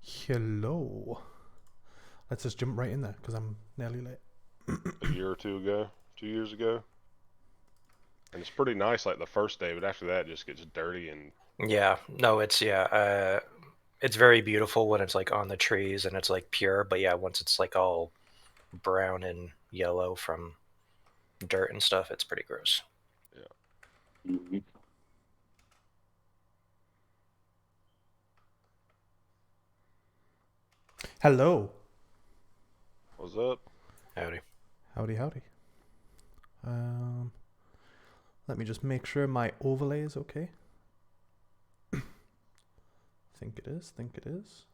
Hello. Let's just jump right in there because I'm nearly late. A year or two ago, 2 years ago, and it's pretty nice like the first day, but after that it just gets dirty and Yeah, no, it's very beautiful when it's like on the trees and it's like pure, but yeah, once it's like all brown and yellow from dirt and stuff, it's pretty gross. yeah. Mhm. Hello. What's up? Howdy. Howdy, howdy. Um, Let me just make sure my overlay is okay. Think it is. Think it is.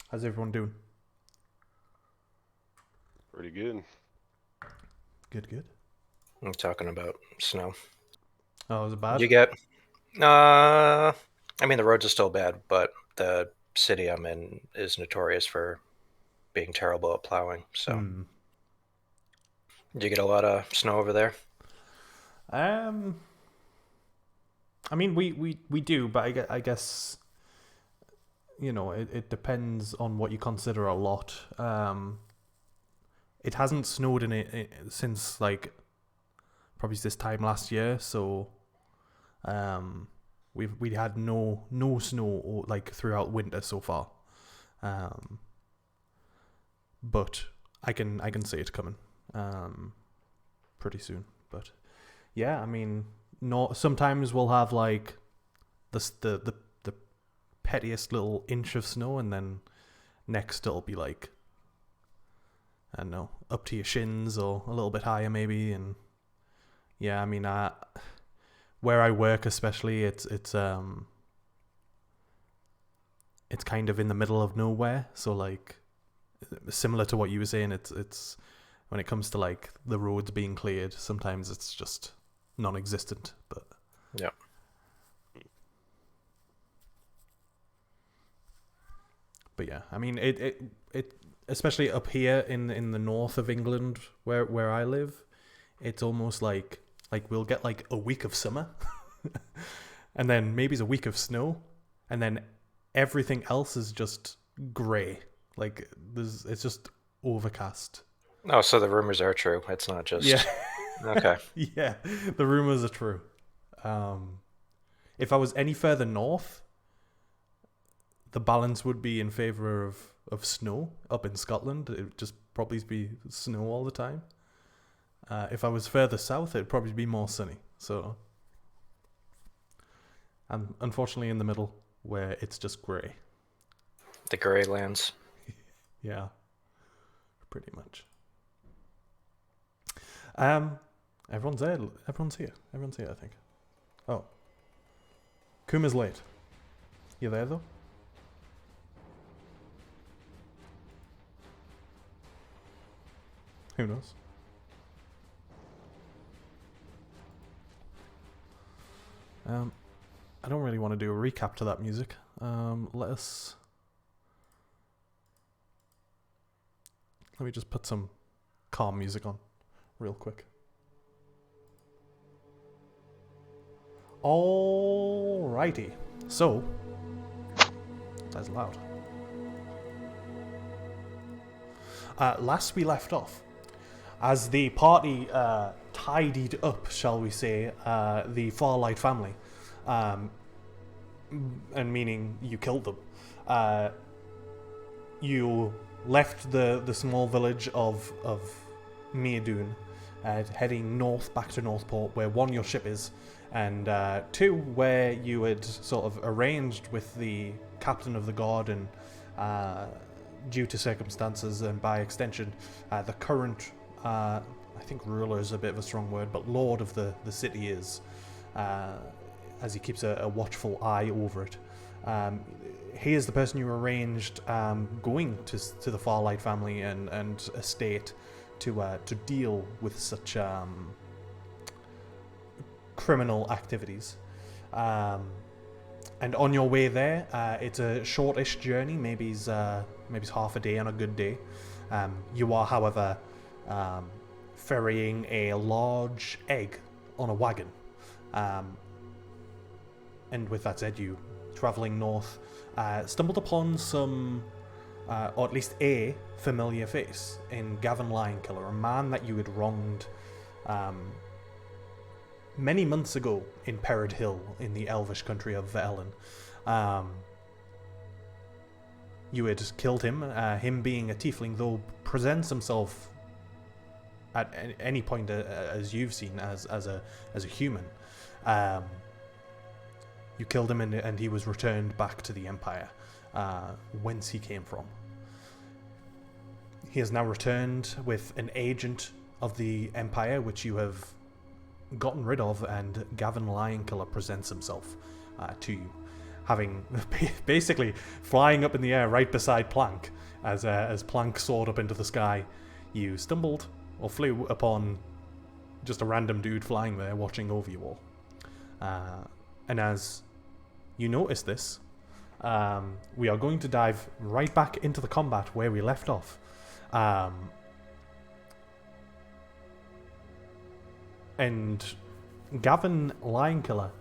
How's everyone doing? Pretty good. Good, good. I'm talking about snow. Oh, is it bad? You get, uh, I mean, the roads are still bad, but the city I'm in is notorious for being terrible at plowing. So, Hmm. do you get a lot of snow over there? Um. I mean, we do, but I guess it depends on what you consider a lot. It hasn't snowed in it since like probably this time last year, so we had no snow like throughout winter so far. Um, but I can see it coming pretty soon. But yeah, I mean, no. Sometimes we'll have like the pettiest little inch of snow, and then next it'll be like I don't know, up to your shins or a little bit higher maybe. And yeah, I mean, where I work especially, it's kind of in the middle of nowhere, so like similar to what you were saying, it's when it comes to like the roads being cleared, sometimes it's just non-existent. But Yeah. yeah, I mean it especially up here in the north of England where I live, it's almost like we'll get like a week of summer, and then maybe it's a week of snow, and then everything else is just grey. Like it's just overcast. Oh, so the rumors are true. It's not Yeah, just okay. yeah. The rumors are true. If I was any further north, the balance would be in favor of snow up in Scotland. It would just probably be snow all the time. If I was further south, it'd probably be more sunny. So I'm unfortunately in the middle where it's just grey. The gray lands. Yeah, pretty much. Um, everyone's there. Everyone's here. Everyone's here, I think. Oh, Kuma's late. You there though? Who knows? I don't really want to do a recap to that music. Let me just put some calm music on, real quick. Alrighty. So, that's loud. Last we left off, as the party tidied up, shall we say, the Farlight family, and meaning you killed them, you left the small village of Meadoon, heading north back to Northport, where one, your ship is, and two, where you had sort of arranged with the captain of the guard and due to circumstances and by extension the current I think ruler is a bit of a strong word, but lord of the city is, as he keeps a watchful eye over it. He is the person you arranged going to the Farlight family and estate to deal with such criminal activities. And on your way there, it's a shortish journey, maybe it's half a day on a good day. You are, however, ferrying a large egg on a wagon. And with that said, you, travelling north, stumbled upon some, or at least a familiar face in Gavin Lionkiller, a man that you had wronged many months ago in Perrid Hill in the elvish country of Velen. You had killed him. Him being a tiefling, though, presents himself at any point, as you've seen, as a human. You killed him, and he was returned back to the Empire, whence he came from. He has now returned with an agent of the Empire, which you have gotten rid of, and Gavin Lionkiller presents himself to you, having basically flying up in the air right beside Plank. As Plank soared up into the sky, you stumbled or flew upon just a random dude flying there, watching over you all. And as you notice this, we are going to dive right back into the combat where we left off. And Gavin Lionkiller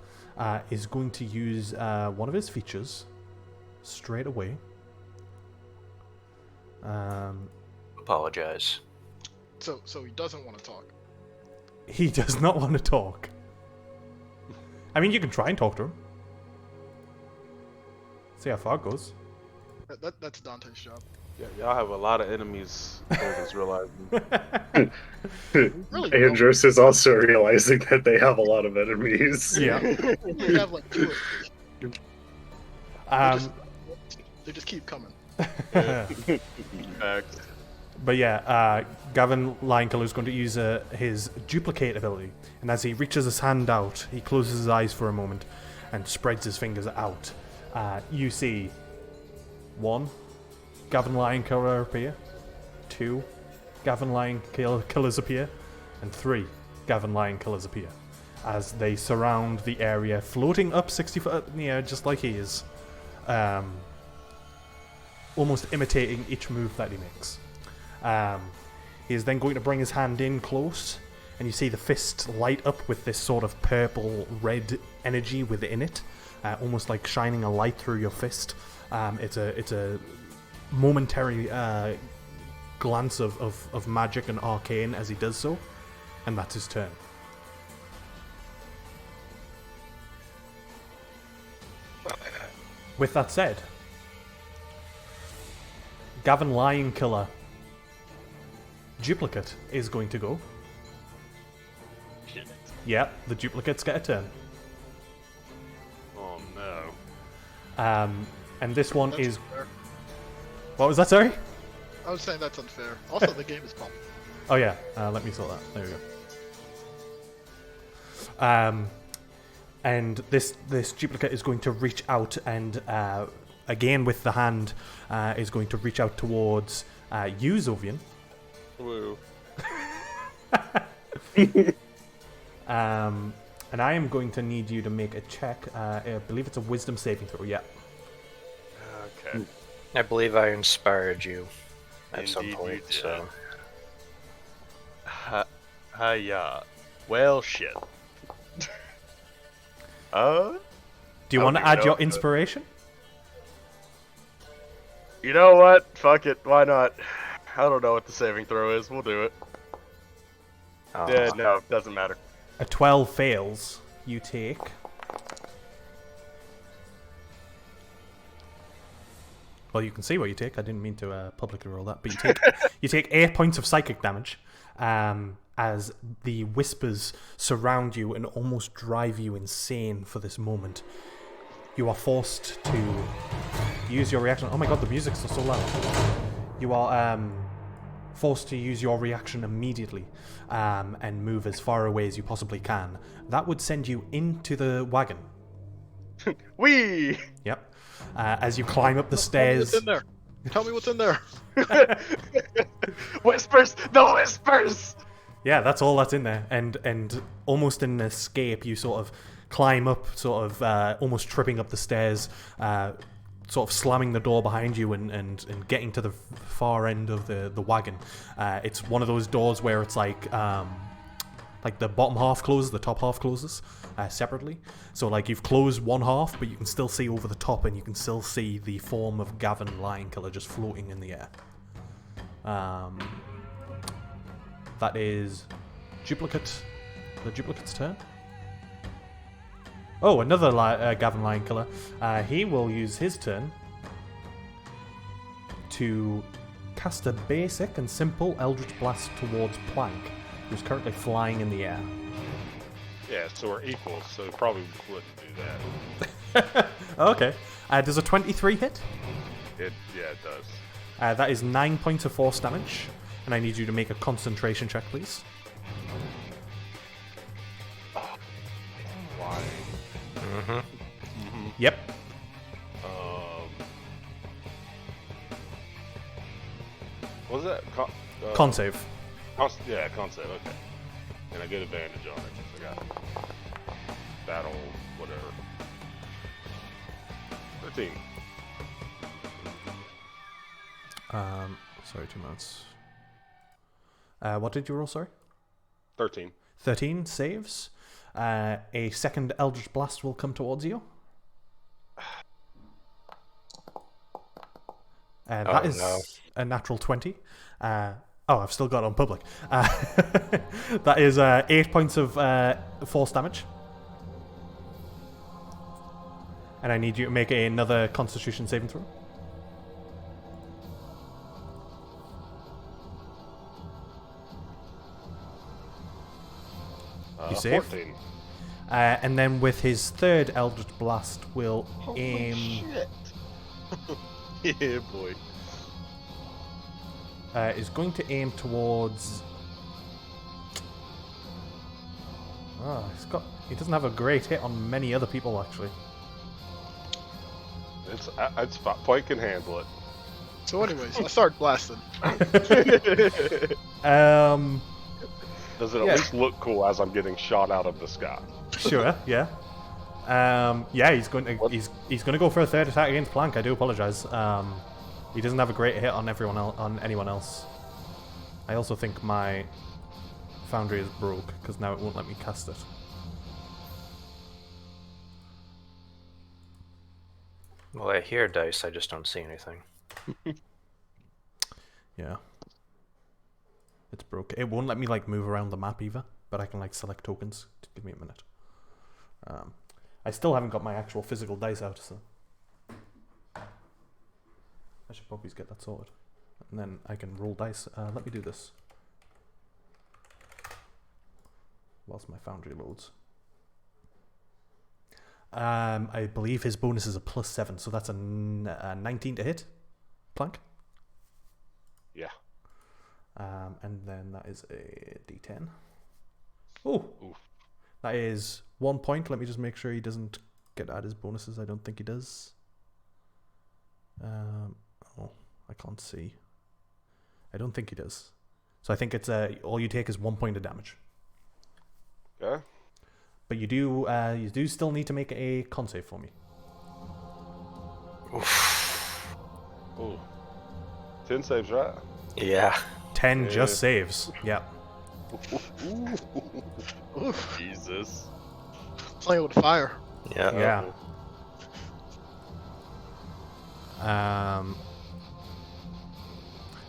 is going to use one of his features straight away. Apologize. So he doesn't want to talk. He does not want to talk. I mean, you can try and talk to him. See how far it goes. That's Dante's job. Yeah, y'all have a lot of enemies. Golden's realizing. Really? Andros is also realizing that they have a lot of enemies. Yeah. We have like 2 or 3. They just keep coming. But yeah, Gavin Lionkiller is going to use his duplicate ability, and as he reaches his hand out, he closes his eyes for a moment and spreads his fingers out. You see 1 Gavin Lionkiller appear, 2 Gavin Lionkillers appear, and 3 Gavin Lionkillers appear as they surround the area, floating up 60 foot in the air just like he is, almost imitating each move that he makes. He is then going to bring his hand in close, and you see the fist light up with this sort of purple-red energy within it, almost like shining a light through your fist. It's a momentary glance of magic and arcane as he does so, and that's his turn. With that said, Gavin Lionkiller duplicate is going to go. Shit. Yeah, the duplicates get a turn. Oh no. And this one That's is... unfair. What was that, sorry? I was saying that's unfair. Also, the game is pumped. Oh yeah, let me sort that. There we go. And this duplicate is going to reach out and, again with the hand, is going to reach out towards you, Zovian. Woo. And I am going to need you to make a check. I believe it's a wisdom saving throw, yeah. Okay. I believe I inspired you at Indeed some you point, did. so... Hiya. Well, shit. Do you I want to don't add know, your but- inspiration? You know what? Fuck it. Why not? I don't know what the saving throw is. We'll do it. Yeah, no, it doesn't matter. A 12 fails. You take... Well, you can see what you take. I didn't mean to publicly roll that, but you take 8 points of psychic damage as the whispers surround you and almost drive you insane for this moment. You are forced to use your reaction. Oh my god, the music's so loud. You are forced to use your reaction immediately and move as far away as you possibly can. That would send you into the wagon. Whee! Yep. As you climb up the stairs. Tell me what's in there. Whispers! The whispers! Yeah, that's all that's in there. And almost in an escape, you sort of climb up, sort of almost tripping up the stairs sort of slamming the door behind you and getting to the far end of the wagon. It's one of those doors where it's like the bottom half closes, the top half closes separately. So like you've closed one half, but you can still see over the top, and you can still see the form of Gavin Lion Killer just floating in the air. That is the duplicate's turn. Oh, another Gavin Lion Killer. He will use his turn to cast a basic and simple Eldritch Blast towards Plank, who's currently flying in the air. Yeah, so we're equals, so we probably wouldn't do that. Okay. Does a 23 hit? Yeah, it does. That is 9 points of force damage, and I need you to make a concentration check, please. Why? Yep. What was that? Con save. Con save, okay. And I get advantage on it. I got battle, whatever. 13. Sorry, 2 minutes. What did you roll, sorry? 13. 13 saves. A second Eldritch Blast will come towards you. That is a natural 20. I've still got it on public. That is 8 points of force damage. And I need you to make another Constitution saving throw. You save. 14. And then with his third Eldritch Blast, will aim. Shit. Yeah, boy. Is going to aim towards. He doesn't have a great hit on many other people, actually. It's Pike can handle it. So, anyways, I start blasting. Does it at least look cool as I'm getting shot out of the sky? Sure, yeah. He's going to go for a third attack against Plank. I do apologize. He doesn't have a great hit on anyone else. I also think my Foundry is broke because now it won't let me cast it. Well, I hear dice, I just don't see anything. Yeah. It's broke. It won't let me move around the map either, but I can select tokens. Give me a minute. I still haven't got my actual physical dice out, so I should probably get that sorted, and then I can roll dice. Let me do this whilst my Foundry loads. I believe his bonus is a +7, so that's a 19 to hit. Plank. Yeah. And then that is a D10. Oh, Oof. That is 1 point. Let me just make sure he doesn't get add his bonuses. I don't think he does. I can't see. I don't think he does. So I think it's all you take is 1 point of damage. Yeah. But you do still need to make a con save for me. Ooh. 10 saves, right? Yeah. 10 Yeah. just saves. Yeah. Oof, Jesus. playing with fire. Yeah. Yeah.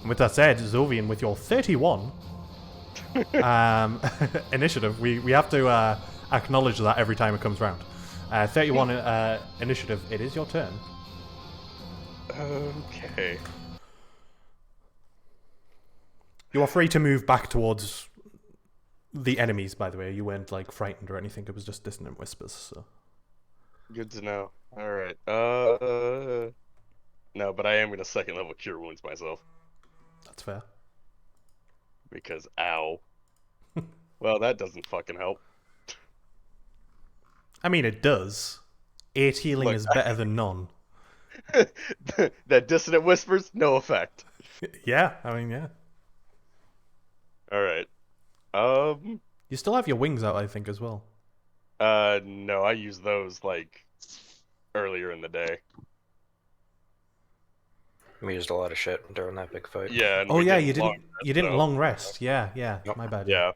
And with that said, Zovian, with your 31 initiative, we have to acknowledge that every time it comes round. 31 initiative, it is your turn. Okay. You are free to move back towards the enemies, by the way. You weren't frightened or anything, it was just dissonant whispers, so. Good to know. Alright. No, but I am gonna second level cure wounds myself. That's fair. Because ow. Well, that doesn't fucking help. I mean, it does. 8 healing Look, is better than none. That dissonant whispers, no effect. Yeah, I mean, yeah. Alright. You still have your wings out, I think, as well. No, I used those earlier in the day. We used a lot of shit during that big fight. Yeah. And Oh we yeah, didn't you didn't so- long rest. Yeah, Nope. my bad. Yeah.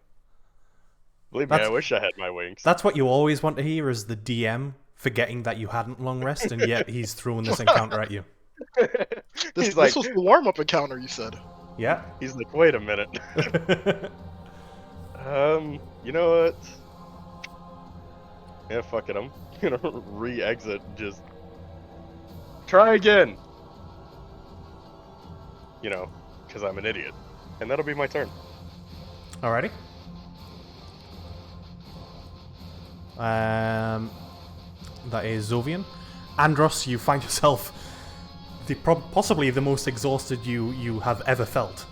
Believe me, I That's- wish I had my wings. That's what you always want to hear is the DM forgetting that you hadn't long rest, and yet he's throwing this encounter at you. This like, was the warm-up encounter, you said. Yeah. he's like, wait a minute. You know what? Yeah, fuck it. I'm gonna re-exit. Just try again. You know, because I'm an idiot, and that'll be my turn. Alrighty. That is Zovian. Andros, you find yourself possibly the most exhausted you have ever felt.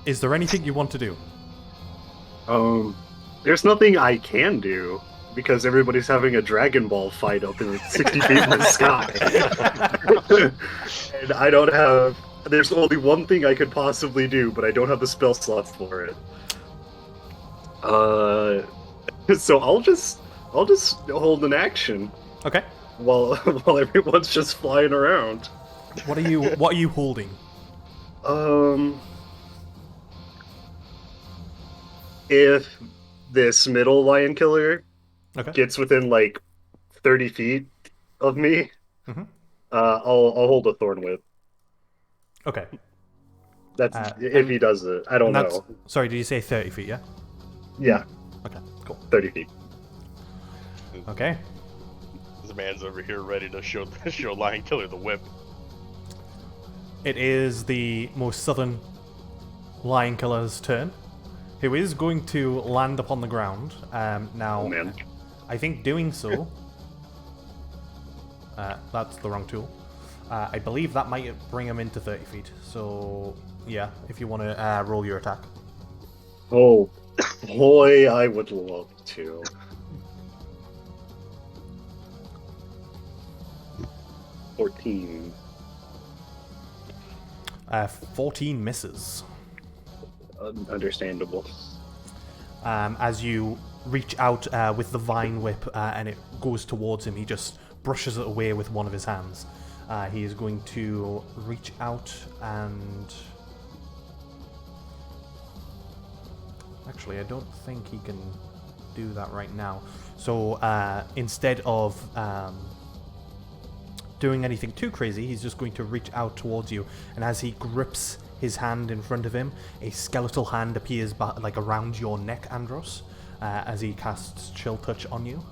Is there anything you want to do? There's nothing I can do because everybody's having a Dragon Ball fight up in 60 feet in the sky. And I don't have. There's only one thing I could possibly do, but I don't have the spell slots for it. So I'll just hold an action Okay. while everyone's just flying around. What are you holding? If this middle lion killer Okay. gets within like 30 feet of me, Mhm. I'll hold a thorn whip. Okay. That's if and- he does it. I don't And that's know. sorry. Did you say 30 feet? Yeah. Yeah, Okay. Cool. 30 feet. Okay. This man's over here ready to show Lion Killer the whip. It is the most southern lion killer's turn, who is going to land upon the ground. Now, Oh man. I think doing so. That's the wrong tool. I believe that might bring him into 30 feet. So, yeah, if you want to roll your attack. Oh boy, I would love to. $14. 14 misses. Understandable. As you reach out with the vine whip and it goes towards him, he just brushes it away with one of his hands. He is going to reach out and... Actually, I don't think he can do that right now. So instead of doing anything too crazy, he's just going to reach out towards you. And as he grips his hand in front of him, a skeletal hand appears like around your neck, Andros, as he casts Chill Touch on you.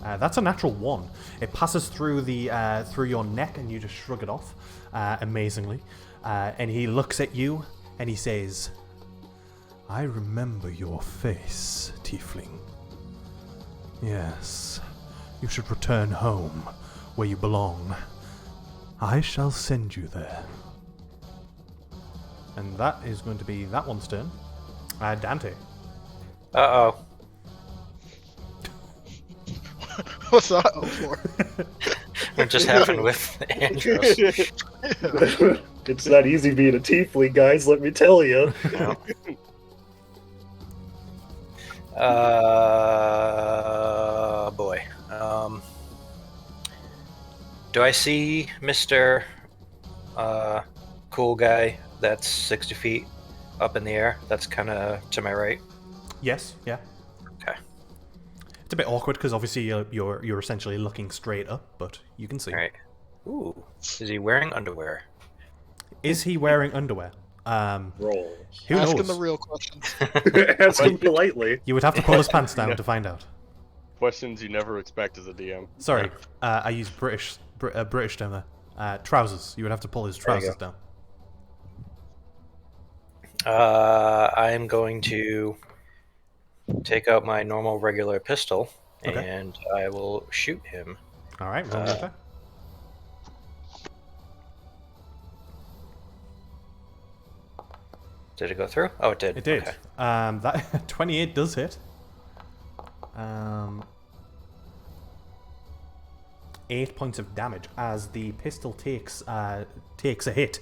That's a natural 1. It passes through the through your neck, and you just shrug it off, amazingly. And he looks at you, and he says, "I remember your face, Tiefling. Yes, you should return home, where you belong. I shall send you there." And that is going to be that one's turn. Dante. Uh-oh. What's that all for? What just happened with Andros? It's not easy being a tiefling, guys, let me tell you. No. Boy. Do I see Mr. Cool Guy that's 60 feet up in the air? That's kind of to my right. Yes, yeah. Okay. It's a bit awkward because obviously you're essentially looking straight up, but you can see. All right. Ooh. Is he wearing underwear? Is he wearing underwear? Roll. Who Ask knows? him the real questions. Ask him politely. You would have to pull his pants down to find out. Questions you never expect as a DM. Sorry, I used British term there. Trousers. You would have to pull his There you trousers down. I'm going to take out my normal regular pistol, Okay. and I will shoot him. All right, roll your attack. Did it go through? Oh, it did. It did. Okay. That 28 does hit. 8 points of damage as the pistol takes a hit,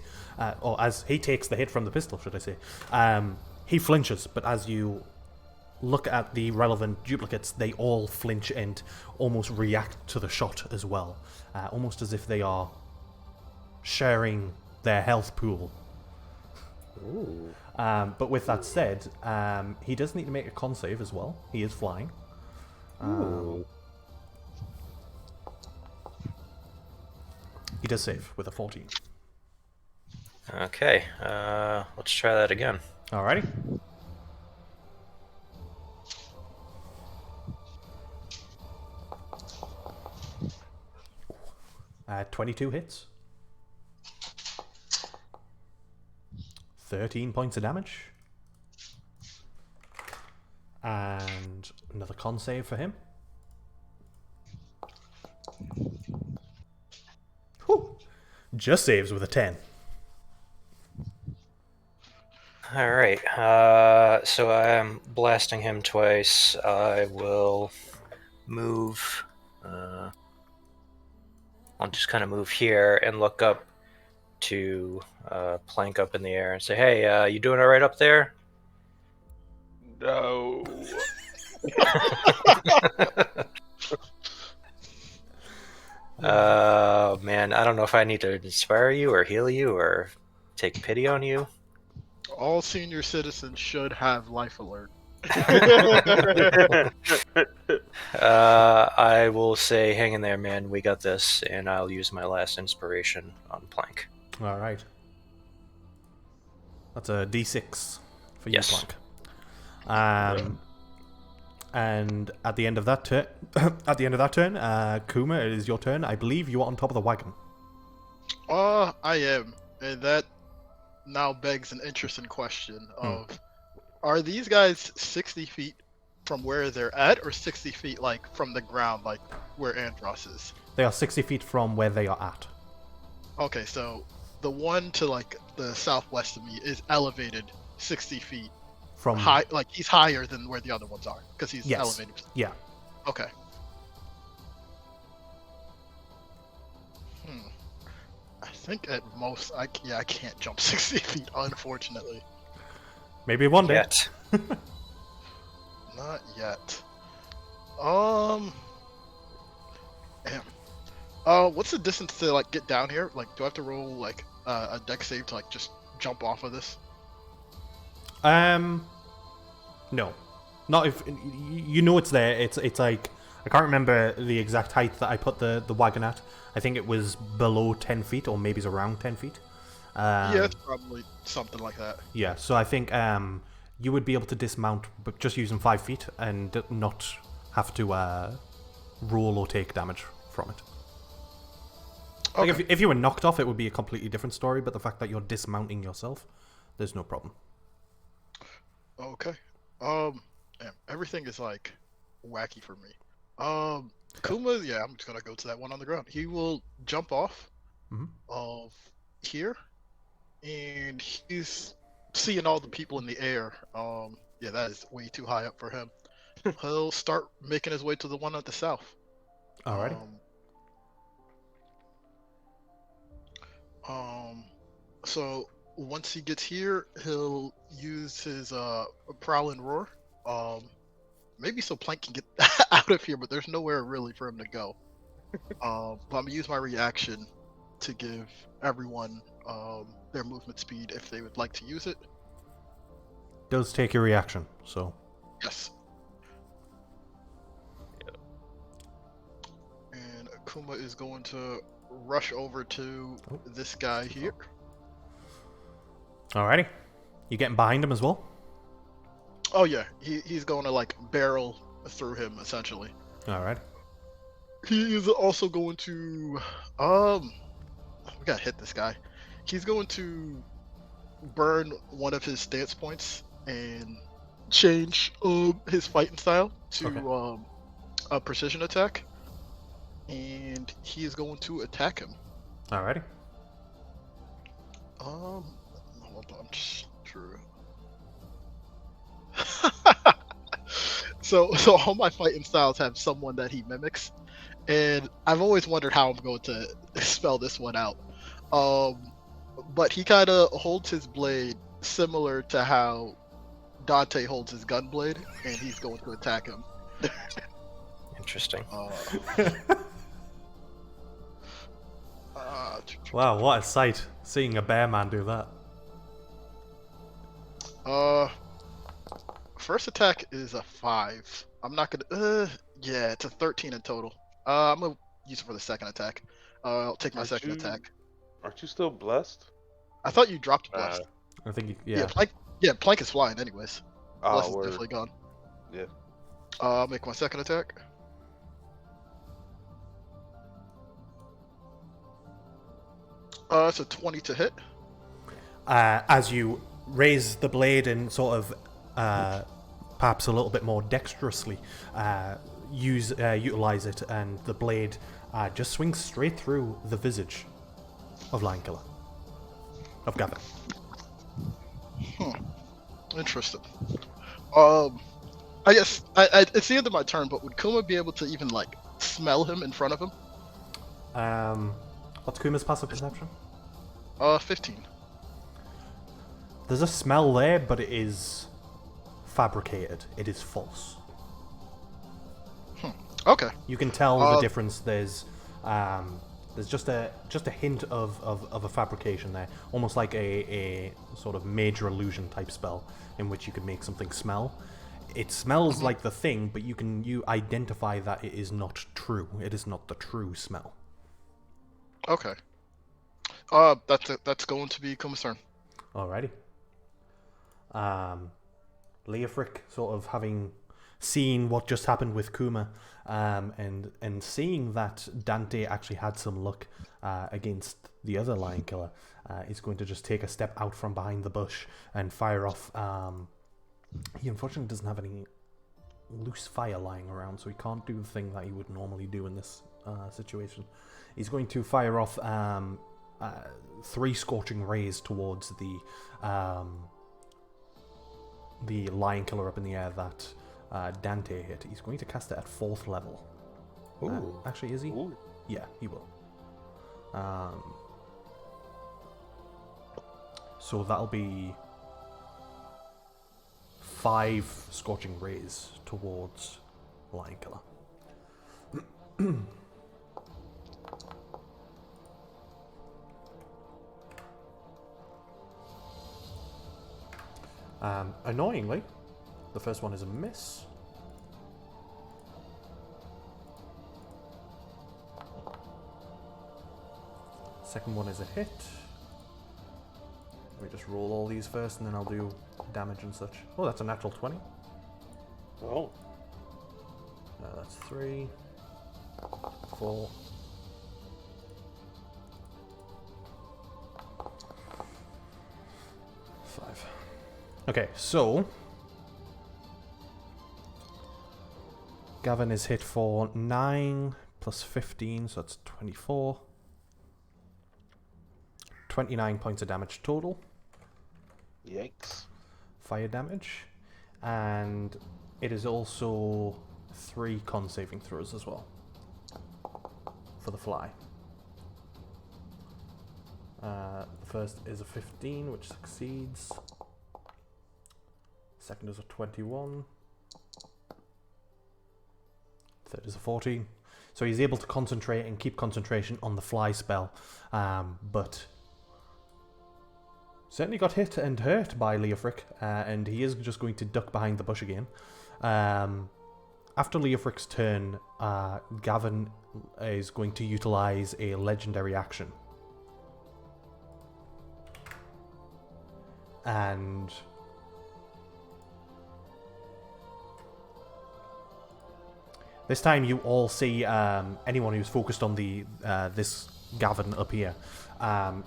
or as he takes the hit from the pistol, should I say. He flinches, but as you look at the relevant duplicates, they all flinch and almost react to the shot as well, almost as if they are sharing their health pool. Ooh. But with that said, he does need to make a con save as well. He is flying. Ooh. He does save with a 14. Okay, let's try that again. Alrighty. 22 hits. 13 points of damage. And another con save for him. Whew. Just saves with a 10. Alright, so I'm blasting him twice. I will move. I'll just kind of move here and look up to Plank up in the air and say, hey, you doing alright up there? No. Man, I don't know if I need to inspire you or heal you or take pity on you. All senior citizens should have life alert. I will say, hang in there, man, we got this, and I'll use my last inspiration on Plank. Alright. That's a d6 for you, Yes. Plank. And at the end of that turn, Kuma, it is your turn. I believe you are on top of the wagon. I am, and that now begs an interesting question of, are these guys 60 feet from where they're at, or 60 feet, like, from the ground, like, where Andros is? They are 60 feet from where they are at. Okay, so the one to, like, the southwest of me is elevated 60 feet. From High, like, he's higher than where the other ones are, because he's Yes. elevated. Yeah. Okay. I think at most, I can't jump 60 feet, unfortunately. Maybe one day. Yet. Not yet. Damn. What's the distance to, like, get down here? Like, do I have to roll, like, a dex save to, like, just jump off of this? No. Not if you know it's there. It's like, I can't remember the exact height that I put the wagon at. I think it was below 10 feet, or maybe it's around 10 feet. Yeah, it's probably something like that. Yeah, so I think you would be able to dismount, but just using 5 feet and not have to roll or take damage from it. Like Okay. if you were knocked off, it would be a completely different story. But the fact that you're dismounting yourself, there's no problem. Okay. Damn, everything is, like, wacky for me. Kuma, yeah, I'm just gonna go to that one on the ground. He will jump off of here, and he's seeing all the people in the air. Yeah, that is way too high up for him. He'll start making his way to the one at the south. Alrighty. So once he gets here, he'll use his prowl and roar. Maybe so Plank can get out of here, but there's nowhere really for him to go. But I'm gonna use my reaction to give everyone their movement speed if they would like to use it. Does take your reaction, so Yes. And Akuma is going to rush over to this guy here. alrighty. You getting behind him as well? Oh yeah, he's going to, like, barrel through him essentially. Alright. He is also going to we gotta hit this guy. He's going to burn one of his stance points and change his fighting style to a precision attack. And he is going to attack him. Alrighty. Hold on, true. So all my fighting styles have someone that he mimics, and I've always wondered how I'm going to spell this one out. But he kind of holds his blade similar to how Dante holds his gun blade, and he's going to attack him. Interesting. Wow, what a sight! Seeing a bear man do that. First attack is a 5. I'm not gonna. Yeah, it's a 13 in total. I'm gonna use it for the second attack. I'll take my second attack. Aren't you still blessed? I thought you dropped blessed. I think, Plank is flying anyways. Blessed is word. definitely gone. Yeah. I'll make my second attack. It's a 20 to hit. As you raise the blade and sort of perhaps a little bit more dexterously utilize it, and the blade just swings straight through the visage of Lionkiller. Of Gavin. Interesting. I guess it's the end of my turn, but would Kuma be able to even like smell him in front of him? What's Kuma's passive perception? 15. There's a smell there, but it is fabricated. It is false. Okay. You can tell the difference. There's just a hint of a fabrication there, almost like a sort of major illusion type spell in which you could make something smell. It smells like the thing, but you identify that it is not true. It is not the true smell. Okay. That's going to be Kuma's turn. Alrighty. Leofric, sort of having seen what just happened with Kuma, and seeing that Dante actually had some luck against the other Lion Killer, is going to just take a step out from behind the bush and fire off. He unfortunately doesn't have any loose fire lying around, so he can't do the thing that he would normally do in this situation. He's going to fire off 3 scorching rays towards the Lion Killer up in the air that Dante hit. He's going to cast it at 4th level. Actually, is he? Ooh. Yeah, he will. So that'll be 5 scorching rays towards Lion Killer. Annoyingly, the first one is a miss. Second one is a hit. Let me just roll all these first, and then I'll do damage and such. Oh, that's a natural 20. Oh. That's 3, 4. Okay, so Gavin is hit for 9 plus 15, so that's 24. 29 points of damage total. Yikes. Fire damage. And it is also 3 con saving throws as well for the fly. The first is a 15, which succeeds. Second is a 21. Third is a 14. So he's able to concentrate and keep concentration on the fly spell, but certainly got hit and hurt by Leofric, and he is just going to duck behind the bush again. After Leofric's turn, Gavin is going to utilize a legendary action. And this time you all see anyone who's focused on the this Gavin up here.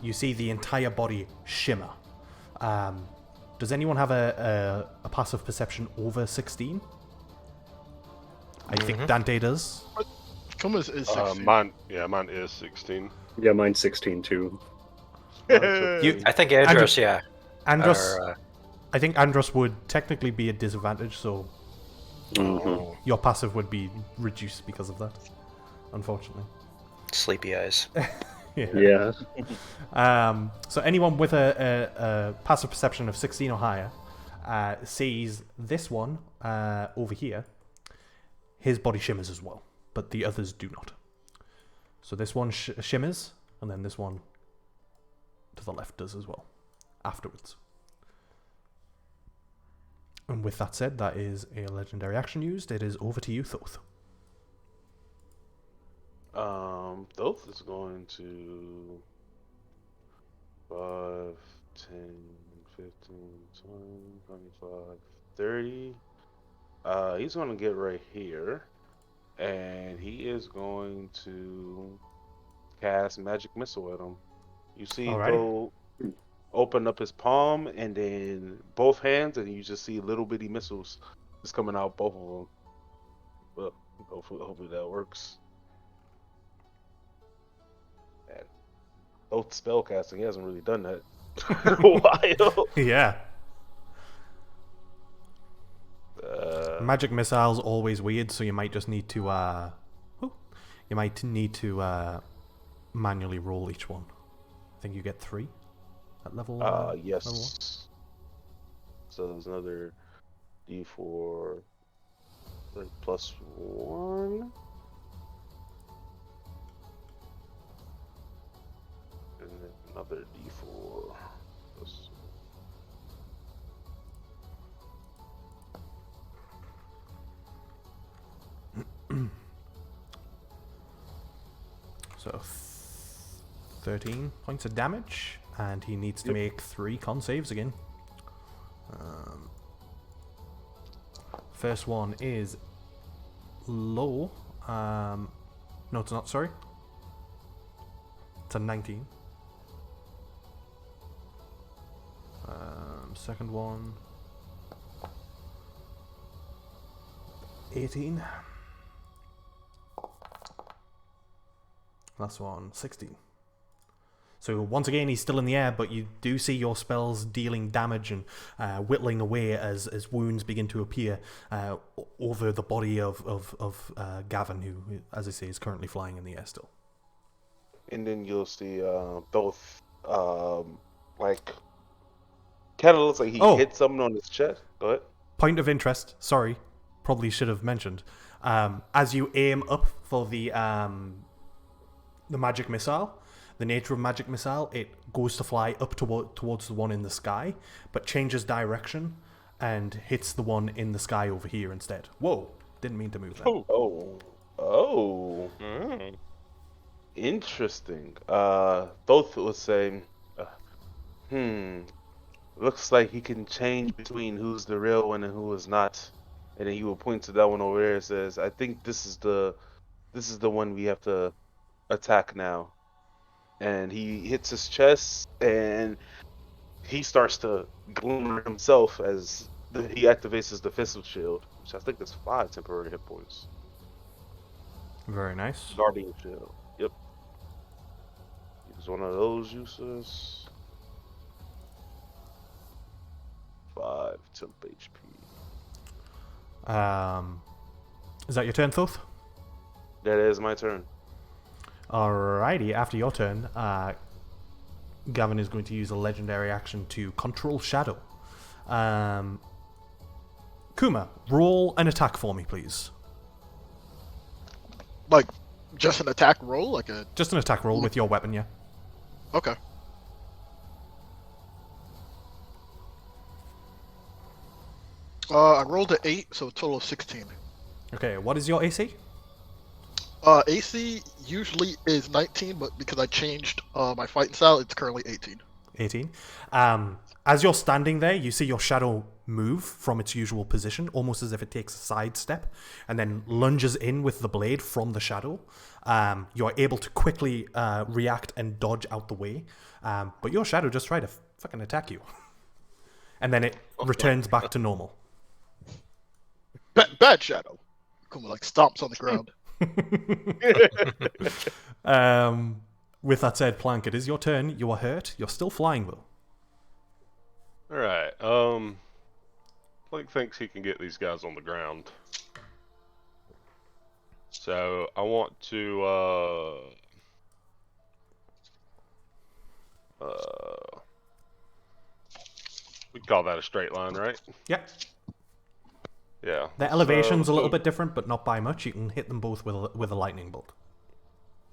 You see the entire body shimmer. Does anyone have a passive perception over 16? I think Dante does. Kuma's is 16. Mine is 16. Yeah, mine's 16 too. I think Andros, yeah. Andros, I think Andros would technically be a disadvantage, so your passive would be reduced because of that, unfortunately. Sleepy eyes. Yeah. So anyone with a passive perception of 16 or higher sees this one over here. His body shimmers as well, but the others do not. So this one shimmers, and then this one to the left does as well afterwards. And with that said, that is a legendary action used. It is over to you, Thoth. Thoth is going to 5, 10, 15, 20, 25, 30. He's going to get right here, and he is going to cast Magic Missile at him. You see, go open up his palm, and then both hands, and you just see little bitty missiles just coming out both of them. Well, hopefully that works. Man, both spellcasting, he hasn't really done that in a while. Yeah. Magic missile's always weird, so you might just need to manually roll each one. I think you get 3 at level. Yes. Level 1. So there's another D4 like +1. And then another D4 plus. So 13 points of damage, and he needs to make 3 con saves again. First one is low. No, it's not. Sorry, it's a 19. Second one, 18. Last one, 16. So once again, he's still in the air, but you do see your spells dealing damage and whittling away as wounds begin to appear over the body of Gavin, who, as I say, is currently flying in the air still. And then you'll see both, like, kind of looks like he hit something on his chest. Go ahead. Point of interest, sorry, probably should have mentioned. As you aim up for the magic missile, the nature of magic missile, it goes to fly up towards the one in the sky, but changes direction and hits the one in the sky over here instead. Whoa, didn't mean to move that. Oh. Interesting. Thoth was saying, looks like he can change between who's the real one and who is not. And then he will point to that one over there and says, I think this is the one we have to attack now. And he hits his chest, and he starts to glimmer himself as he activates his defensive shield, which I think is 5 temporary hit points. Very nice. Guardian shield. Yep. Use one of those uses. 5 temp HP. Is that your turn, Thoth? That is my turn. Alrighty, after your turn, Gavin is going to use a legendary action to control Shadow. Kuma, roll an attack for me, please. Like, just an attack roll? Just an attack roll with your weapon, yeah. Okay. I rolled an 8, so a total of 16. Okay, what is your AC? AC usually is 19, but because I changed my fighting style, it's currently 18. 18. As you're standing there, you see your shadow move from its usual position, almost as if it takes a side step, and then lunges in with the blade from the shadow. You're able to quickly react and dodge out the way, but your shadow just tried to fucking attack you. And then it returns back to normal. Bad shadow. Kuma like stomps on the ground. With that said, Plank, it is your turn. You are hurt. You're still flying, though. Alright, Plank thinks he can get these guys on the ground. So, I want to, we call that a straight line, right? Yep. Yeah. The elevation's a little bit different, but not by much. You can hit them both with a lightning bolt.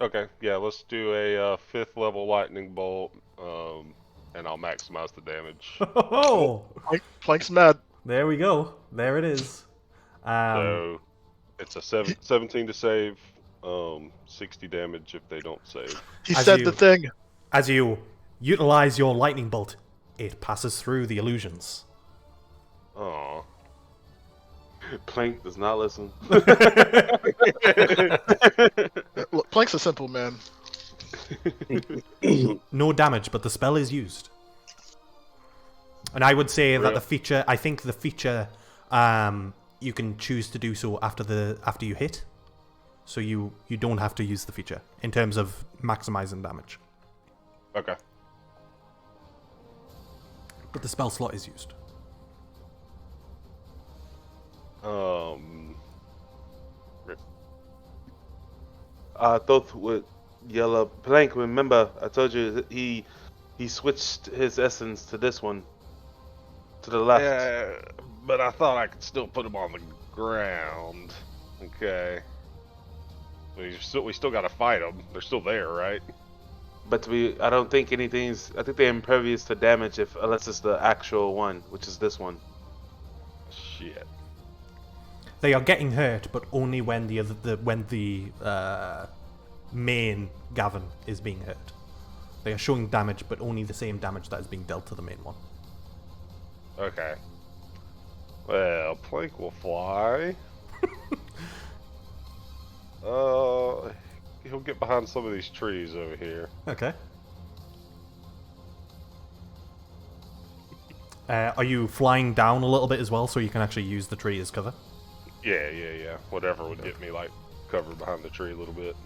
Okay, yeah, let's do a 5th level lightning bolt, and I'll maximize the damage. Oh, Plank's mad. there we go. There it is. So it's a 17 to save, 60 damage if they don't save. He As said you- the thing. As you utilize your lightning bolt, it passes through the illusions. Aw. Plank does not listen. Look, Plank's a simple man. No damage, but the spell is used. And I would say that I think the feature, you can choose to do so after you hit. So you don't have to use the feature in terms of maximizing damage. Okay. But the spell slot is used. I thought with yellow Plank, remember I told you that he switched his essence to this one. To the left. Yeah, but I thought I could still put him on the ground. Okay. We still gotta fight them. They're still there, right? But I don't think anything's. I think they're impervious to damage unless it's the actual one, which is this one. Shit. They are getting hurt, but only when the main Gavin is being hurt. They are showing damage, but only the same damage that is being dealt to the main one. Okay. Well, Plank will fly. He'll get behind some of these trees over here. Okay. Are you flying down a little bit as well, so you can actually use the tree as cover? Yeah. Whatever would get me, like, covered behind the tree a little bit.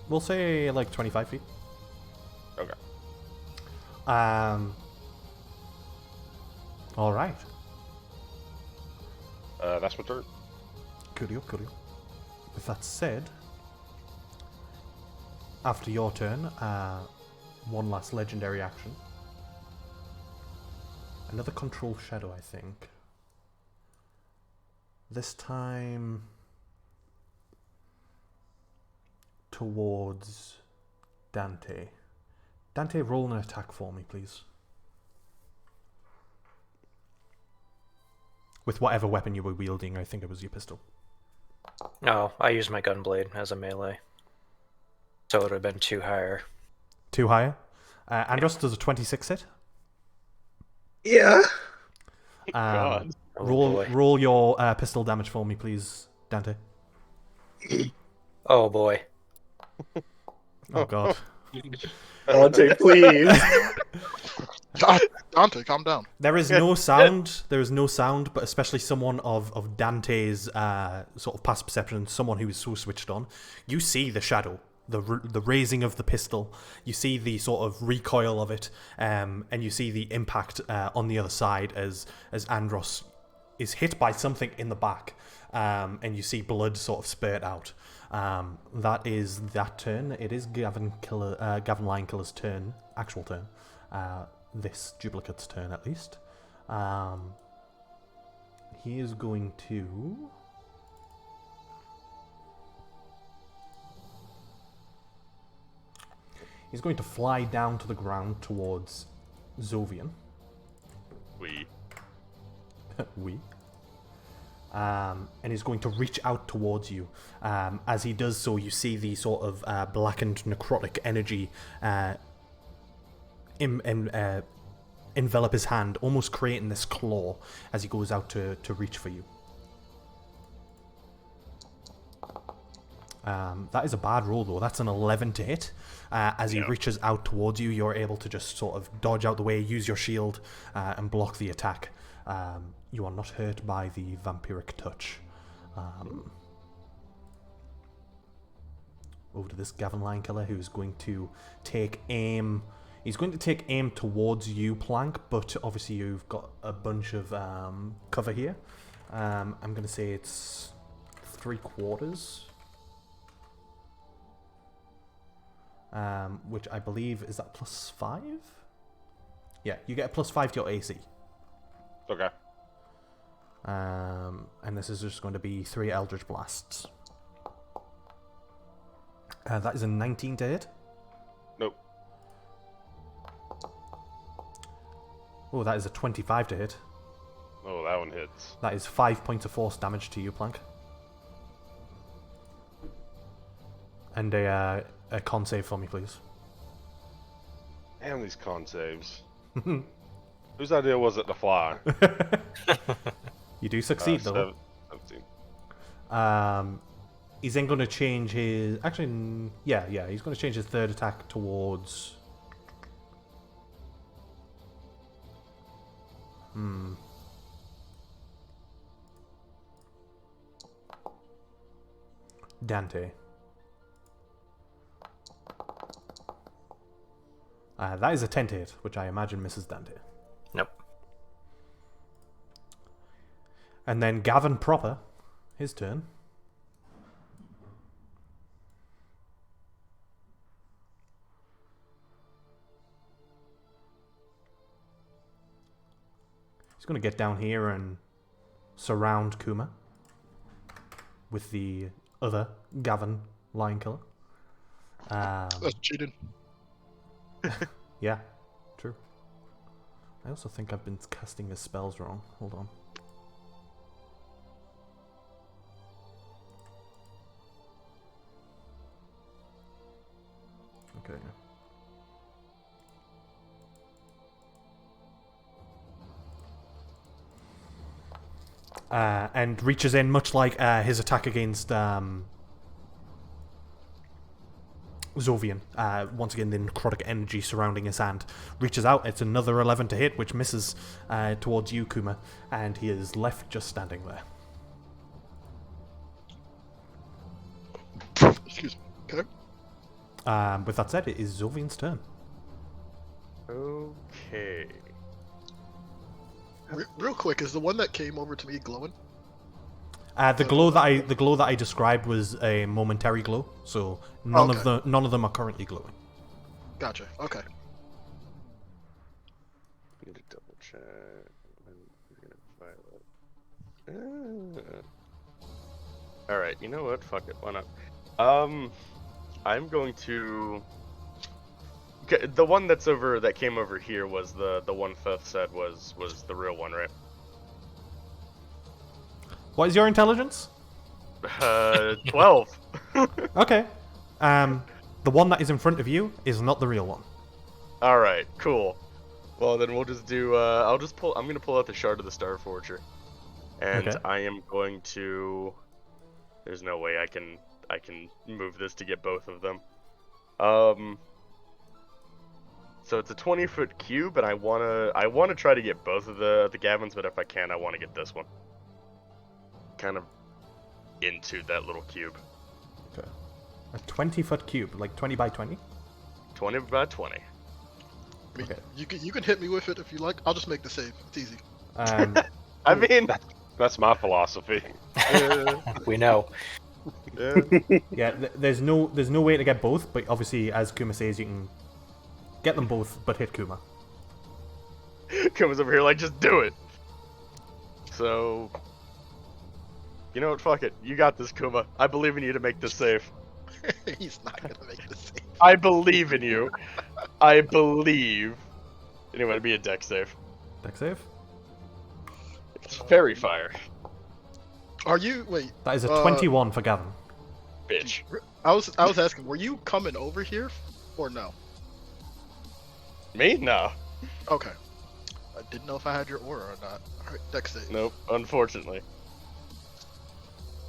We'll say, like, 25 feet. Okay. Alright. That's my turn. Coolio. With that said, after your turn, one last legendary action. Another control shadow, I think. This time towards Dante. Dante, roll an attack for me, please. With whatever weapon you were wielding, I think it was your pistol. No, I used my gunblade as a melee. So it would have been 2 higher. 2 higher? Andros, does a 26 hit? Yeah. God. Roll your pistol damage for me, please, Dante. Oh boy. Oh god. Dante, please. Dante, calm down. There is no sound. There is no sound, but especially someone of Dante's sort of past perception, someone who is so switched on, you see the shadow, the raising of the pistol. You see the sort of recoil of it, and you see the impact on the other side as Andros is hit by something in the back, and you see blood sort of spurt out. That is that turn. It is Gavin Lionkiller's turn, actual turn. This duplicate's turn, at least. He is going to... He's going to fly down to the ground towards Zovian. We. And he's going to reach out towards you. As he does so, you see the sort of blackened necrotic energy envelop his hand, almost creating this claw as he goes out to reach for you. That is a bad roll, though. That's an 11 to hit. As he reaches out towards you, you're able to just sort of dodge out the way, use your shield, and block the attack. You are not hurt by the vampiric touch. Over to this Gavin Lionkiller, who's going to take aim. He's going to take aim towards you, Plank, but obviously you've got a bunch of cover here. I'm going to say it's 3/4. Which I believe, is that +5? Yeah, you get a +5 to your AC. Okay. And this is just going to be 3 Eldritch Blasts. That is a 19 to hit. Nope. Oh, that is a 25 to hit. Oh, that one hits. That is 5 points of force damage to you, Plank. And a con save for me, please. Damn these con saves. Whose idea was it to fly? You do succeed, though. 17. He's then going to change his... Actually, yeah, he's going to change his third attack towards... Dante. That is a 10 to hit, which I imagine misses Dante. Nope. And then Gavin proper, his turn. He's going to get down here and surround Kuma with the other Gavin Lion Killer. That's cheating. Yeah, true. I also think I've been casting his spells wrong. Hold on. Okay. And reaches in, much like his attack against Zovian. Once again, the necrotic energy surrounding his hand reaches out. It's another 11 to hit, which misses towards you, Kuma, and he is left just standing there. Excuse me. Okay. With that said, it is Zovian's turn. Okay. Real quick, is the one that came over to me glowing? The glow that I described was a momentary glow, so none of them are currently glowing. Gotcha. Okay. Need to double check. All right. You know what? Fuck it. Why not? I'm going to. Okay, the one that came over here was the one Fifth said was the real one, right? What is your intelligence? 12. Okay. The one that is in front of you is not the real one. All right, cool. Well, then we'll just do. I'm gonna pull out the Shard of the Star Forger, and Okay. I am going to. There's no way I can move this to get both of them. So it's a 20-foot cube, and I wanna try to get both of the Gavins, but if I can, I want to get this one. Kind of into that little cube. Okay. A 20-foot cube, like 20 by 20? 20 by 20. I mean, Okay. you can hit me with it if you like. I'll just make the save. It's easy. I mean, That's my philosophy. We know. yeah. Yeah, there's no way to get both, but obviously, as Kuma says, you can get them both, but hit Kuma. Kuma's over here like, just do it. So, you know what? Fuck it. You got this, Kuma. I believe in you to make this save. He's not gonna make the save. I believe in you. I believe. Anyway, it'd be a deck save. Deck save? It's fairy fire, Are you? Wait. That is a 21 for Gavin. bitch. I was asking, were you coming over here, or no? Me? No. Okay. I didn't know if I had your aura or not. Alright, deck save. Nope. Unfortunately.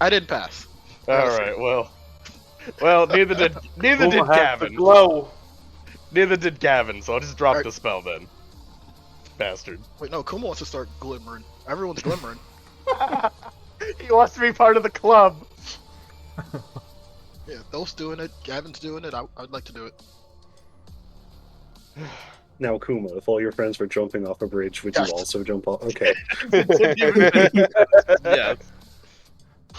I didn't pass. All right. Well, neither did Gavin. Glow. Neither did Gavin. So I'll just drop Alright. the spell then. Bastard. Wait, no, Kuma wants to start glimmering. Everyone's glimmering. He wants to be part of the club. Yeah, Thil's doing it, Gavin's doing it, I'd like to do it. Now, Kuma, if all your friends were jumping off a bridge, would Yes. you also jump off? Okay. Yes.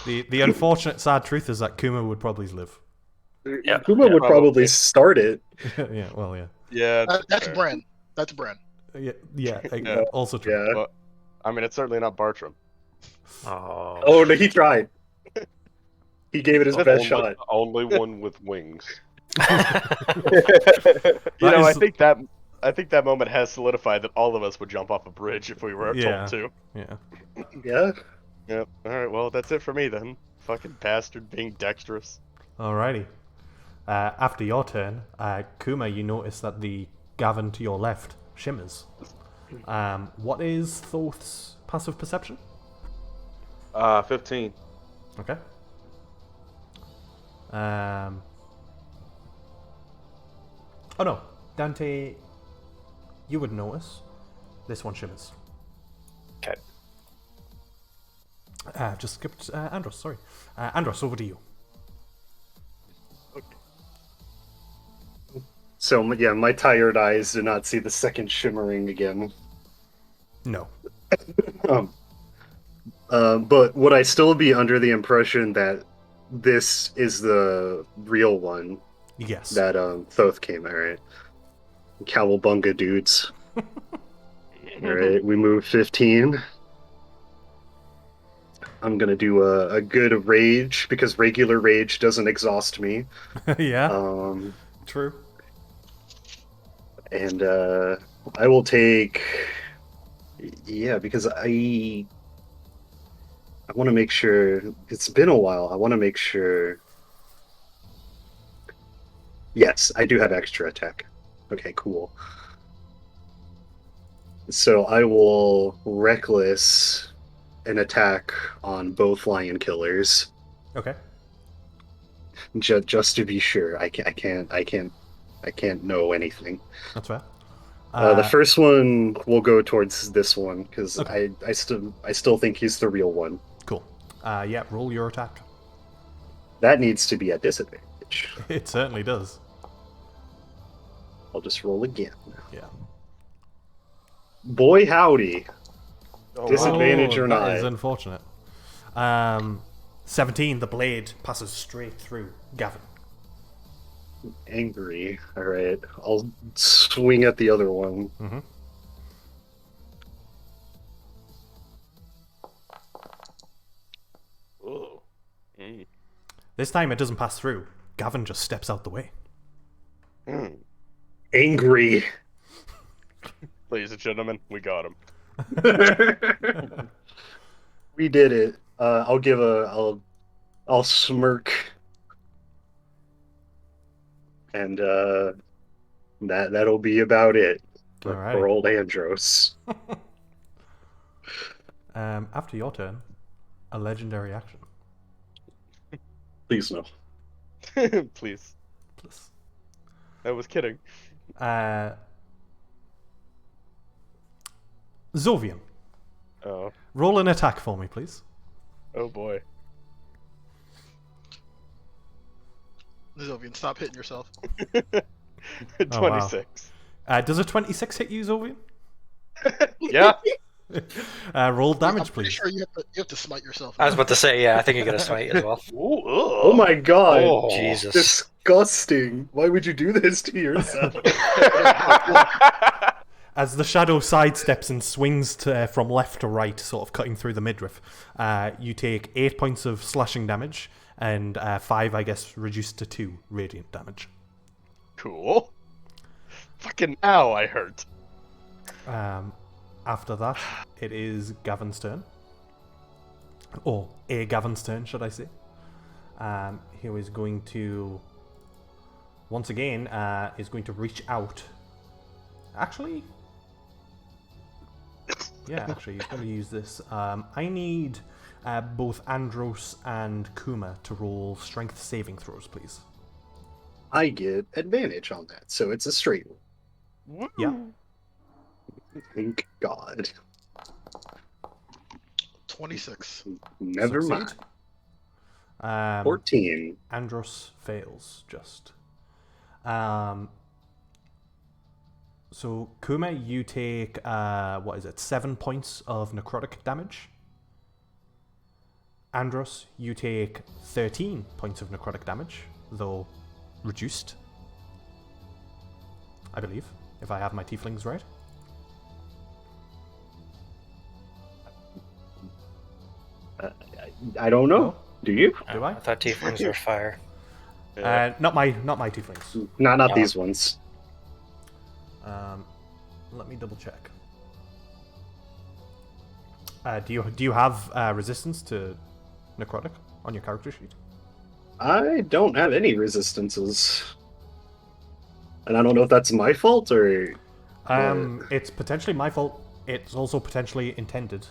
The unfortunate, sad truth is that Kuma would probably live. Yeah. Kuma would probably start it. Yeah, well, yeah. Yeah. That's fair. Bran. That's Bran. Yeah, Yeah. also true. Yeah. But, I mean, it's certainly not Bartram. Oh. Oh, no, he tried. He gave it his best shot. Only one with wings. You know, is- I think that moment has solidified that all of us would jump off a bridge if we were Yeah. told to. Yeah. Yeah. Yep. All right. Well, that's it for me then. Fucking bastard being dexterous. Alrighty. After your turn, Kuma, you notice that the Gavin to your left shimmers. What is Thoth's passive perception? 15. Okay. Oh no, Dante, you would notice this one shimmers. Okay. Just skipped Andros, sorry. Andros, over to you. So yeah, my tired eyes did not see the second shimmering again. No. But would I still be under the impression that this is the real one Yes. that Thoth came at, right? Cowabunga dudes. Alright, we move 15. I'm gonna do a good rage, because regular rage doesn't exhaust me. Yeah, true. And I will take... Yeah, because I want to make sure... It's been a while. I want to make sure... Yes, I do have extra attack. Okay, cool. So I will reckless an attack on both lion killers, Okay. just to be sure. I can't know anything. That's fair. The first one will go towards this one because Okay. I still think he's the real one. Cool. Yeah, roll your attack. That needs to be at disadvantage. It certainly does. I'll just roll again. Yeah. Boy howdy. Oh, Disadvantage or That not. is unfortunate. 17, the blade passes straight through Gavin. Angry. Alright. I'll swing at the other one. Mm-hmm. Ooh. Mm. This time it doesn't pass through. Gavin just steps out the way. Mm. Angry. Ladies and gentlemen, we got him. We did it. I'll smirk. And that'll be about it. For Alright. old Andros. After your turn, a legendary action. Please no. Please. Plus. I was kidding. Zovian, Oh. roll an attack for me, please. Oh boy. Zovian, stop hitting yourself. 26. Does a 26 hit you, Zovian? Yeah. Roll damage, I'm pretty please. sure you have to smite yourself. I was about to say, yeah, I think you get a smite as well. Ooh, Oh my god. Oh, Jesus. Disgusting. Why would you do this to yourself? As the shadow sidesteps and swings from left to right, sort of cutting through the midriff, you take 8 points of slashing damage and 5, I guess, reduced to 2 radiant damage. Cool. Fucking ow, I hurt. After that, it is Gavin's turn. Or a Gavin's turn, should I say. He is going to, once again, is going to reach out. Actually, yeah, actually, he's going to use this. I need both Andros and Kuma to roll strength saving throws, please. I get advantage on that, so it's a straight roll. Yeah. Thank God. 26. Never Succeed. mind. 14. Andros fails, just. So, Kuma, you take, 7 points of necrotic damage. Andros, you take 13 points of necrotic damage, though reduced. I believe, if I have my tieflings right. I don't know. Do you? Do I? I thought tieflings were fire. Not my tieflings. Not No. these ones. Let me double check. Do you have resistance to necrotic on your character sheet? I don't have any resistances. And I don't know if that's my fault or... It's potentially my fault. It's also potentially intended.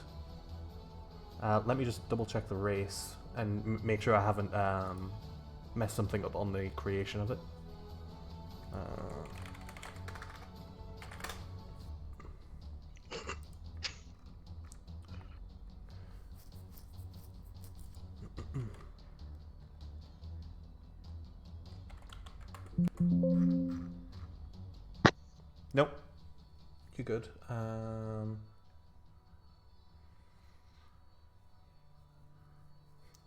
Let me just double check the race and make sure I haven't messed something up on the creation of it. Nope. You're good.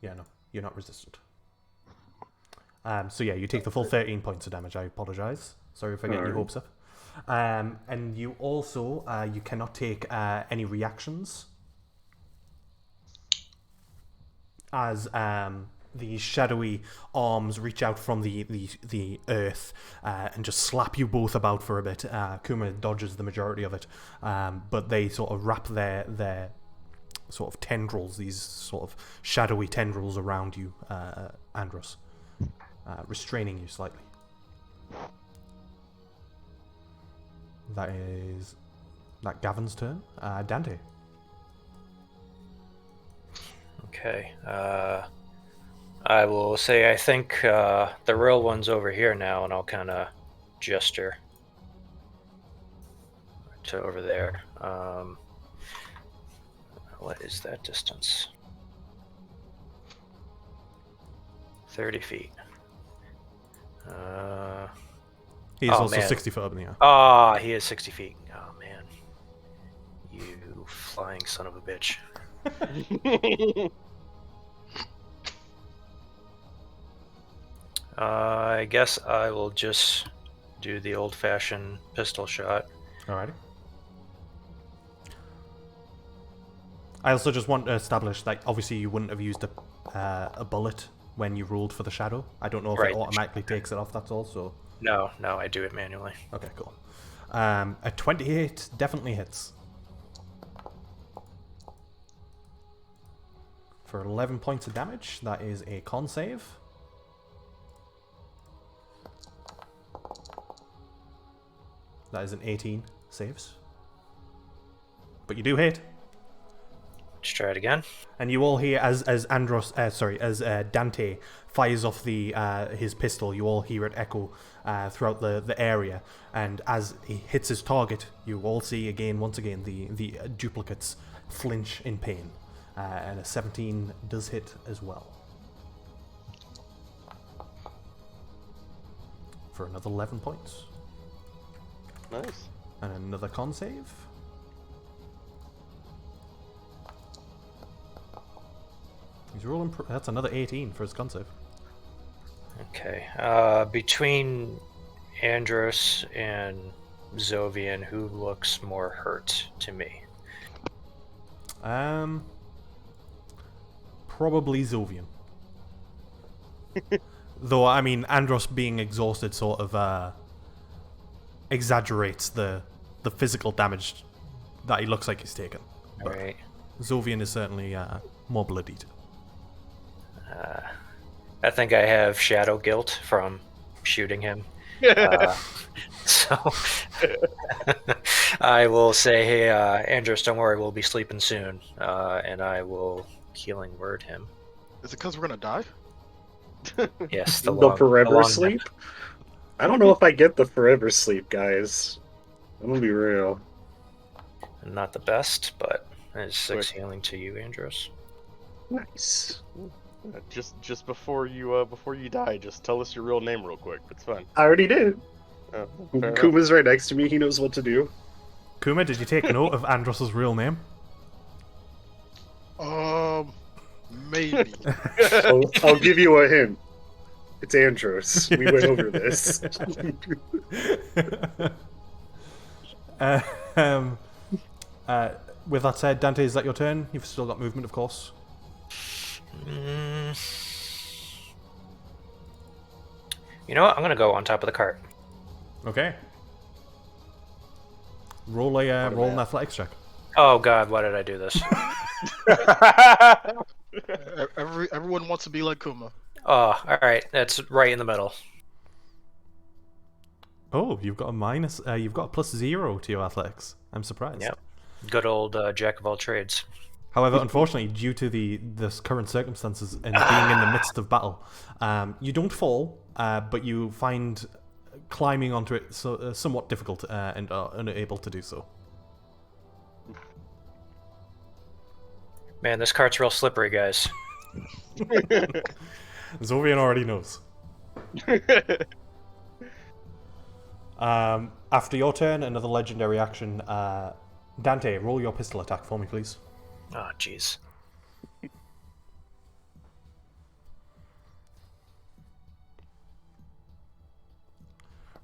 Yeah, no. You're not resistant. So yeah, you take the full 13 points of damage. I apologize. Sorry if I get your hopes up. And you also, you cannot take any reactions as these shadowy arms reach out from the earth and just slap you both about for a bit. Kuma dodges the majority of it, but they sort of wrap their sort of tendrils, these sort of shadowy tendrils around you, Andros, restraining you slightly. That is Gavin's turn. Dante. Okay. I will say I think the real one's over here now, and I'll kind of gesture to over there. What is that distance? 30 feet. He's also 60 foot up in the air. Ah, he is 60 feet. Oh, man. You flying son of a bitch. I guess I will just do the old-fashioned pistol shot. Alrighty. I also just want to establish that obviously you wouldn't have used a bullet when you rolled for the shadow. I don't know if it automatically takes it off, that's all, so... No, I do it manually. Okay, cool. A 28 definitely hits. For 11 points of damage, that is a con save. That is an 18 saves. But you do hit. Let's try it again. And you all hear as Dante fires off his pistol, you all hear it echo throughout the area. And as he hits his target, you all see once again the duplicates flinch in pain. And a 17 does hit as well. For another 11 points. Nice. And another con save. He's rolling. That's another 18 for his con save. Okay. Between Andros and Zovian, who looks more hurt to me? Probably Zovian. Though, I mean, Andros being exhausted sort of exaggerates the physical damage that he looks like he's taken. But Right. Zovian is certainly more bloodied. I think I have shadow guilt from shooting him. So I will say, hey, Andros, don't worry, we'll be sleeping soon. And I will healing word him. Is it because we're gonna die? Yes, The forever sleep? I don't know if I get the forever sleep, guys. I'm gonna be real. Not the best, but it's 6 healing to you, Andros. Nice. Just before you die, just tell us your real name real quick. It's fine. I already did. Oh, fair enough. Kuma's right next to me. He knows what to do. Kuma, did you take note of Andros's real name? Maybe. I'll give you a hint. It's Andros. We went over this. With that said, Dante, is that your turn? You've still got movement, of course. You know what? I'm gonna go on top of the cart. Okay. Roll a What a roll an man. athletics check. Oh God, why did I do this? Everyone wants to be like Kuma. Oh, all right. That's right in the middle. Oh, you've got a minus. You've got a +0 to your athletics. I'm surprised. Yep. Good old jack of all trades. However, unfortunately, due to the current circumstances and being in the midst of battle, you don't fall, but you find climbing onto it somewhat difficult and are unable to do so. Man, this cart's real slippery, guys. Zovian already knows. After your turn, another legendary action. Dante, roll your pistol attack for me, please. Oh, jeez.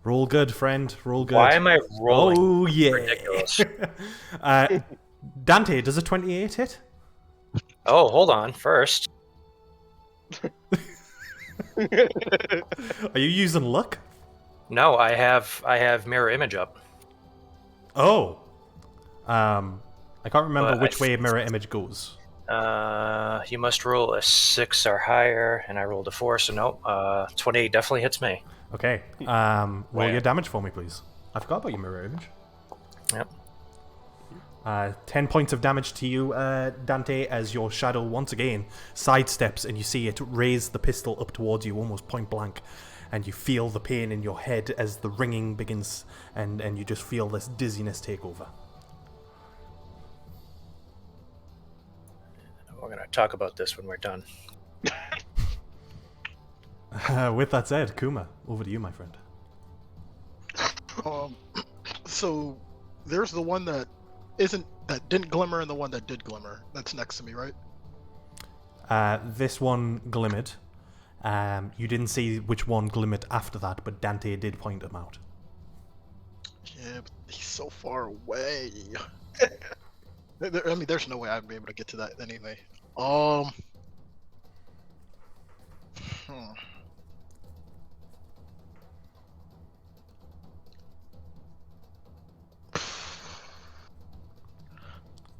Roll good, friend. Roll good. Why am I rolling? Oh, yeah. Ridiculous. Dante, does a 28 hit? Oh, hold on. First, Are you using luck? no, I have mirror image up. Oh. I can't remember But which way mirror image goes. You must roll a 6 or higher, and I rolled a 4, so no. 28 definitely hits me. Okay. Roll your damage for me, please. I forgot about your mirror image. Yep. 10 points of damage to you, Dante, as your shadow once again sidesteps and you see it raise the pistol up towards you almost point blank, and you feel the pain in your head as the ringing begins, and you just feel this dizziness take over. We're going to talk about this when we're done. With that said, Kuma, over to you, my friend. So there's the one that didn't glimmer and the one that did glimmer. That's next to me, right? This one glimmered. You didn't see which one glimmered after that, but Dante did point them out. Yeah, but he's so far away. I mean, there's no way I'd be able to get to that anyway.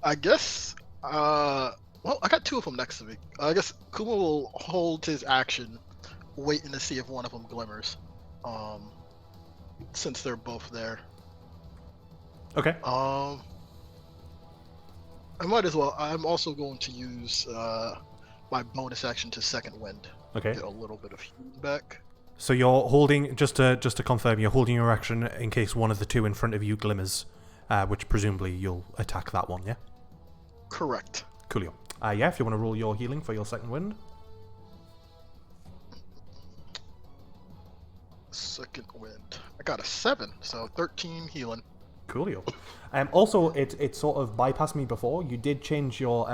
I guess, well, I got two of them next to me. I guess Kuma will hold his action, waiting to see if one of them glimmers. Since they're both there. Okay. I might as well. I'm also going to use my bonus action to second wind. Okay. Get a little bit of healing back. So you're holding, just to confirm, you're holding your action in case one of the two in front of you glimmers, which presumably you'll attack that one, yeah? Correct. Coolio. Yeah, if you want to roll your healing for your second wind. Second wind. I got a 7, so 13 healing. Coolio. Also, it sort of bypassed me before. You did change your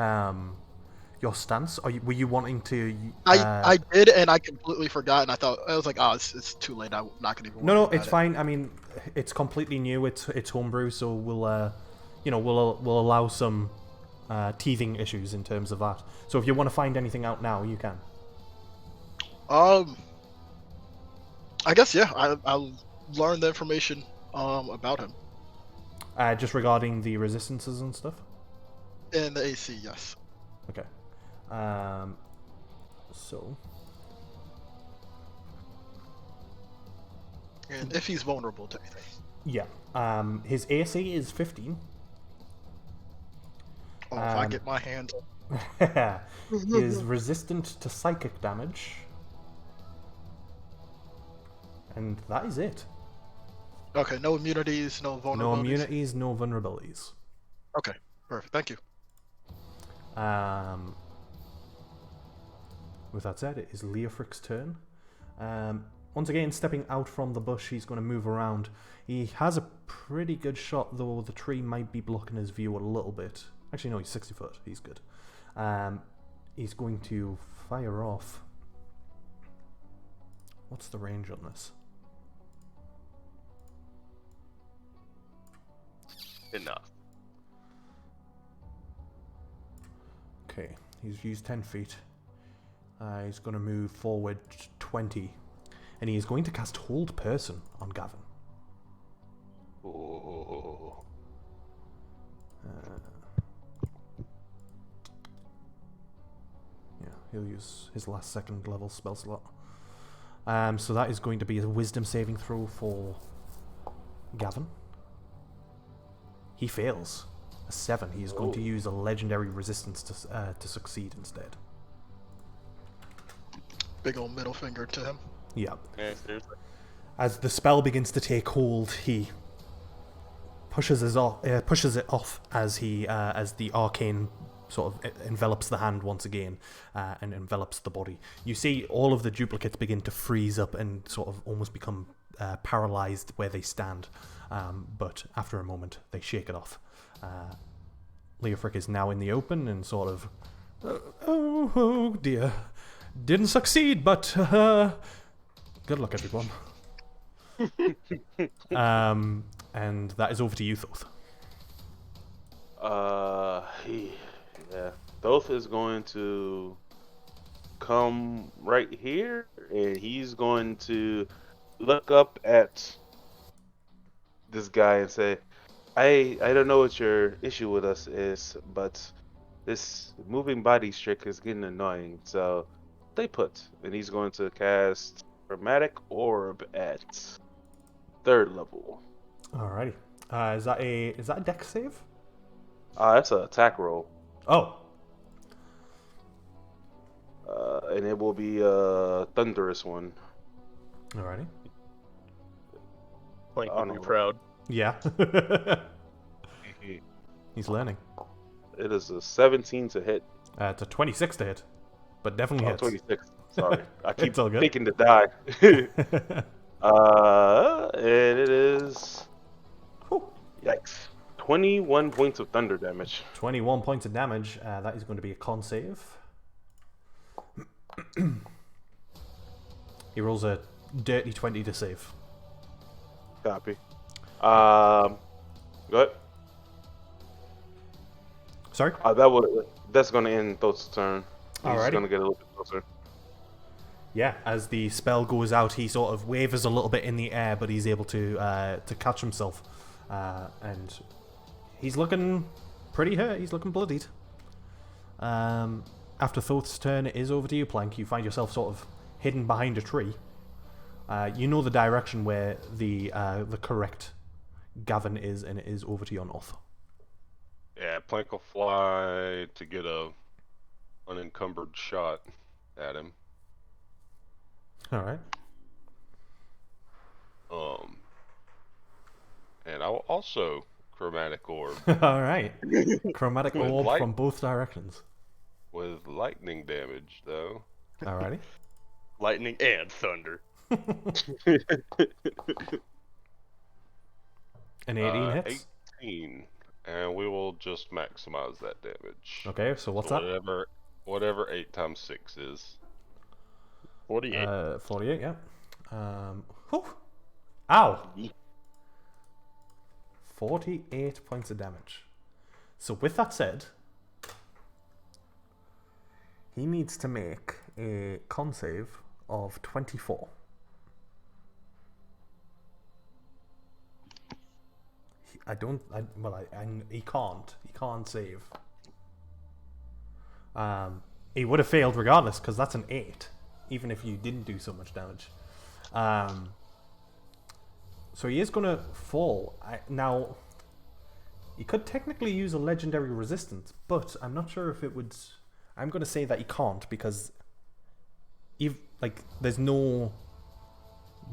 stance. Were you wanting to? I did, and I completely forgot, and I was like, oh, it's too late. I'm not gonna even. No, it's fine. I mean, it's completely new. It's homebrew, so we'll allow some teething issues in terms of that. So if you want to find anything out now, you can. I guess yeah. I'll learn the information about him. Just regarding the resistances and stuff. And the AC, yes. Okay. So. And if he's vulnerable to anything. Yeah. His AC is 15. Oh, if I get my hands on. He is resistant to psychic damage. And that is it. Okay, no immunities, no vulnerabilities. No immunities, no vulnerabilities. Okay, perfect. Thank you. With that said, it is Leofric's turn. Once again, stepping out from the bush, he's going to move around. He has a pretty good shot, though the tree might be blocking his view a little bit. Actually, no, he's 60 foot. He's good. He's going to fire off. What's the range on this? Enough. Okay, he's used 10 feet. He's going to move forward 20. And he is going to cast Hold Person on Gavin. Oh. Yeah, he'll use his last second level spell slot. So that is going to be a wisdom saving throw for Gavin. He fails. A 7. He is going to use a legendary resistance to succeed instead. Big old middle finger to him. Yeah. Yeah, seriously. As the spell begins to take hold, he pushes it off as the arcane sort of envelops the hand once again and envelops the body. You see all of the duplicates begin to freeze up and sort of almost become paralyzed where they stand. But after a moment, they shake it off. Leofric is now in the open and sort of, oh dear, didn't succeed, but good luck, everyone. And that is over to you, Thoth. Yeah. Thoth is going to come right here, and he's going to look up at this guy and say, I don't know what your issue with us is, but this moving body trick is getting annoying, so stay put. And he's going to cast Chromatic Orb at 3rd level. Alrighty. Is that a dex save? That's an attack roll. Oh. And it will be a thunderous one. Alrighty. Plank Oh, would be no. proud. Yeah. He's learning. It is a 17 to hit. It's a 26 to hit, but definitely hits. 26. Sorry. I keep It's all good. thinking to die. And it is... Whew. Yikes. 21 points of thunder damage. 21 points of damage. That is going to be a con save. He rolls a dirty 20 to save. Copy. Go ahead. Sorry? That's going to end Thoth's turn. He's Alrighty. going to get a little bit closer. Yeah, as the spell goes out, he sort of wavers a little bit in the air, but he's able to catch himself. And he's looking pretty hurt. He's looking bloodied. After Thoth's turn, it is over to you, Plank. You find yourself sort of hidden behind a tree. You know the direction where the correct Gavin is, and it is over to your north. Yeah, Plank will fly to get a unencumbered shot at him. Alright. And I will also Chromatic Orb Alright. Chromatic With orb light. from both directions. with lightning damage, though. Alrighty. Lightning and thunder. An 18 hits. 18, and we will just maximize that damage. Okay, so what's So that? whatever 8 times 6 is. 48. 48, yeah. Whew. Ow! 48 points of damage. So with that said, he needs to make a con save of 24. He can't save. He would have failed regardless, because that's an 8, even if you didn't do so much damage. So he is going to fall. Now, he could technically use a legendary resistance, but I'm not sure if it would... I'm going to say that he can't, because there's no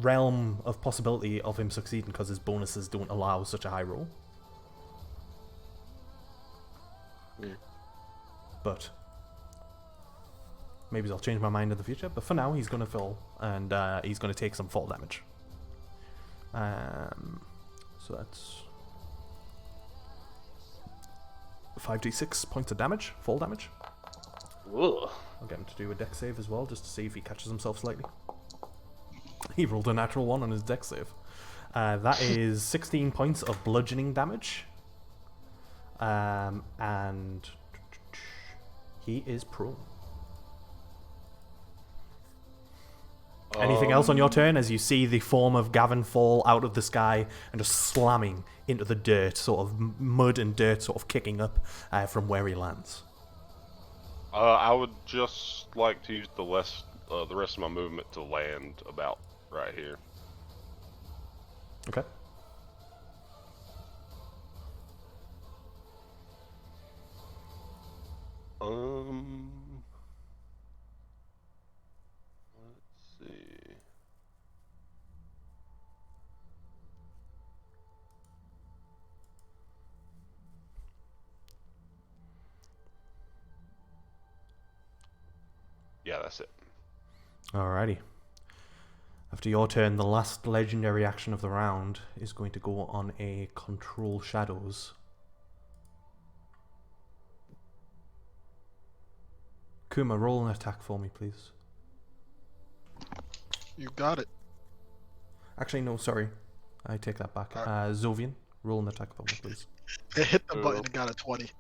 realm of possibility of him succeeding because his bonuses don't allow such a high roll. Yeah. But maybe I'll change my mind in the future. But for now, he's going to fall, and he's going to take some fall damage. So that's 5d6 points of damage, fall damage. Ugh. I'll get him to do a dex save as well, just to see if he catches himself slightly. He rolled a natural 1 on his dex save. That is 16 points of bludgeoning damage. And he is prone. Anything else on your turn as you see the form of Gavin fall out of the sky and just slamming into the dirt, sort of mud and dirt sort of kicking up from where he lands? I would just like to use the rest of my movement to land about right here. Okay. Let's see. Yeah, that's it. Alrighty. After your turn, the last legendary action of the round is going to go on a Control Shadows. Kuma, roll an attack for me, please. You got it. Actually, no, sorry. I take that back. Zovian, roll an attack for me, please. It hit the button and got a 20.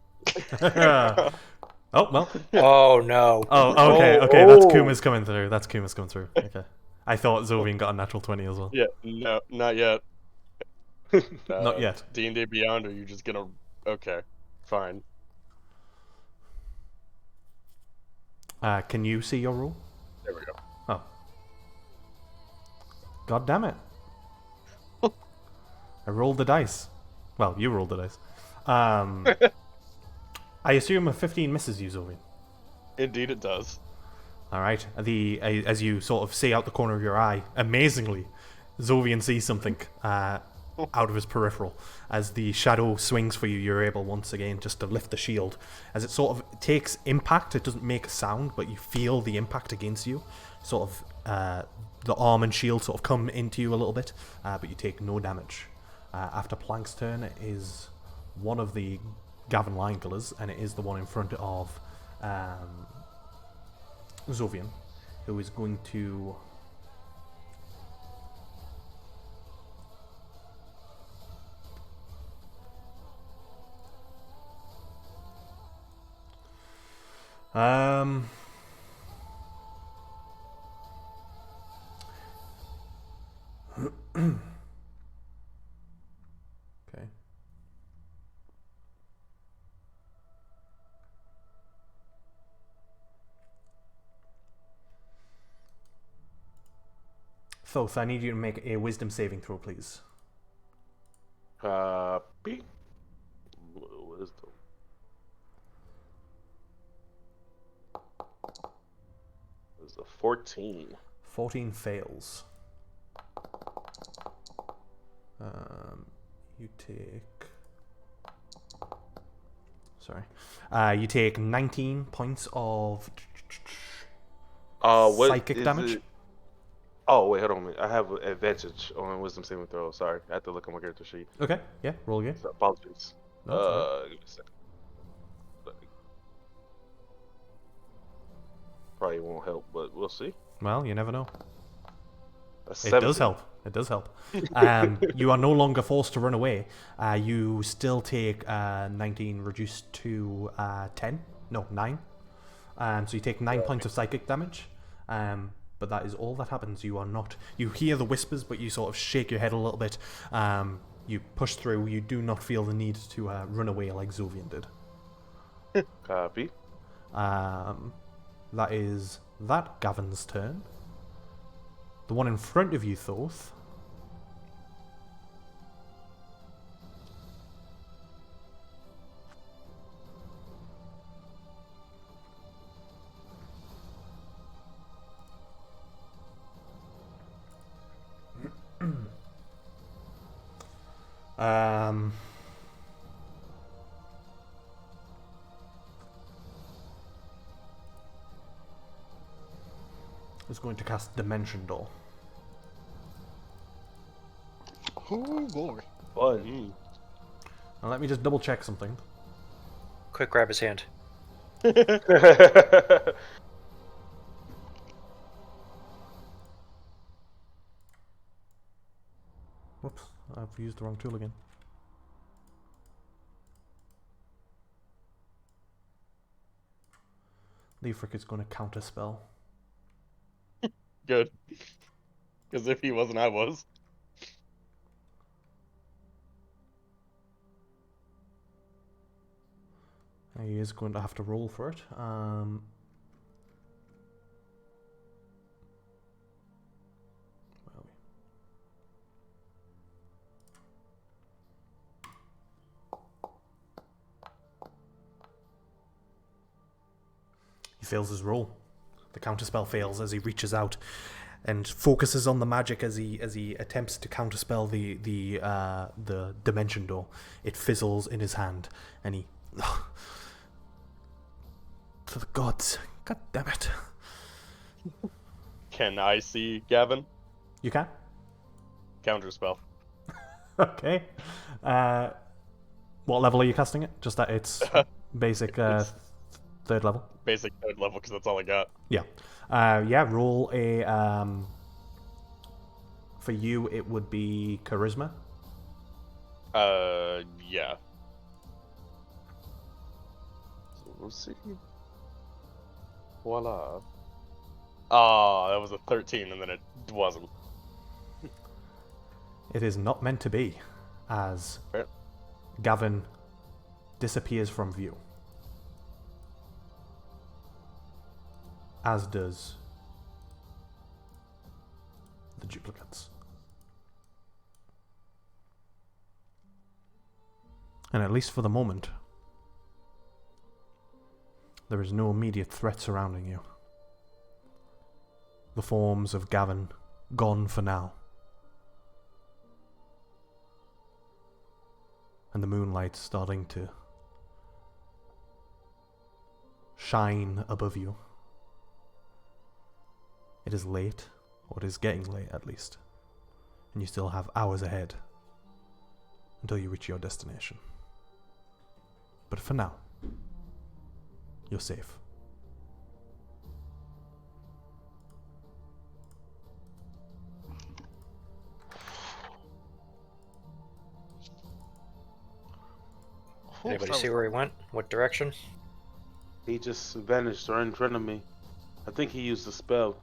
Oh, well. Oh no. Oh, okay, that's Kuma's coming through. That's Kuma's coming through. Okay. I thought Zovian got a natural 20 as well. Yeah, no, not yet. Not yet. D&D Beyond, or are you just gonna... Okay, fine. Can you see your roll? There we go. Oh. God damn it. I rolled the dice. Well, you rolled the dice. I assume a 15 misses you, Zovian. Indeed it does. Alright. As you sort of see out the corner of your eye, amazingly, Zovian sees something out of his peripheral. As the shadow swings for you, you're able once again just to lift the shield. As it sort of takes impact, it doesn't make a sound, but you feel the impact against you. Sort of the arm and shield sort of come into you a little bit, but you take no damage. After Plank's turn, it is one of the Gavin Lion Killers, and it is the one in front of Zovian, who is going to... Okay. Thoth, I need you to make a wisdom saving throw, please. Copy. Wisdom. It's a 14. 14 fails. You take... Sorry. You take 19 points of What psychic is damage. it? Oh, wait, hold on a minute. I have an advantage on wisdom saving throw. Sorry, I have to look at my character sheet. Okay, yeah, roll again. So, apologies. No, it's all Give me a second. Probably won't help, but we'll see. Well, you never know. A It 17. does help. It does help. You are no longer forced to run away. You still take 19 reduced to 10. No, 9. So you take 9 points of psychic damage. But that is all that happens. You are not... You hear the whispers, but you sort of shake your head a little bit. You push through. You do not feel the need to run away like Zovian did. Copy. That is that Gavin's turn. The one in front of you, Thoth. Is going to cast Dimension Door. Oh boy. Fun. Now let me just double check something. Quick, grab his hand. Whoops, I've used the wrong tool again. Leafric is going to counter spell. Good. Because if he wasn't, I was. He is going to have to roll for it. Where are we? He fails his roll. The counterspell fails as he reaches out and focuses on the magic as he attempts to counterspell the dimension door. It fizzles in his hand, and he. For the gods! God damn it! Can I see Gavin? You can. Counterspell. Okay. What level are you casting it? Just that it's basic It's third level. basic third level because that's all I got. Yeah. Yeah. Roll a. For you, it would be charisma. Yeah. So we'll see. Voila. Ah, that was a 13, and then it wasn't. It is not meant to be, as Right. Gavin disappears from view. As does the duplicates. And at least for the moment, there is no immediate threat surrounding you. The forms of Gavin gone for now. And the moonlight starting to shine above you. It is late, or it is getting late at least, and you still have hours ahead until you reach your destination. But for now, you're safe. Anybody see where he went? What direction? He just vanished right in front of me. I think he used a spell.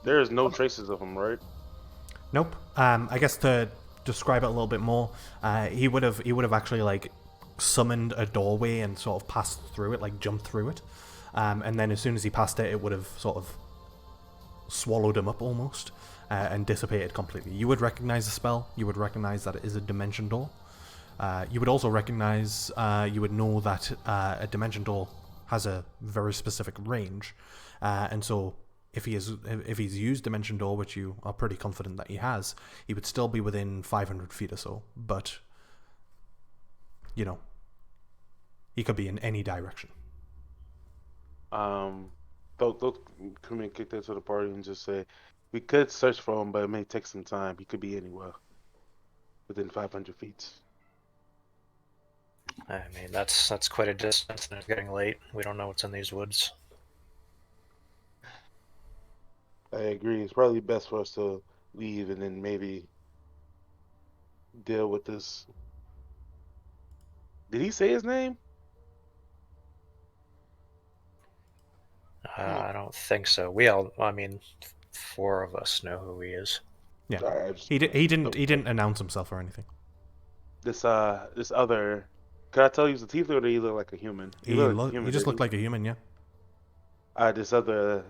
There is no traces of him, right? Nope. I guess to describe it a little bit more, he would have actually like summoned a doorway and sort of passed through it, like jumped through it, and then as soon as he passed it, it would have sort of swallowed him up almost, and dissipated completely. You would recognize the spell. You would recognize that it is a dimension door. You would also recognize, you would know that a dimension door has a very specific range, and so if he's used dimension door, which you are pretty confident that he has, he would still be within 500 feet or so. But you know, he could be in any direction. They'll come and kick that to the party and just say, we could search for him, but it may take some time. He could be anywhere within 500 feet. I mean, that's quite a distance, and it's getting late. We don't know what's in these woods. I agree. It's probably best for us to leave and then maybe deal with this. Did he say his name? I don't think so. I mean, 4 of us know who he is. Yeah, Alright, he didn't announce himself or anything. This other. Could I tell you he's a tiefling or did he look like a human? He Human, just looked like a human, yeah. This other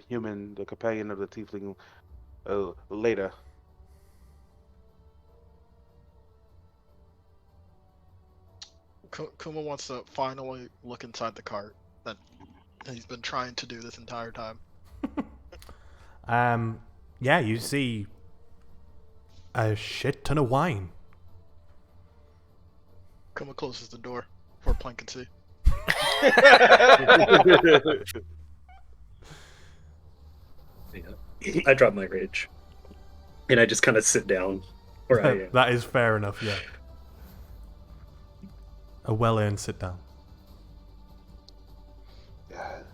human, the companion of the tiefling, later. Kuma wants to finally look inside the cart that he's been trying to do this entire time. Yeah, you see a shit ton of wine. Kuma closes the door before Plank can see. Yeah. I drop my rage, and I just kind of sit down where I am. That is fair enough, yeah. A well-earned sit down. God.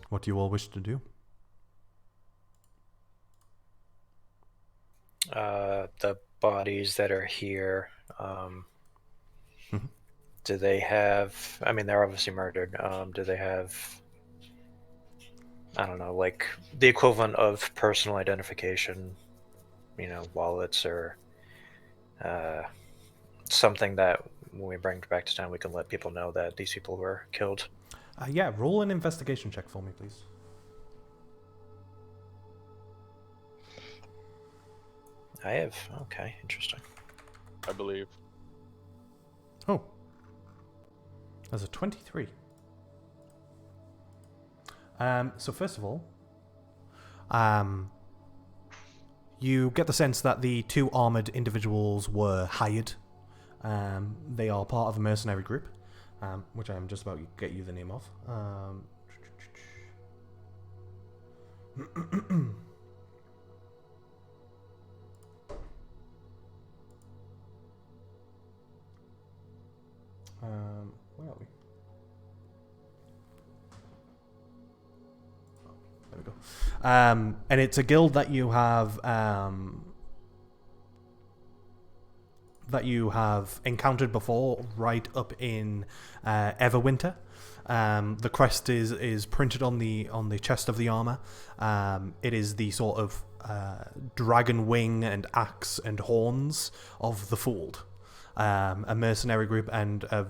What do you all wish to do? The bodies that are here, Mhm. do they have? I mean, they're obviously murdered. Do they have? I don't know, like the equivalent of personal identification, wallets or uh, something that when we bring it back to town, we can let people know that these people were killed. Yeah, roll an investigation check for me, please. I have. Okay, interesting. I believe. Oh. There's a 23. So first of all, you get the sense that the two armored individuals were hired. They are part of a mercenary group, which I'm just about to get you the name of. Where are we? There we go. And it's a guild that you have encountered before, right up in Everwinter. The crest is printed on the chest of the armor. It is the sort of dragon wing and axe and horns of the Fold, a mercenary group and a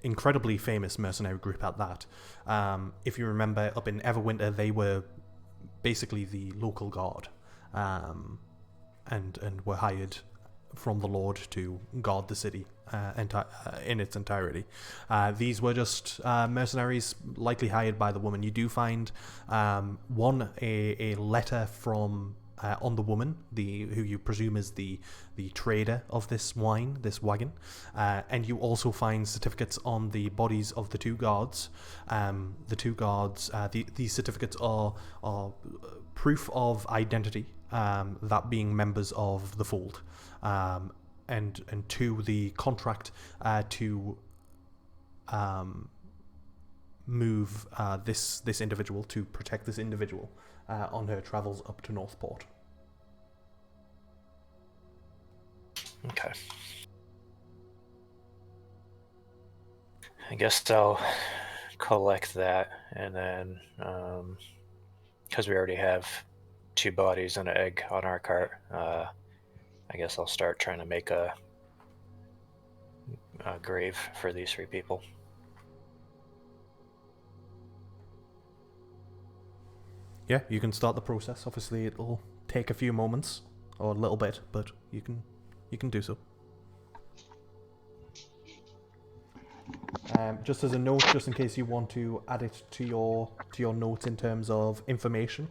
incredibly famous mercenary group at that. If you remember, up in Everwinter, they were basically the local guard, and were hired from the Lord to guard the city in its entirety. These were just mercenaries likely hired by the woman. You do find a letter from on the woman, who you presume is the trader of this wine, this wagon, and you also find certificates on the bodies of the two guards. These certificates are proof of identity, that being members of the Fold, and two, the contract to move this individual, to protect this individual on her travels up to Northport. Okay. I guess I'll collect that, and then because we already have 2 bodies and an egg on our cart, I guess I'll start trying to make a grave for these 3 people. Yeah, you can start the process. Obviously, it'll take a few moments or a little bit, but you can do so. Just as a note, just in case you want to add it to your notes in terms of information,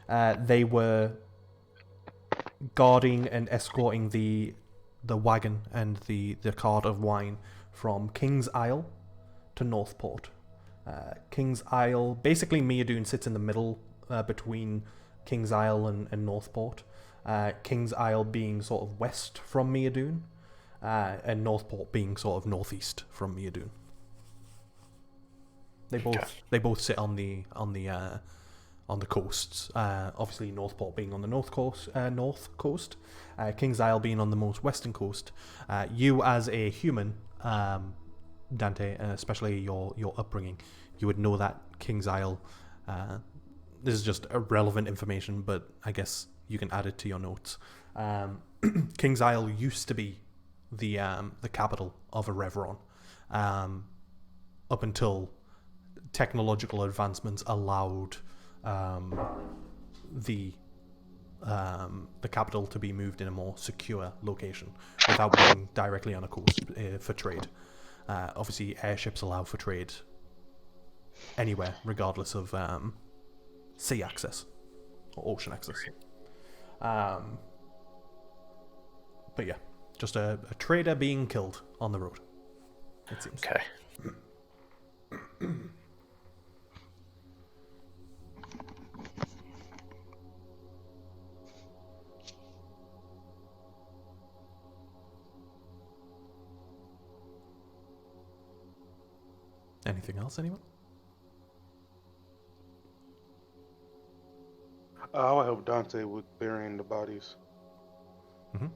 they were guarding and escorting the wagon and the cart of wine from King's Isle to Northport. King's Isle, basically Meadoon sits in the middle between King's Isle and Northport. King's Isle being sort of west from Meadoon, and Northport being sort of northeast from Meadoon. They both sit on the coasts. Obviously, Northport being on the north coast, King's Isle being on the most western coast. You, as a human, Dante, especially your upbringing, you would know that King's Isle. This is just irrelevant information, but I guess you can add it to your notes. King's Isle used to be the capital of Arevron, up until technological advancements allowed the capital to be moved in a more secure location without being directly on a coast for trade. Obviously, airships allow for trade anywhere, regardless of sea access or ocean access. But yeah, just a trader being killed on the road, it seems. Okay. Anything else, anyone? I'll help Dante with burying the bodies. Mm-hmm.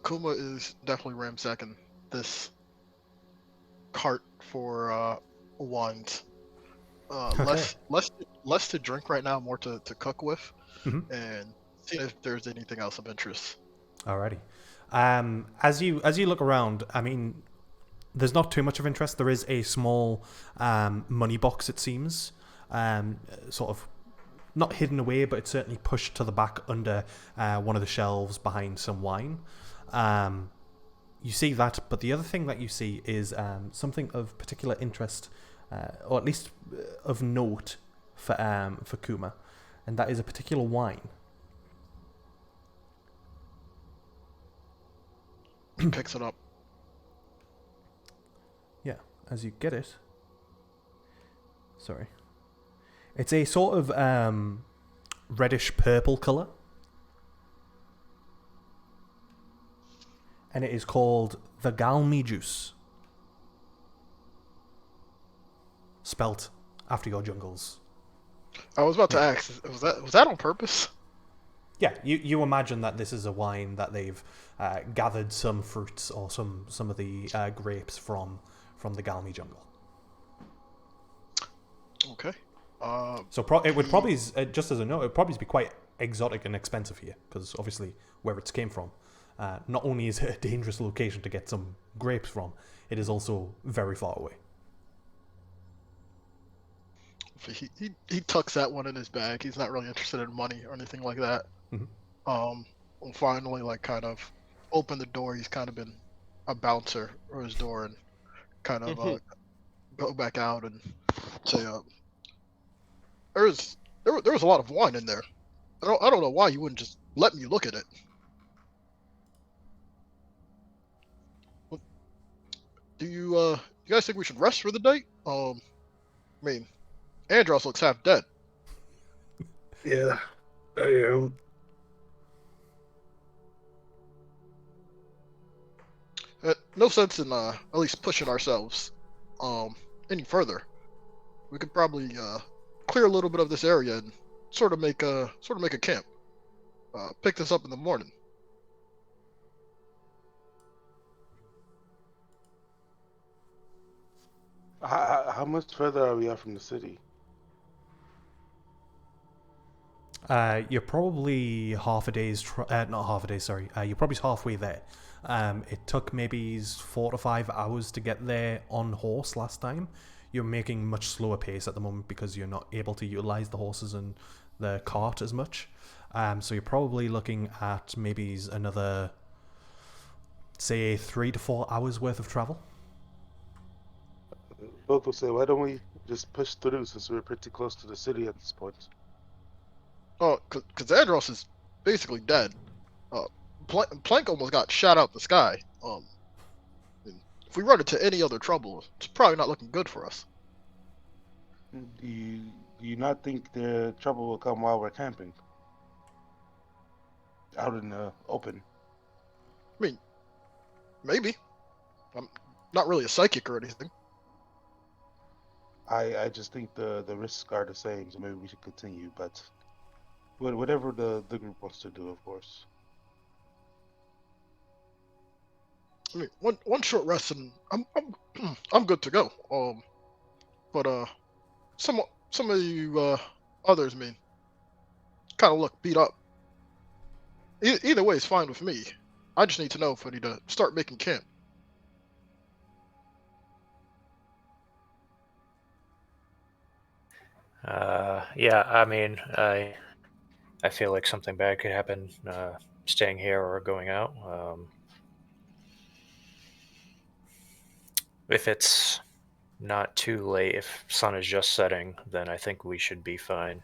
Kuma is definitely ransacking this cart for wines. Okay. Less to drink right now, more to cook with, Mhm. and see if there's anything else of interest. Alrighty. As you look around, I mean, there's not too much of interest. There is a small money box, it seems, sort of not hidden away, but it's certainly pushed to the back under one of the shelves behind some wine. You see that, but the other thing that you see is something of particular interest, or at least of note for Kuma, and that is a particular wine. He picks it up. Yeah, as you get it. Sorry. It's a sort of reddish purple colour. And it is called the Galmi juice. Spelt after your jungles. I was about to ask, was that on purpose? Yeah, you imagine that this is a wine that they've gathered some fruits or some of the grapes from the Galmi jungle. Okay. So it would probably, just as a note, it would probably be quite exotic and expensive here, because obviously where it came from, not only is it a dangerous location to get some grapes from, it is also very far away. He tucks that one in his bag. He's not really interested in money or anything like that. Mhm. And finally, like, kind of open the door. He's kind of been a bouncer or his door, and kind of go back out and say, there was a lot of wine in there. I don't know why you wouldn't just let me look at it. Do you guys think we should rest for the night? I mean, Andros looks half dead. Yeah, I am. No sense in at least pushing ourselves any further. We could probably clear a little bit of this area and sort of make a camp. Pick this up in the morning. How much further are we out from the city? You're probably half a day's, not half a day, sorry. You're probably halfway there. It took maybe 4 to 5 hours to get there on horse last time. You're making much slower pace at the moment because you're not able to utilize the horses and the cart as much. So you're probably looking at maybe another, say, 3 to 4 hours worth of travel. Both will say, why don't we just push through since we're pretty close to the city at this point? Oh, because Andros is basically dead. Plank almost got shot out the sky. If we run into any other trouble, it's probably not looking good for us. Do you not think the trouble will come while we're camping? Out in the open? I mean, maybe. I'm not really a psychic or anything. I just think the risks are the same, so maybe we should continue, but whatever the group wants to do, of course. I mean, one short rest and I'm good to go. But some of you others, I mean, kind of look beat up. Either way is fine with me. I just need to know if I need to start making camp. Yeah, I mean, I feel like something bad could happen staying here or going out. If it's not too late, if sun is just setting, then I think we should be fine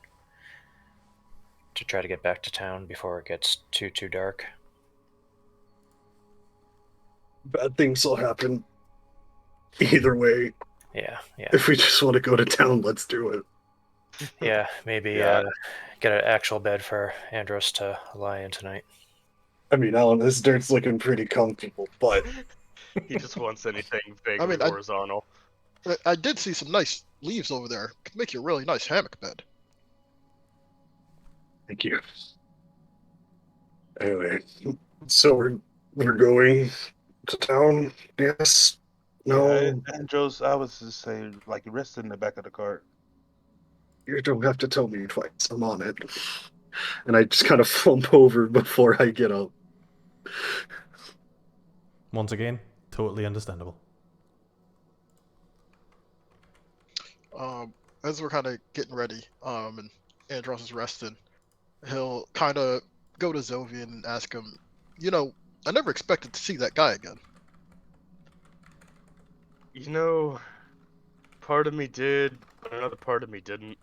to try to get back to town before it gets too dark. Bad things will happen either way. Yeah. If we just want to go to town, let's do it. Yeah, maybe Yeah. get an actual bed for Andros to lie in tonight. I mean, Alan, this dirt's looking pretty comfortable, but He just wants anything vaguely I mean, horizontal. I did see some nice leaves over there. Could make you a really nice hammock bed. thank you. Anyway, so we're We're going to town. Yes. No, Yeah, Andros, I was just saying, like, rest in the back of the cart. you don't have to tell me twice. I'm on it. And I just kind of flump over before I get up. Once again, totally understandable. As we're kind of getting ready, and Andros is resting, he'll kind of go to Zovian and ask him, you know, I never expected to see that guy again. You know, part of me did, but another part of me didn't.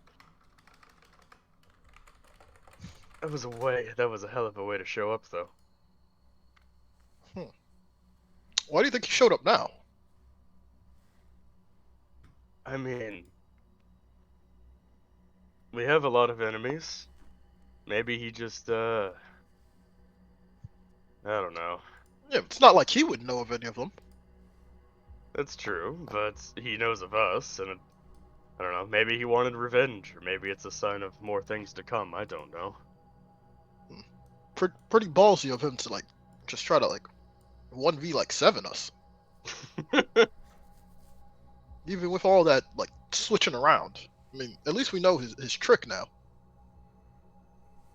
That was a way. That was a hell of a way to show up, though. Why do you think he showed up now? I mean, we have a lot of enemies. Maybe he just, I don't know. Yeah, it's not like he would know of any of them. That's true, but he knows of us, and I don't know. Maybe he wanted revenge, or maybe it's a sign of more things to come. I don't know. Pretty ballsy of him to like just try to like 1v like 7 us, even with all that like switching around. I mean, at least we know his trick now.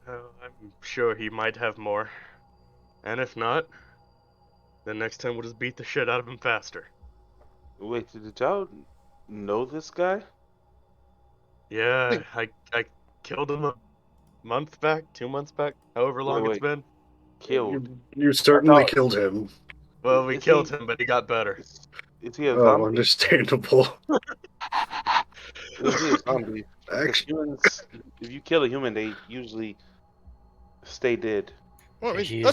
I'm sure he might have more. And if not, then next time we'll just beat the shit out of him faster. Wait, did y'all know this guy? Yeah, I killed him a month back, 2 months back, however long it's Wait, been. killed. You I certainly thought, killed him. Well, we is killed he, him, but he got better. is he a Oh, zombie? understandable. Is he a zombie? Because Actually, humans, if you kill a human, they usually stay dead. Well, I mean, He's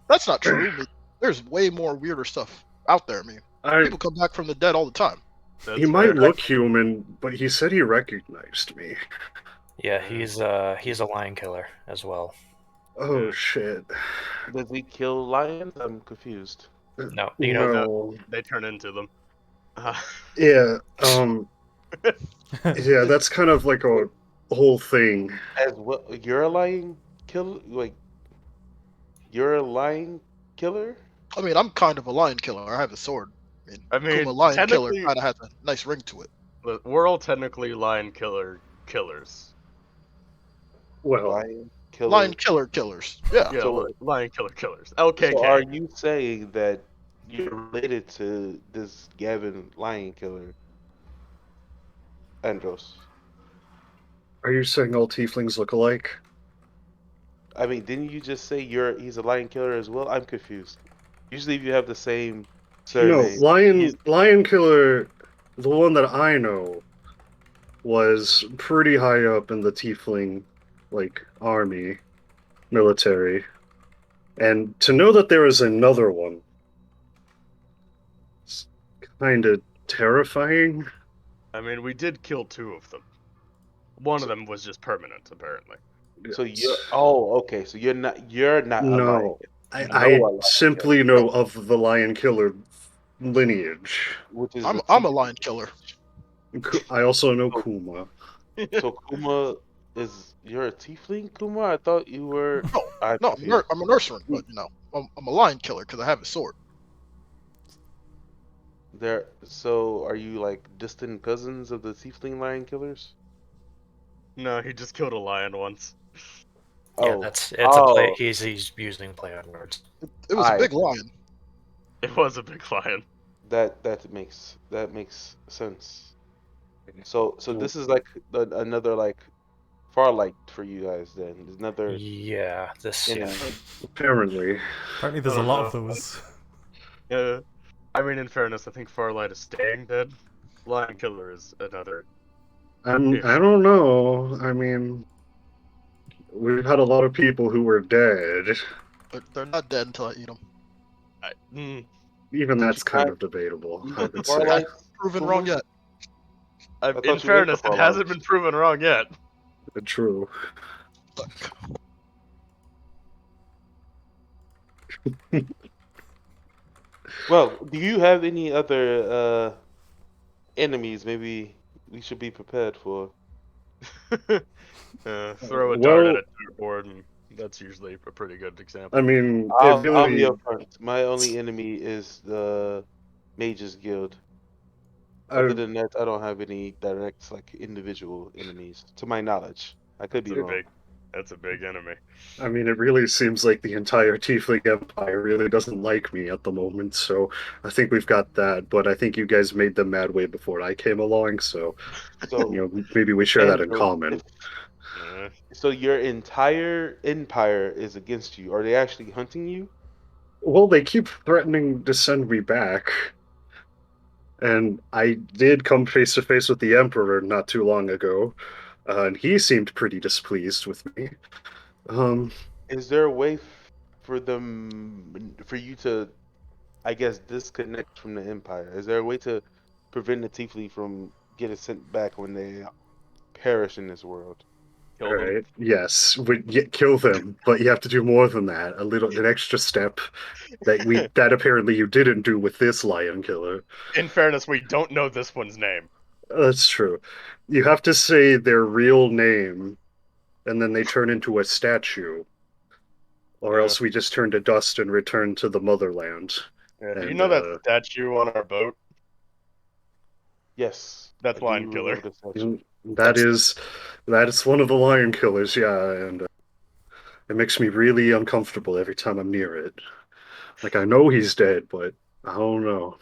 that's not true. But there's way more weirder stuff out there. I mean, people come back from the dead all the time. he That's might fair. look human, but he said he recognized me. yeah, he's a lion killer as well. Oh Yeah. shit. Does he kill lions? I'm confused. No, you know, No. They turn into them. Yeah. Yeah, that's kind of like a Wait, whole thing. as well, you're a lion killer? Like, you're a lion killer? I mean, I'm kind of a lion killer. I have a sword. I mean, I mean, Kuma lion killer technically, kind of has a nice ring to it. we're all technically lion killers. Well, Lion Lion killer. killers. Yeah. Yeah, So, lion killers. so are LKK. you saying that you're related to this Gavin lion killer, Andros? are you saying all tieflings look alike? I mean, didn't you just say he's a lion killer as well? I'm confused. Usually, if you have the same No, surname, he's Lion Killer, the one that I know, was pretty high up in the tiefling, like, army, military. And to know that there is another one, it's kind of terrifying. I mean, we did kill 2 of them. One of them was just permanent, apparently. so okay. So you're not a lion. No, You know I a lion killer, simply know of the Lion Killer lineage. which is a I'm a T. lion killer. I also know So, Kuma. so Kuma you're a tiefling, Kuma? I thought you were. No, I'm no, confused. I'm a nurseman, but you know, I'm a lion killer because I have a sword. So are you like distant cousins of the tiefling lion killers? No, he just killed a lion once. yeah, Oh, it's a play. oh, He's using play on words. It was a I big lion. It was a big lion. that makes sense. So this is like another like Farlight for you guys then. There's another Yeah, this yeah. enemy. Apparently. Apparently, there's a don't lot of know. those. Yeah. I mean, in fairness, I think Farlight is staying dead. Lion Killer is another I ish. don't know. I mean, we've had a lot of people who were dead. They're not dead until I eat them. Even Did that's you kind not of debatable, eat I would say. Farlight, Proven Kuma? wrong yet. I In thought you ate the fairness, it hasn't Farlights. been proven wrong yet. True. Look, Well, do you have any other enemies maybe we should be prepared for? Throw a dart at Well, a dartboard and That's usually a pretty good example. I mean, it I'll be really. upfront. My only enemy is the Mages Guild. I, Other than that, I don't have any direct like individual enemies, to my knowledge. I could That's be a wrong. big. That's a big enemy. I mean, it really seems like the entire Tiefling Empire really doesn't like me at the moment, so I think we've got that. But I think you guys made them mad way before I came along, so So, maybe we share that in Andrew, common. Uh, so your entire empire is against you. Are they actually hunting you? Well, they keep threatening to send me back, and I did come face to face with the Emperor not too long ago, and he seemed pretty displeased with me. Um, Is there a way for them, for you to, I guess, disconnect from the empire? Is there a way to prevent the Tiefling from getting sent back when they perish in this world? all kill them. right, yes, kill them, but you have to do more than that. An extra step that apparently you didn't do with this lion killer. In fairness, we don't know this one's name. That's true. You have to say their real name, and then they turn into a statue, or Yeah. else we just turn to dust and return to the motherland. Yeah. Do you And know that statue on our boat? Yes, I That's do Lion Killer. remember the statue. that is one of the lion killers, yeah, and it makes me really uncomfortable every time I'm near it. Like I know he's dead, but I don't know.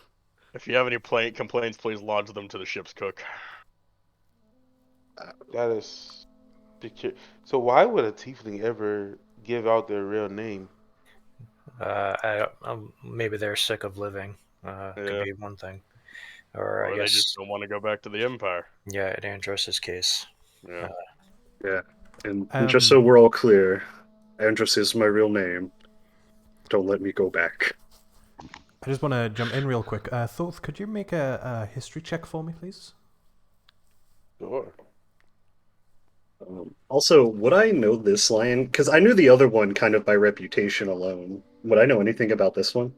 If you have any complaints, please lodge them to the ship's cook. That is peculiar. So why would a Tiefling ever give out their real name? Maybe they're sick of living. Could Yeah. be one thing. Or I Or they just guess, don't want to go back to the Empire. yeah, in Andros's case. Yeah. Yeah, and just so we're all clear, Andros is my real name. Don't let me go back. I just want to jump in real quick. Thoth, could you make a history check for me, please? Sure. Also, would I know this lion? Because I knew the other one kind of by reputation alone. Would I know anything about this one?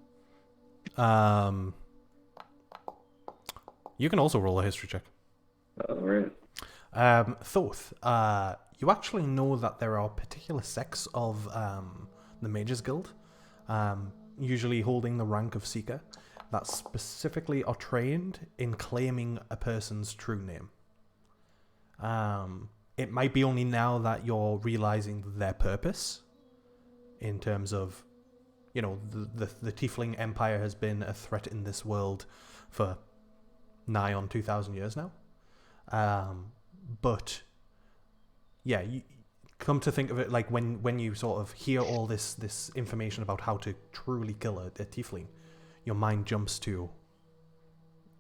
Um, you can also roll a history check. All right. Thoth, you actually know that there are particular sects of the Mages Guild, usually holding the rank of Seeker, that specifically are trained in claiming a person's true name. It might be only now that you're realizing their purpose in terms of, the Tiefling Empire has been a threat in this world for nigh on 2,000 years now. But yeah, you come to think of it, like when you sort of hear all this information about how to truly kill a tiefling, your mind jumps to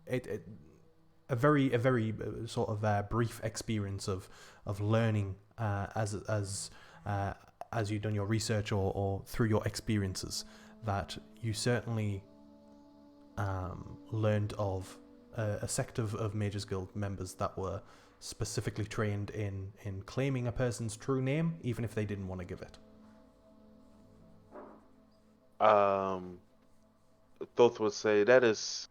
a very sort of brief experience of learning as you've done your research or through your experiences, that you certainly learned of a sect of Mages Guild members that were specifically trained in claiming a person's true name, even if they didn't want to give it. Thoth would say that is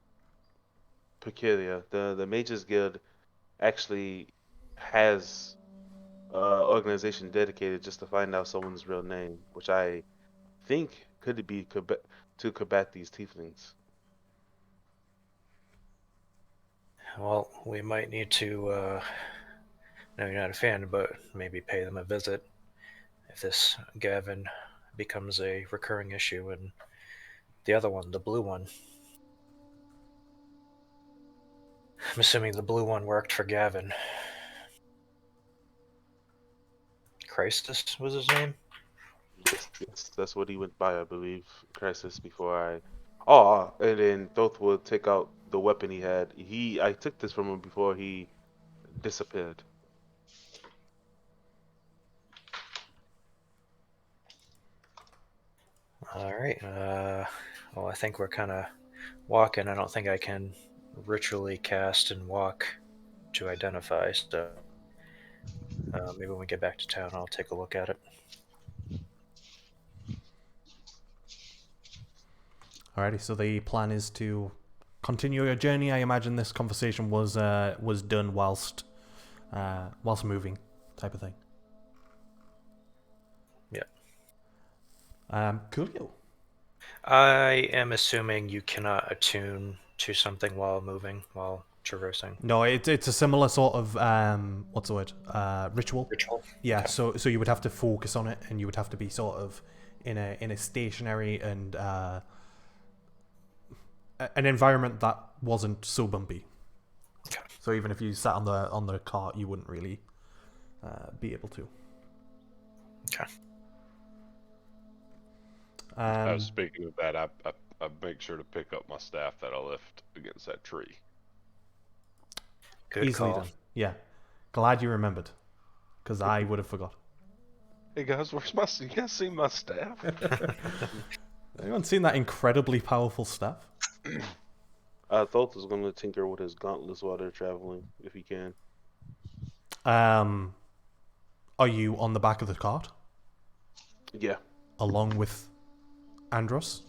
peculiar. The Mages Guild actually has organization dedicated just to find out someone's real name, which I think could be to combat these tieflings. Well, we might need to, no, you're not a fan, but maybe pay them a visit if this Gavin becomes a recurring issue. And the other one, the blue one, I'm assuming the blue one worked for Gavin. Christus was his name? Yes, that's what he went by, I believe. Crisis before I. Oh, and then Thoth would take out the weapon he had. I took this from him before he disappeared. All right. Well, I think we're kind of walking. I don't think I can ritually cast and walk to identify. So maybe when we get back to town, I'll take a look at it. Alrighty, so the plan is to continue your journey. I imagine this conversation was done whilst moving, type of thing. Yeah. Coolio. I am assuming you cannot attune to something while moving, while traversing. No, it's a similar sort of what's the word? Ritual. Ritual. Yeah. Okay. So you would have to focus on it, and you would have to be sort of in a stationary and an environment that wasn't so bumpy. Okay. So even if you sat on the cart, you wouldn't really be able to. Okay. Speaking of that, I make sure to pick up my staff that I left against that tree. Good Easily call. done. Yeah. Glad you remembered, because I would have forgot. Hey guys, where's my? You guys see my staff? Anyone seen that incredibly powerful staff? Thoth is going to tinker with his gauntlets while they're traveling, if he can. Are you on the back of the cart Yeah. along with Andros?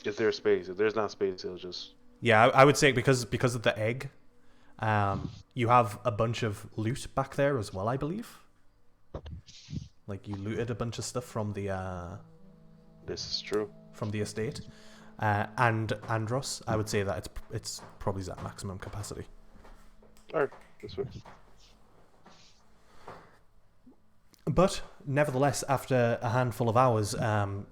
If there's space. If there's not space, he'll just... Yeah, I would say because of the egg, you have a bunch of loot back there as well, I believe. Like you looted a bunch of stuff from the This is true. from the estate, and Andros. I would say that it's probably at maximum capacity. Alright, that's fair. But nevertheless, after a handful of hours,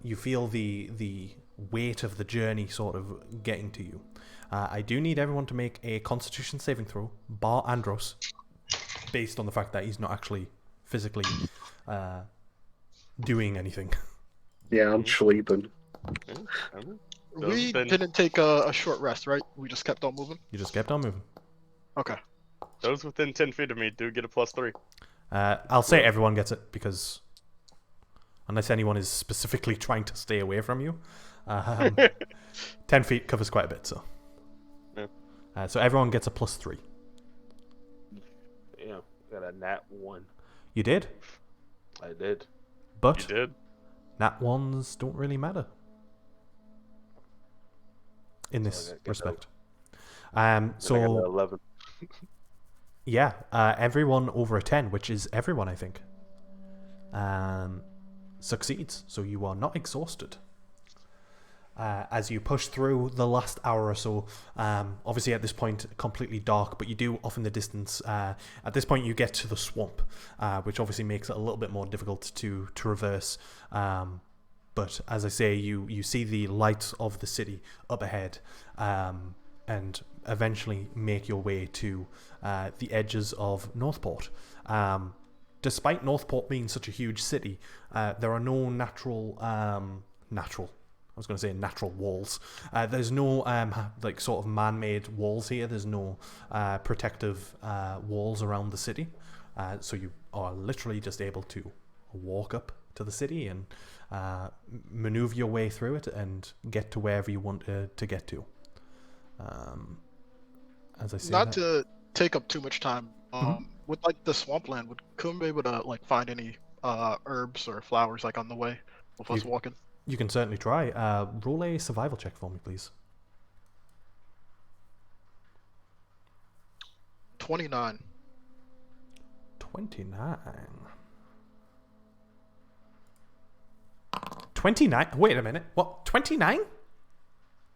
you feel the weight of the journey sort of getting to you. I do need everyone to make a Constitution saving throw, bar Andros, based on the fact that he's not actually physically doing anything. Yeah, I'm sleeping. We didn't take a short rest, right? We just kept on moving? You just kept on moving. Okay. Those within 10 feet of me do get a +3. I'll say everyone gets it because unless anyone is specifically trying to stay away from you, 10 feet covers quite a bit. So, Yeah. So everyone gets a +3. Yeah, got a nat 1. You did, I did. but You did. nat ones don't really matter in So I this get respect. I got an So 11. yeah, everyone over a 10, which is everyone, I think, succeeds. So you are not exhausted. As you push through the last hour or so, obviously at this point completely dark, but you do off in the distance. At this point you get to the swamp, which obviously makes it a little bit more difficult to traverse. But as I say, you see the lights of the city up ahead, and eventually make your way to the edges of Northport. Despite Northport being such a huge city, there are no natural walls. There's no like sort of man-made walls here. There's no protective walls around the city. So you are literally just able to walk up to the city and maneuver your way through it and get to wherever you want to get to. As I say, Not to take up too much time, Mhm. with like the swampland, would Kun be able to like find any herbs or flowers like on the way with us You- walking? you can certainly try. Roll a survival check for me, please. 29. 29. 29? Wait a minute. What? 29?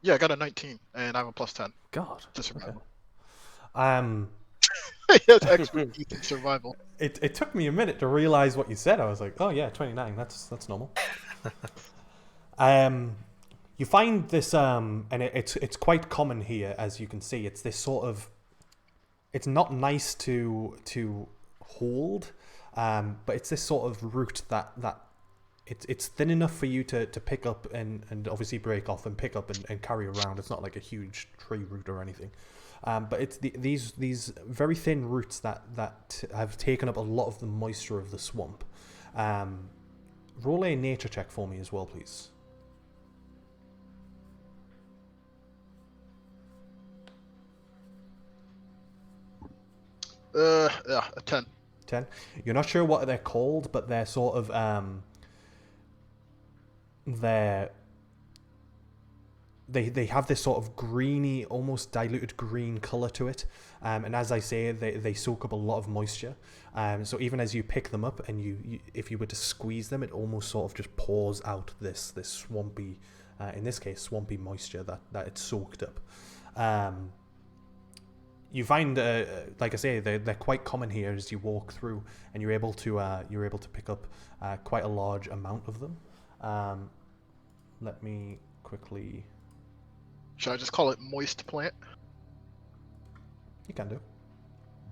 Yeah, I got a 19, and I have a +10 God. to survival. Okay. Yes, expert in survival. It took me a minute to realize what you said. I was like, oh yeah, 29. That's normal. You find this and it's quite common here, as you can see. It's this sort of, it's not nice to hold, but it's this sort of root that it's thin enough for you to pick up and obviously break off and pick up and carry around. It's not like a huge tree root or anything. But it's these very thin roots that have taken up a lot of the moisture of the swamp. Roll a nature check for me as well, please. Yeah, a 10. 10. You're not sure what they're called, but they're sort of they're they have this sort of greeny, almost diluted green color to it, and as I say, they soak up a lot of moisture. So even as you pick them up, and you if you were to squeeze them, it almost sort of just pours out this swampy, in this case, swampy moisture that it's soaked up. You find, like I say, they're quite common here as you walk through, and you're able to pick up quite a large amount of them. Let me quickly. Should I just call it moist plant? You can do.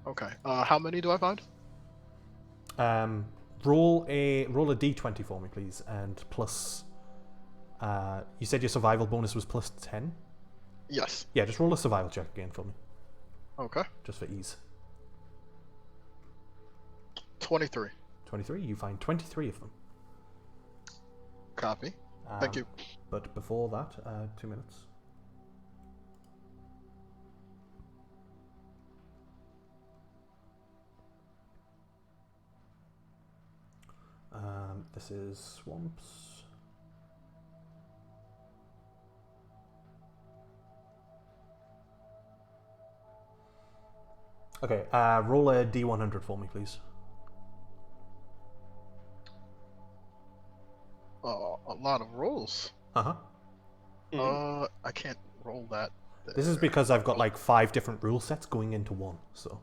Okay. How many do I find? Roll a d20 for me, please, and plus. You said your survival bonus was plus 10. Yes. Yeah, just roll a survival check again for me, Okay. just for ease. 23. 23. You find 23 of them. Copy. Thank you. But before that, 2 minutes. This is swamps. Okay, roll a d100 for me, please. A lot of rolls. Uh-huh. I can't roll that. This is because I've got like 5 different rule sets going into one, so.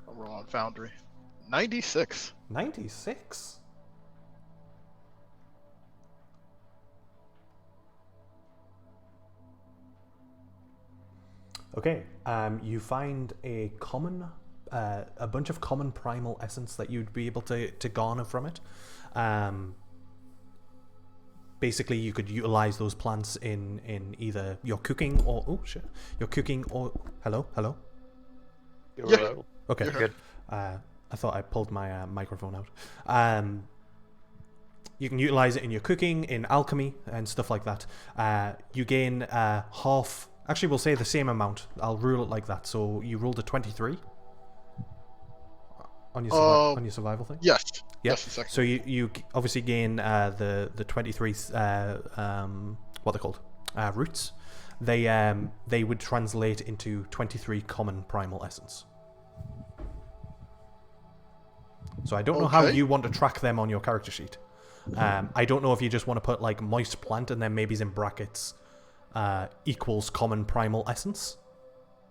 I'll roll on Foundry. 96. 96? Okay, you find a bunch of common primal essence that you'd be able to garner from it. Basically, you could utilize those plants in either your cooking or hello. Yeah. Okay, You're Good. I thought I pulled my microphone out. You can utilize it in your cooking, in alchemy, and stuff like that. You gain half. Actually, we'll say the same amount. I'll rule it like that. So you rolled a 23 on your on your survival thing. Yes. Yeah. Yes, a second. So you obviously gain the 23 what they're called roots. They would translate into 23 common primal essence. So I don't know how Okay. you want to track them on your character sheet. I don't know if you just want to put like moist plant and then maybe in brackets equals common primal essence.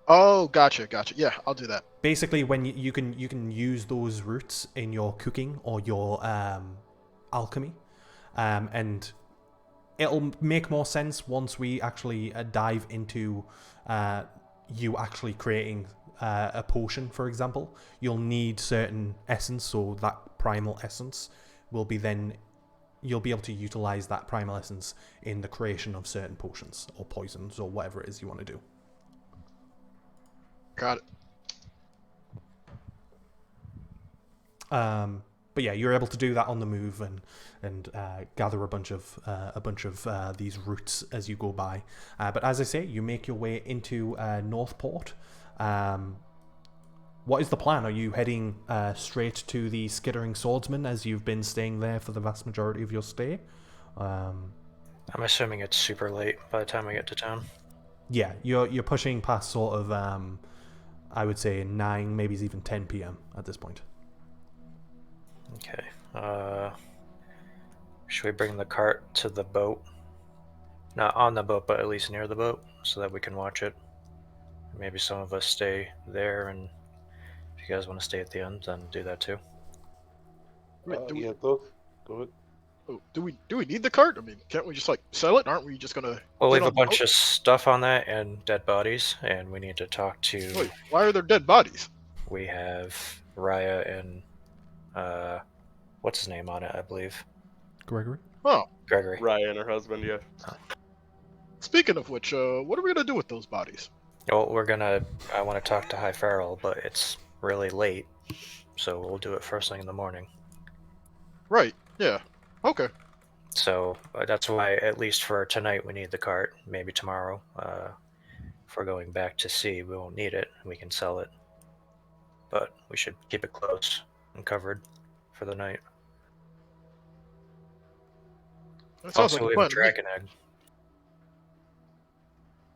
Oh, gotcha. Yeah, I'll do that. Basically, when you can use those roots in your cooking or your alchemy, and it'll make more sense once we actually dive into you actually creating a potion, for example. You'll need certain essence, so that primal essence will be then. You'll be able to utilize that primal essence in the creation of certain potions or poisons or whatever it is you want to do. Got it. But yeah, you're able to do that on the move and gather a bunch of these roots as you go by. But as I say, you make your way into Northport. What is the plan? Are you heading straight to the Skittering Swordsman as you've been staying there for the vast majority of your stay? I'm assuming it's super late by the time I get to town. Yeah, you're pushing past sort of I would say 9, maybe even 10 p.m. at this point. Okay. Should we bring the cart to the boat? Not on the boat, but at least near the boat, so that we can watch it. Maybe some of us stay there, and if you guys want to stay at the end, then do that too. Wait, do we, Yeah, go ahead. do we need the cart? I mean, can't we just like sell it? Aren't we just gonna? Well, we get have a on the bunch boat? of stuff on that and dead bodies, and we need to talk to. Wait, why are there dead bodies? We have Raya and what's his name on it? I believe Gregory? Oh, Gregory. Raya and her husband, yeah. speaking of which, what are we gonna do with those bodies? Well, I want to talk to High Farrell, but it's really late, so we'll do it first thing in the morning. Right. Yeah. Okay. So that's why, at least for tonight, we need the cart. Maybe tomorrow, if we're going back to sea, we won't need it. We can sell it, but we should keep it close and covered for the night. That sounds Also, like we a have plan a to me. dragon egg.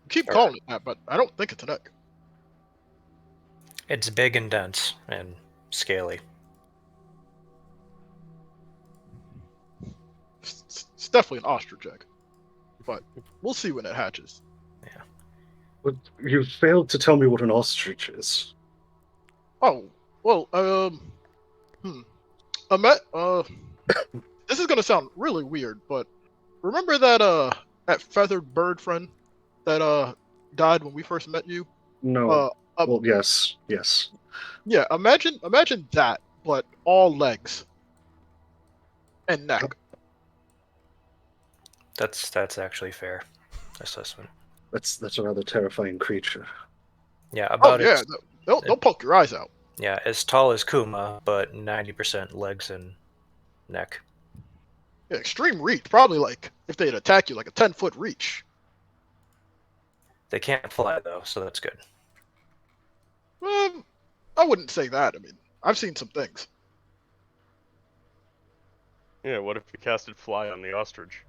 Keep Or- calling it that, but I don't think it's an egg. It's big and dense and scaly. It's definitely an ostrich egg, but we'll see when it hatches. But you failed to tell me what an ostrich is. Oh, well, Ahmet, this is gonna sound really weird, but remember that feathered bird friend that died when we first met you? No. Well, yes. Yeah, imagine that, but all legs and neck. That's actually fair assessment. That's a rather terrifying creature. Yeah, Oh about yeah, as, they'll poke your eyes out. yeah, as tall as Kuma, but 90% legs and neck. Yeah, extreme reach, probably like if they'd attack you, like a 10-foot reach. They can't fly though, so that's good. I wouldn't say that. I mean, I've seen some things. Yeah, what if you casted fly on the ostrich?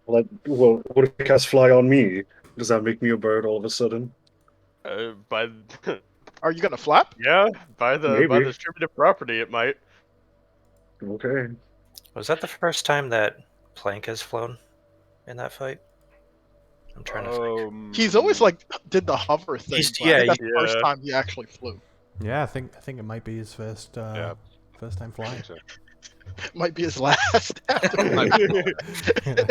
Well, what if it cast fly on me? Does that make me a bird all of a sudden? By Are you gonna flap? yeah, by Maybe. distributive property, it might. Okay. Was that the first time that Plank has flown in that fight? I'm trying to think. He's always like did the hover thing, He's- but I think yeah, that's the first yeah. time he actually flew. Yeah, I think it might be his first first time flying. So, Might be his last. After Yeah.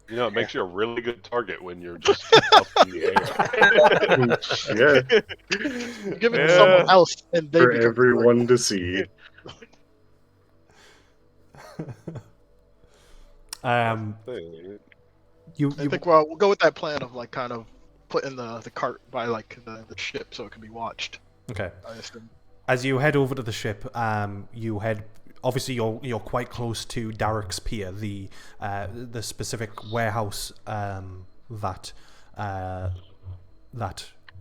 you know, it makes you a really good target when you're just up in the air. Yeah. give it to someone else, and they For become everyone to see. You I think we'll go with that plan of like kind of putting the cart by like the ship so it can be watched. okay? I assume. As you head over to the ship, you head. Obviously, you're quite close to Darrick's Pier, the specific warehouse that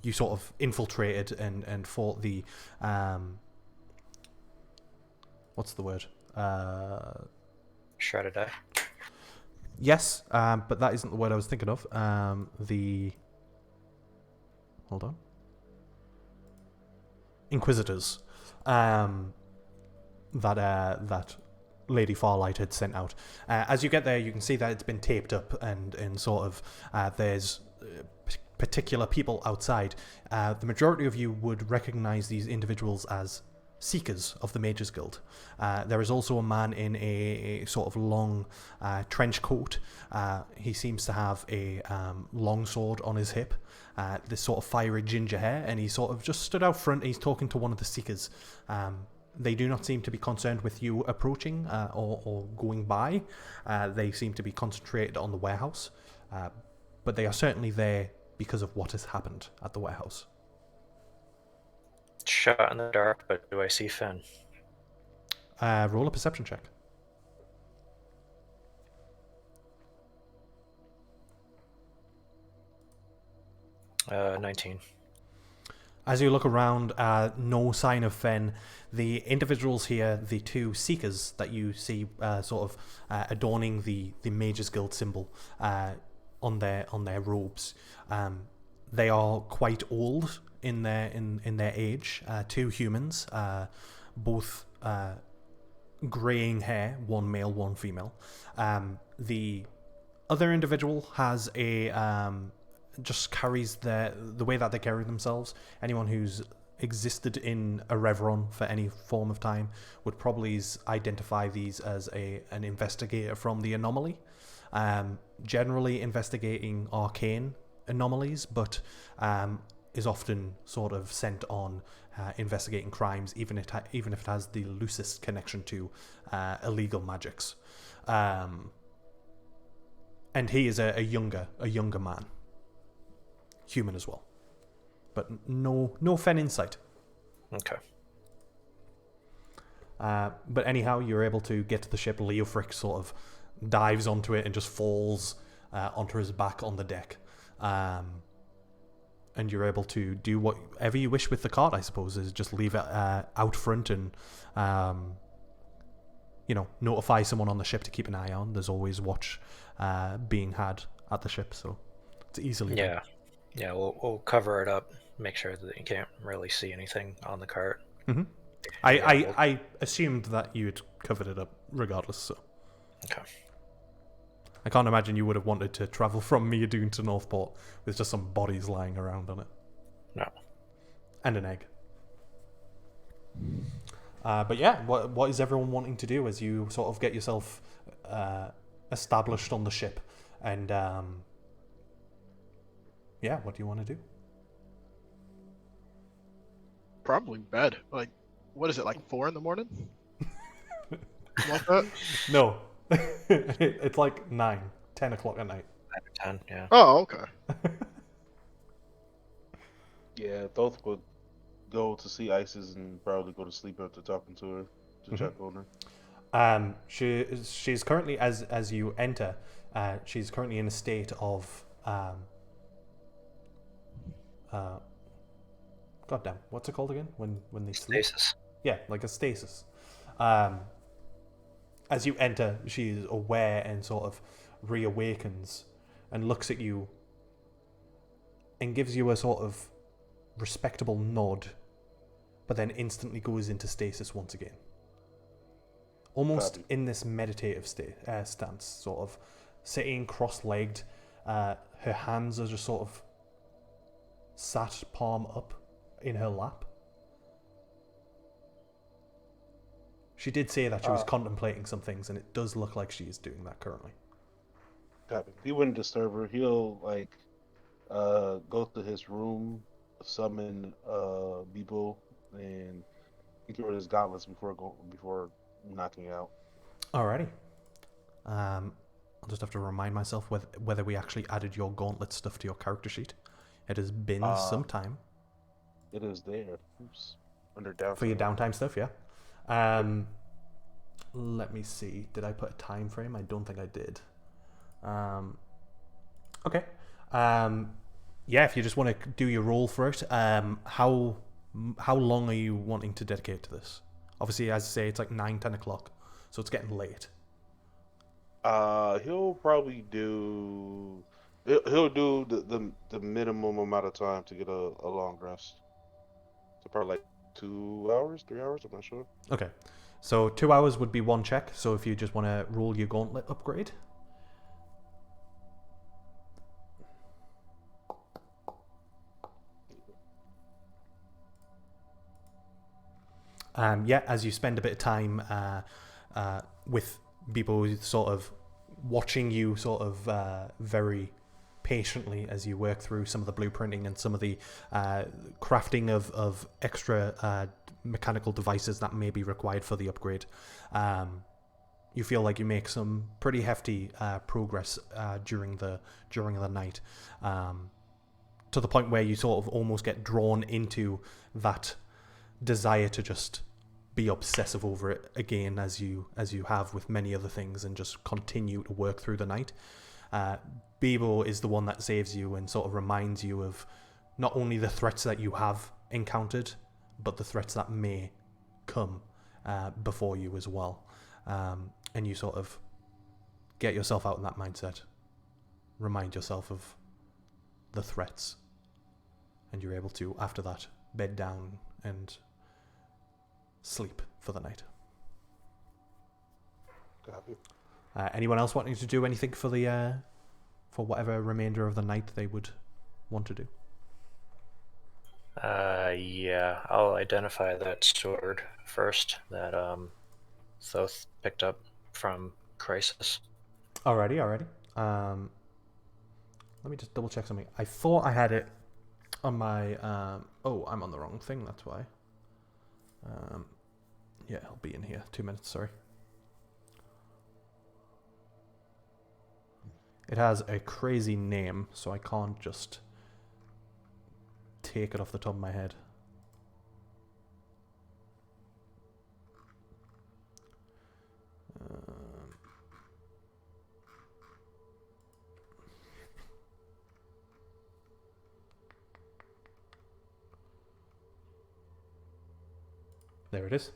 you sort of infiltrated and fought the what's the word? Shredded eye. Yes, but that isn't the word I was thinking of. Hold on. Inquisitors. That Lady Farlight had sent out. As you get there, you can see that it's been taped up and sort of there's particular people outside. The majority of you would recognize these individuals as seekers of the Mages Guild. There is also a man in a sort of long trench coat. He seems to have a long sword on his hip, this sort of fiery ginger hair, and he sort of just stood out front. He's talking to one of the seekers. They do not seem to be concerned with you approaching or going by. They seem to be concentrated on the warehouse, but they are certainly there because of what has happened at the warehouse. Shot in the dark, but do I see Finn? Roll a perception check. Uh, 19. As you look around, no sign of Fen. The individuals here, the two seekers that you see sort of adorning the Mages Guild symbol on their robes, they are quite old in their age. Two humans, both greying hair, one male, one female. The other individual has just carries the way that they carry themselves. Anyone who's existed in a Revron for any form of time would probably identify these as an investigator from the anomaly. Generally investigating arcane anomalies, but is often sort of sent on investigating crimes, even if it has the loosest connection to illegal magics. And he is a younger man. Human as well, but no Fen insight. Okay. But anyhow, you're able to get to the ship. Leofric sort of dives onto it and just falls onto his back on the deck, and you're able to do whatever you wish with the cart. I suppose is just leave it out front and notify someone on the ship to keep an eye on. There's always watch being had at the ship, so It's easily done. Yeah. Yeah, we'll cover it up, make sure that you can't really see anything on the cart. Mm-hmm. I assumed that you'd covered it up regardless, so. Okay. I can't imagine you would have wanted to travel from Meadoon to Northport with just some bodies lying around on it. No. And an egg. But yeah, what is everyone wanting to do as you sort of get yourself established on the ship? And yeah, what do you want to do? Probably bed. Like, what is it, like 4 in the morning? Like that? No. It's like 9, 10 o'clock at night. 9 or 10, yeah. Oh, okay. Yeah, Thoth would go to see Isis and probably go to sleep after talking to her to check on her. She's currently, as you enter, she's currently in a state of goddamn, what's it called again? When they sleep? Stasis. Yeah, like a stasis. As you enter, she is aware and sort of reawakens and looks at you and gives you a sort of respectable nod, but then instantly goes into stasis once again. Almost Copy. in this meditative stance, sort of sitting cross-legged. Her hands are just sort of sat palm up in her lap. She did say that she was contemplating some things, and it does look like she is doing that currently. Copy. He wouldn't disturb her. He'll go to his room, summon Bebo, and throw his gauntlets before knocking out. Alrighty. I'll just have to remind myself whether we actually added your gauntlet stuff to your character sheet. It has been some time. It is there. Oops. Under downtime. For your downtime stuff, yeah. Let me see. Did I put a time frame? I don't think I did. Okay. Yeah, if you just want to do your roll for it, how long are you wanting to dedicate to this? Obviously, as I say, it's like 9, 10 o'clock, so it's getting late. He'll probably do. He'll do the minimum amount of time to get a long rest. So probably like 2 hours, 3 hours. I'm not sure. Okay. So 2 hours would be one check. So if you just want to roll your gauntlet upgrade. Yeah, as you spend a bit of time with Bebo sort of watching you sort of very patiently as you work through some of the blueprinting and some of the crafting of extra mechanical devices that may be required for the upgrade. You feel like you make some pretty hefty progress during the night, to the point where you sort of almost get drawn into that desire to just be obsessive over it again, as you have with many other things, and just continue to work through the night. Bebo is the one that saves you and sort of reminds you of not only the threats that you have encountered, but the threats that may come before you as well. And you sort of get yourself out of that mindset, remind yourself of the threats, and you're able to, after that, bed down and sleep for the night. Copy. Anyone else wanting to do anything for the for whatever remainder of the night they would want to do? Yeah, I'll identify that sword first that Thoth picked up from Crisis. Alrighty. Let me just double check something. I thought I had it on my oh, I'm on the wrong thing, that's why. Yeah, I'll be in here. 2 minutes, sorry. It has a crazy name, so I can't just take it off the top of my head. There it is.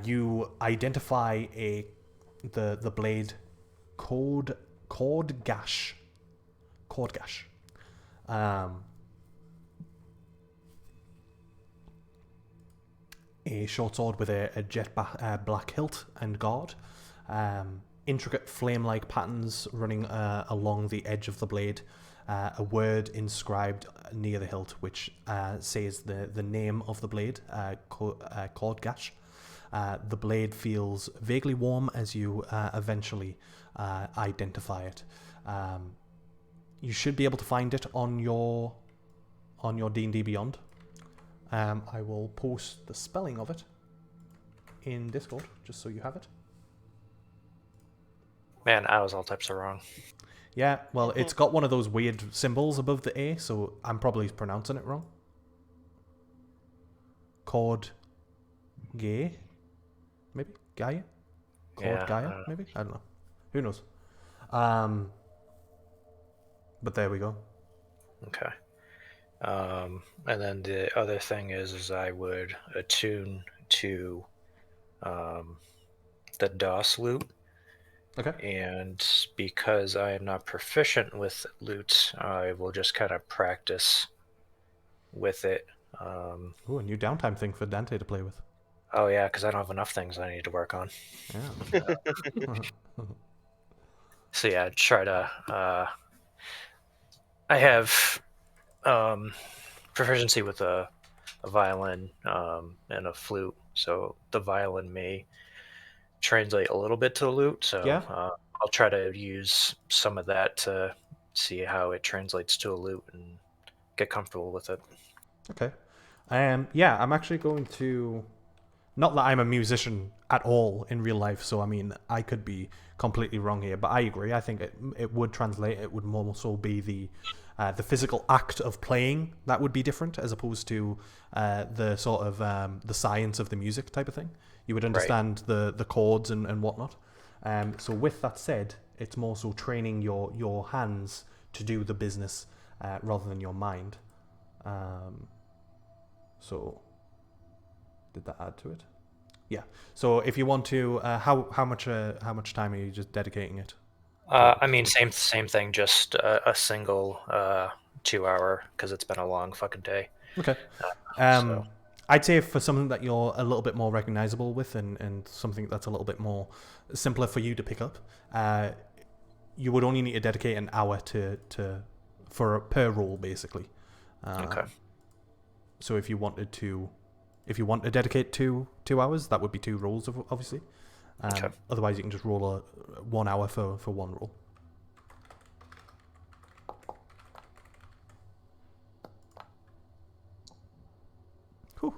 You identify the blade Cord Cordgash. A short sword with a jet black hilt and guard. Intricate flame-like patterns running along the edge of the blade. A word inscribed near the hilt, which says the name of the blade, Cordgash. The blade feels vaguely warm as you eventually identify it. You should be able to find it on your D&D Beyond. I will post the spelling of it in Discord, just so you have it. Man, I was all types of wrong. Yeah, well, it's got one of those weird symbols above the A, so I'm probably pronouncing it wrong. Cord Gay? Maybe? Gaia? Cord Gaia? Maybe? I don't know. Who knows? But there we go. Okay. And then the other thing is I would attune to the DOS loot. Okay. And because I am not proficient with loot, I will just kind of practice with it. Ooh, a new downtime thing for Dante to play with. Oh yeah, because I don't have enough things I need to work on. Yeah. So yeah, try to. I have proficiency with a violin and a flute, so the violin may translate a little bit to the lute. So Yeah. I'll try to use some of that to see how it translates to a lute and get comfortable with it. Okay. Yeah, I'm actually going to... Not that I'm a musician at all in real life, so I mean, I could be completely wrong here, but I agree. I think it would translate. It would more so be the physical act of playing that would be different, as opposed to the sort of the science of the music type of thing. You would understand the chords and whatnot. So with that said, it's more so training your hands to do the business rather than your mind. So did that add to it? Yeah. So if you want to, how much time are you just dedicating it? I mean, same thing. Just a single 2 hour, because it's been a long fucking day. Okay. So. I'd say for something that you're a little bit more recognizable with, and something that's a little bit more simpler for you to pick up, you would only need to dedicate an hour per roll, basically. Okay. So if you wanted to dedicate two hours, that would be 2 rolls, obviously. Okay. Otherwise, you can just roll 1 hour for one roll. Whew.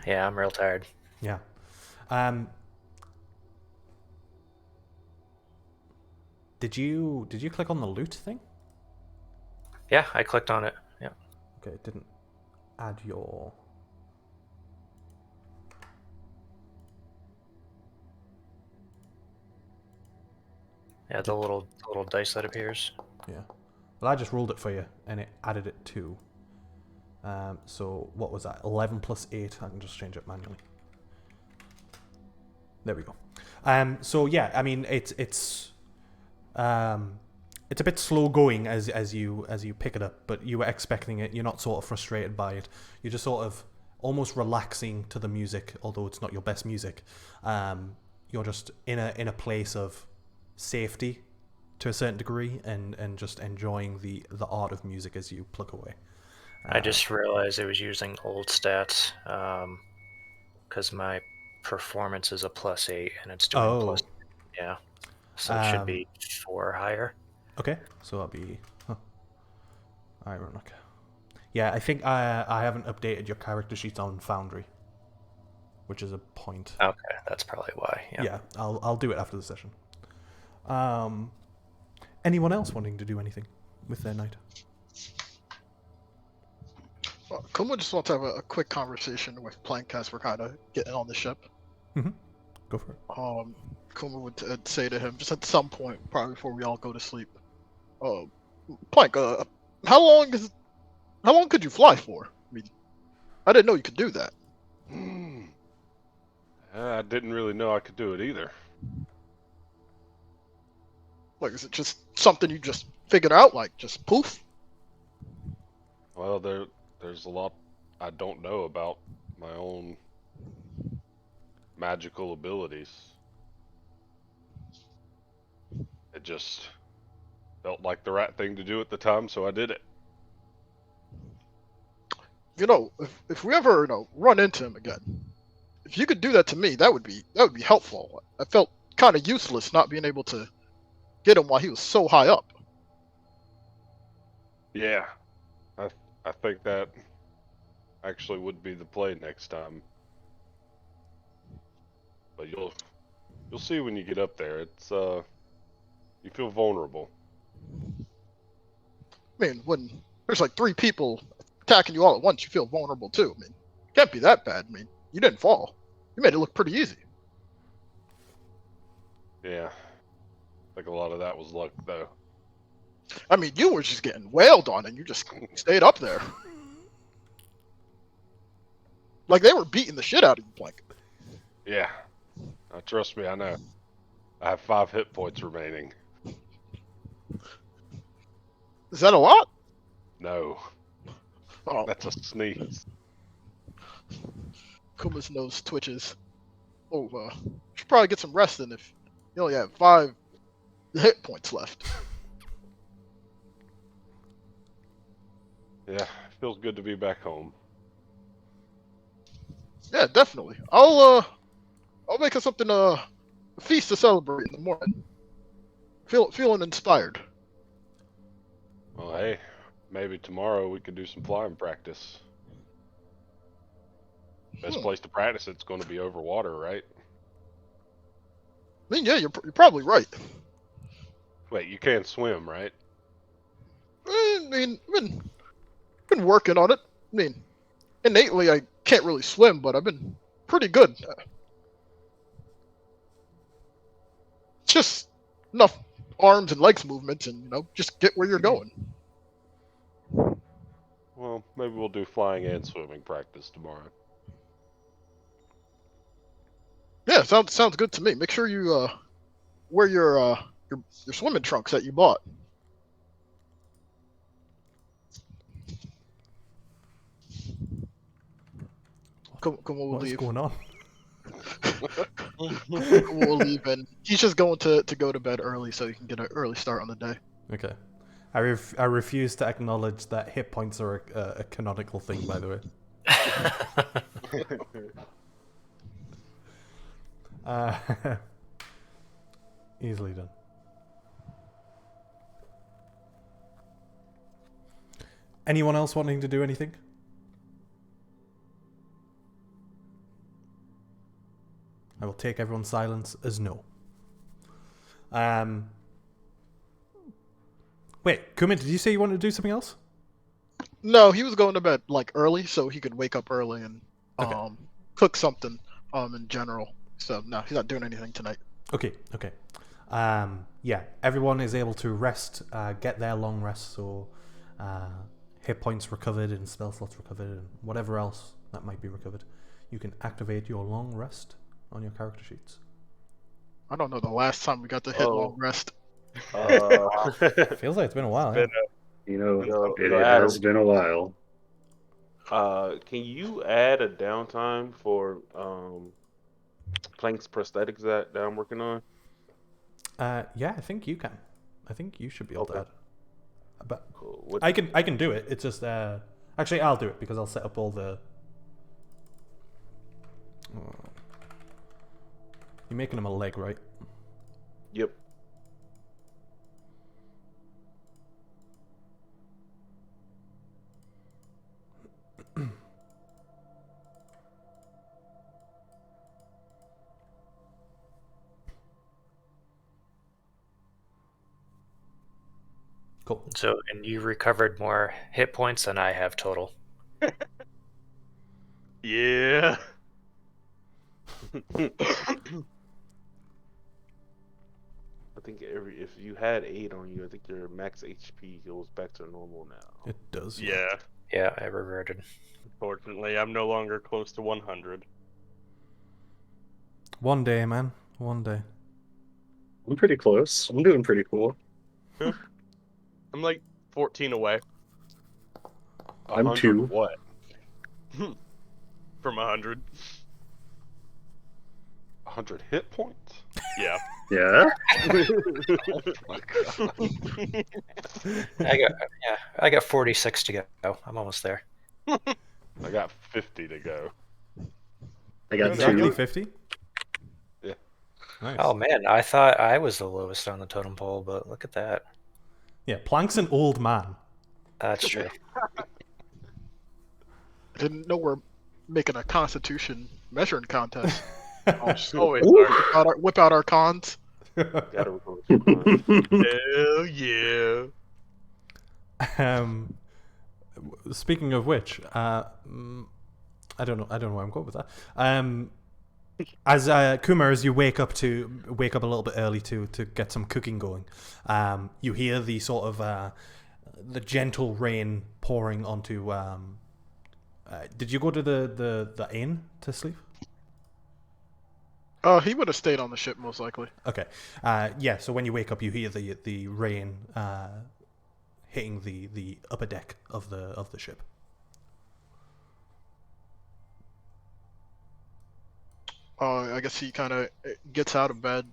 Yeah, I'm real tired. Yeah. Did you click on the loot thing? Yeah, I clicked on it. Yeah. Okay, it didn't add your... Yeah, the little dice that appears. Yeah. Well, I just rolled it for you, and it added it to. So what was that? 11 plus 8. I can just change it manually. There we go. So yeah, I mean it's a bit slow going as you pick it up, but you were expecting it. You're not sort of frustrated by it. You're just sort of almost relaxing to the music, although it's not your best music. You're just in a place of safety to a certain degree, and just enjoying the art of music as you pluck away. I just realized it was using old stats because my performance is a +8 and it's doing plus. Yeah, so it should be 4 higher. Okay, so that'll be ironic. Yeah, I think I haven't updated your character sheets on Foundry, which is a point. Okay, that's probably why. Yeah, I'll do it after the session. Anyone else wanting to do anything with their night? Well, Kuma just wants to have a quick conversation with Plank as we're kind of getting on the ship. Mm-hmm. Go for it. Kuma would say to him, just at some point, probably before we all go to sleep, Plank, how long could you fly for? I mean, I didn't know you could do that. I didn't really know I could do it either. Like, is it just something you just figured out, like just poof? Well, there's a lot I don't know about my own magical abilities. It just felt like the right thing to do at the time, so I did it. You know, if we ever run into him again, if you could do that to me, that would be helpful. I felt kind of useless not being able to get him while he was so high up. Yeah, I think that actually would be the play next time. But you'll see when you get up there. It's you feel vulnerable. I mean, when there's like 3 people attacking you all at once, you feel vulnerable too. I mean, it can't be that bad. I mean, you didn't fall. You made it look pretty easy. Yeah, I think a lot of that was luck, though. I mean, you were just getting wailed on, and you just stayed up there. Like they were beating the shit out of you, Plank. Yeah, trust me, I know. I have 5 hit points remaining. Is that a lot? No, Oh, that's a sneeze. Kuma's nose twitches. Oh, should probably get some rest then if you only have 5 hit points left. Yeah, feels good to be back home. Yeah, definitely. I'll make us something a feast to celebrate in the morning. Feeling inspired. Well, hey, maybe tomorrow we could do some flying practice. Best place to practice it's going to be over water, right? I mean, yeah, you're probably right. Wait, you can't swim, right? I mean, I've been working on it. I mean, innately I can't really swim, but I've been pretty good. It's just enough arms and legs movements, and just get where you're going. Well, maybe we'll do flying and swimming practice tomorrow. Yeah, sounds good to me. Make sure you wear your swimming trunks that you bought. Come we'll What's leave. going on? We'll leave, and he's just going to go to bed early so he can get an early start on the day. Okay. I refuse to acknowledge that hit points are a canonical thing, by the way. Easily done. Anyone else wanting to do anything? I will take everyone's silence as no. Wait, Kuma, did you say you wanted to do something else? No, he was going to bed like early so he could wake up early and Okay. cook something in general. So no, he's not doing anything tonight. Okay. Yeah, everyone is able to rest, get their long rest, so hit points recovered and spell slots recovered and whatever else that might be recovered. You can activate your long rest on your character sheets. I don't know the last time we got to hit long rest. Feels like it's been a while. Yeah? It has been a while. Can you add a downtime for Plank's prosthetics that I'm working on? Yeah, I think you can. I think you should be able to add. But Cool. I can do it. It's just actually I'll do it because I'll set up all the. You're making him a leg, right? Yep. Cool. So, and you recovered more hit points than I have total. Yeah. I think if you had 8 on you, I think your max HP goes back to normal now. It does. Yeah. Yeah, I reverted. Unfortunately, I'm no longer close to 100. One day, man. One day. I'm pretty close. I'm doing pretty cool. I'm like 14 away I'm 100 2. what? from 100. 100 hit points? Yeah. Yeah? Oh my god. I got 46 to go. I'm almost there. I got 50 to go. I got Exactly 2. 50? Yeah. Nice. Oh man, I thought I was the lowest on the totem pole, but look at that. Yeah, Plank's an old man. That's true. I didn't know we're making a Constitution measuring contest. Always Ooh. are. Whip out our cons. Gotta record some fun. Hell yeah. Speaking of which, I don't know where I'm going with that. As Kumar, as you wake up a little bit early to get some cooking going, you hear the sort of the gentle rain pouring onto. Did you go to the inn to sleep? He would have stayed on the ship most likely. Okay. Yeah. So when you wake up, you hear the rain hitting the upper deck of the ship. I guess he kind of gets out of bed.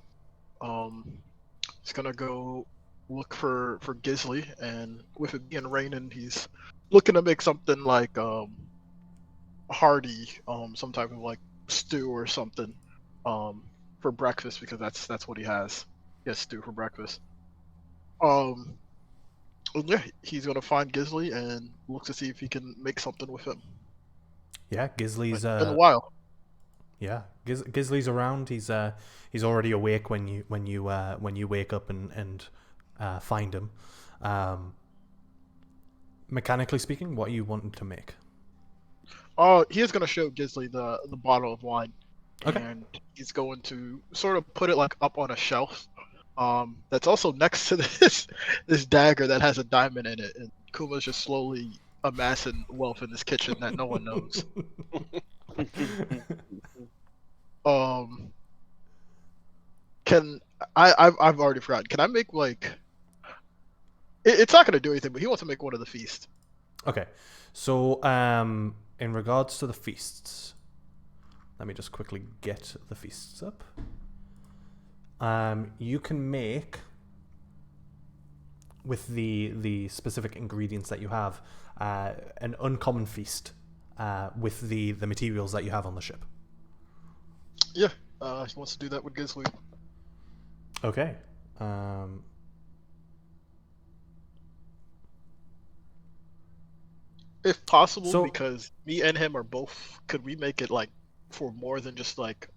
He's gonna go look for Gisley, and with it being raining, he's looking to make something like hearty, some type of like stew or something, for breakfast because that's what he has. He has stew for breakfast. And yeah, he's gonna find Gisley and look to see if he can make something with him. Yeah, Gisley's It's been a while. Yeah, Gisley's around. He's already awake when you wake up and find him. Mechanically speaking, what are you wanting to make? He is gonna show Gisley the bottle of wine, Okay. and he's going to sort of put it like up on a shelf. That's also next to this dagger that has a diamond in it, and Kuma's just slowly amassing wealth in this kitchen that no one knows. Can I've already forgotten. Can I make like it's not gonna do anything, but he wants to make one of the feasts. Okay, so in regards to the feasts, let me just quickly get the feasts up. You can make with the specific ingredients that you have an uncommon feast with the materials that you have on the ship. Yeah, he wants to do that with Gisley. Okay. If possible, So- because me and him are both. Could we make it like for more than just like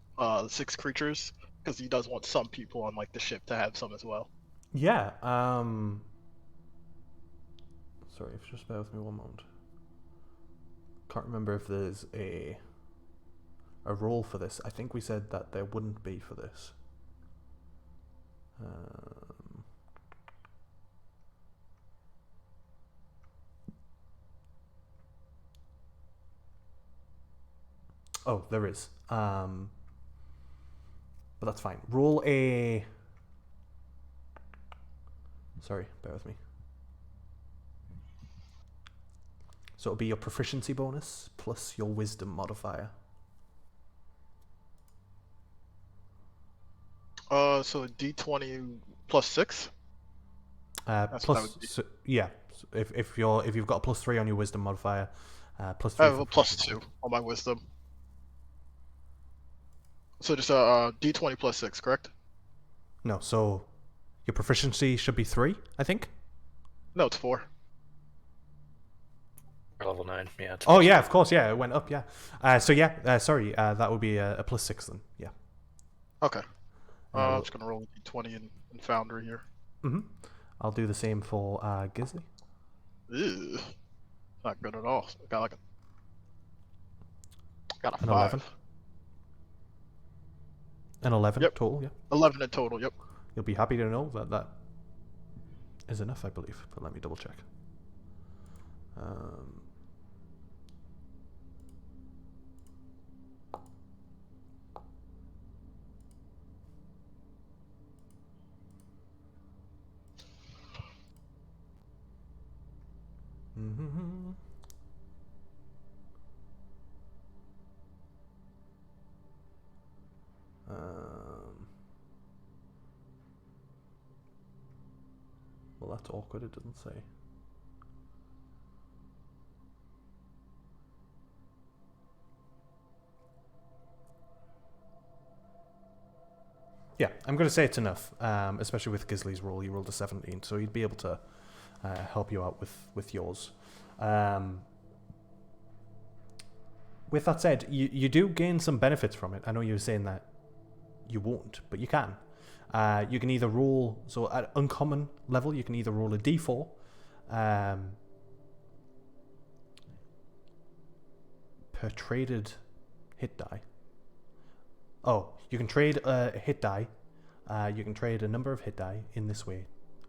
6 creatures? Because he does want some people on like the ship to have some as well. Yeah. Sorry, just bear with me one moment. Can't remember if there's a role for this. I think we said that there wouldn't be for this. Oh, there is. But that's fine. Roll a. Sorry, bear with me. So it'll be your proficiency bonus plus your wisdom modifier. So a D20 plus 6. That's what that Plus, would be. so, yeah. So if you've got a plus 3 on your wisdom modifier, plus 3. I have for a plus proficiency. 2 on my wisdom. So just a D20 plus 6, correct? No, so your proficiency should be 3, I think. No, it's 4. Or level 9, yeah. Oh yeah, of course, yeah, it went up, yeah. So yeah, sorry, that would be a plus 6 then, yeah. Okay. And I'm just gonna roll a D20 in Foundry here. I'll do the same for Gisley. Ew. Not good at all. Got a 5. 11. An 11 Yep. total, yeah. 11 in total. Yep. You'll be happy to know that that is enough, I believe. But let me double check. Well, that's awkward. It doesn't say. Yeah, I'm going to say it's enough, especially with Gisley's roll. He rolled a 17, so he'd be able to help you out with yours. With that said, you do gain some benefits from it. I know you were saying that you won't, but you can. You can either roll, so at uncommon level, you can either roll a d4, per traded hit die. Oh, you can trade a hit die. You can trade a number of hit die in this way,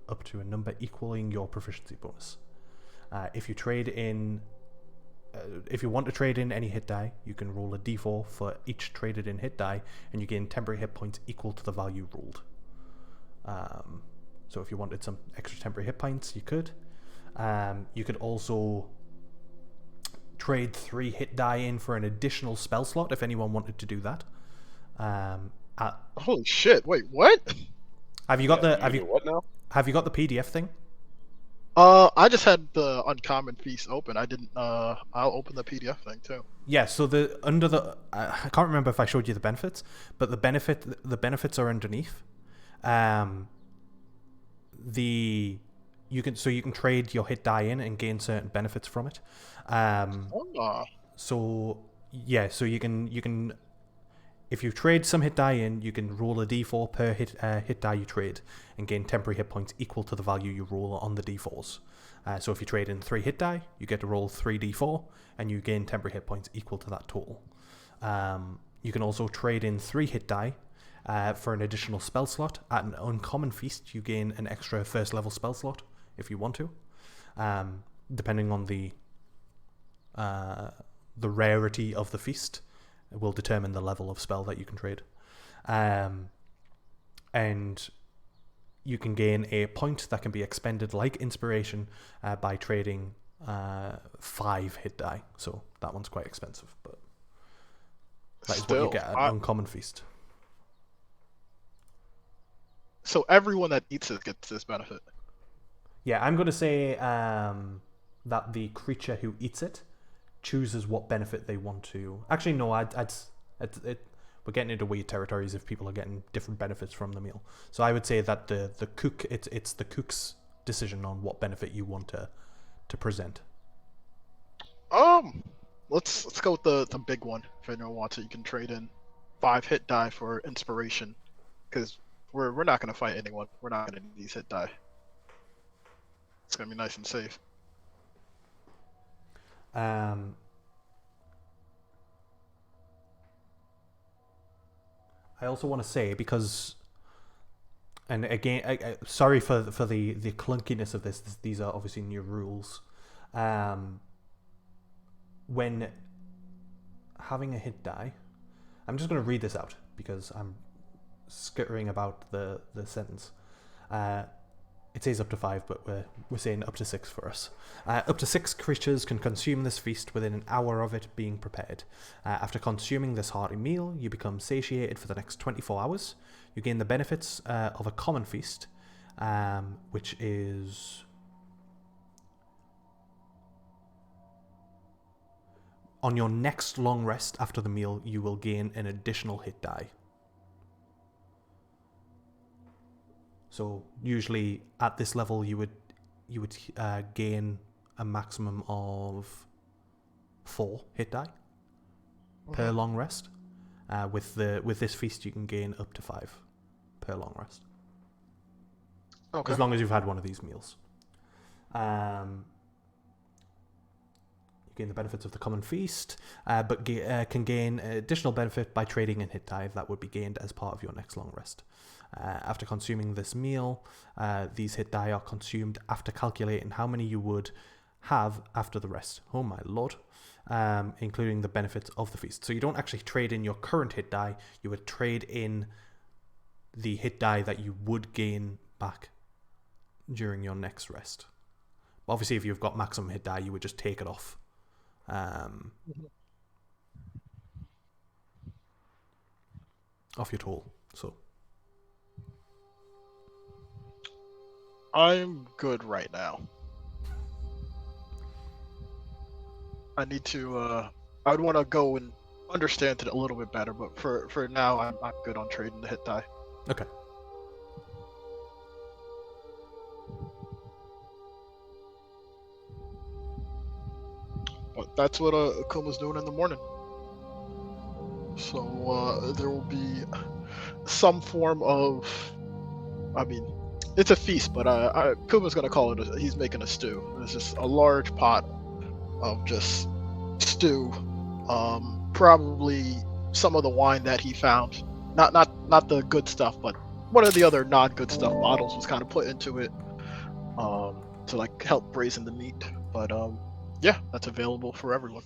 up to a number equaling your proficiency bonus. If you trade in, if you want to trade in any hit die, you can roll a d4 for each traded in hit die, and you gain temporary hit points equal to the value rolled. So if you wanted some extra temporary hit points, you could. You could also trade 3 hit die in for an additional spell slot if anyone wanted to do that. Holy shit! Wait, what? Have you got what now? Have you got the PDF thing? I just had the uncommon feast open. I didn't. I'll open the PDF thing too. Yeah. So I can't remember if I showed you the benefits, but the benefits are underneath. You can trade your hit die in and gain certain benefits from it. So you can if you trade some hit die in, you can roll a d4 per hit die you trade and gain temporary hit points equal to the value you roll on the d4s. So if you trade in 3 hit die, you get to roll 3d4 and you gain temporary hit points equal to that total. You can also trade in 3 hit die for an additional spell slot. At an uncommon feast, you gain an extra first level spell slot if you want to, depending on the rarity of the feast. It will determine the level of spell that you can trade. And you can gain a point that can be expended like inspiration by trading 5 hit die. So that one's quite expensive, but that is what you get at an uncommon feast. So everyone that eats it gets this benefit. Yeah, I'm going to say that the creature who eats it chooses what benefit they want to. Actually, no, we're getting into weird territories if people are getting different benefits from the meal. So I would say that the cook, it's the cook's decision on what benefit you want to present. Let's go with the big one. If anyone wants it, you can trade in 5 hit die for inspiration, because we're not gonna fight anyone. We're not gonna need these hit die. It's gonna be nice and safe. I also want to say, because, and again, sorry for the clunkiness of this. These are obviously new rules. When having a hit die, I'm just going to read this out because I'm skittering about the sentence. It says up to 5, but we're saying up to 6 for us. Up to 6 creatures can consume this feast within an hour of it being prepared. After consuming this hearty meal, you become satiated for the next 24 hours. You gain the benefits of a common feast, which is... On your next long rest after the meal, you will gain an additional hit die. So usually at this level, you would gain a maximum of 4 hit die per long rest. With this feast, you can gain up to 5 per long rest. Okay. As long as you've had one of these meals. You gain the benefits of the common feast, but can gain additional benefit by trading in hit die that would be gained as part of your next long rest. After consuming this meal, these hit die are consumed after calculating how many you would have after the rest. Oh my lord. Including the benefits of the feast. So you don't actually trade in your current hit die, you would trade in the hit die that you would gain back during your next rest. Obviously, if you've got maximum hit die, you would just take it off. Off your total. So I'm good right now. I need to. I'd want to go and understand it a little bit better, but for now, I'm good on trading the hit die. Okay. But that's what Akuma's doing in the morning. So there will be some form of. I mean, it's a feast, but Akuma's gonna call it. He's making a stew. There's just a large pot of just stew. Probably some of the wine that he found. Not the good stuff, but one of the other non-good stuff bottles was kind of put into it. To like help braisen the meat. But yeah, that's available for everyone.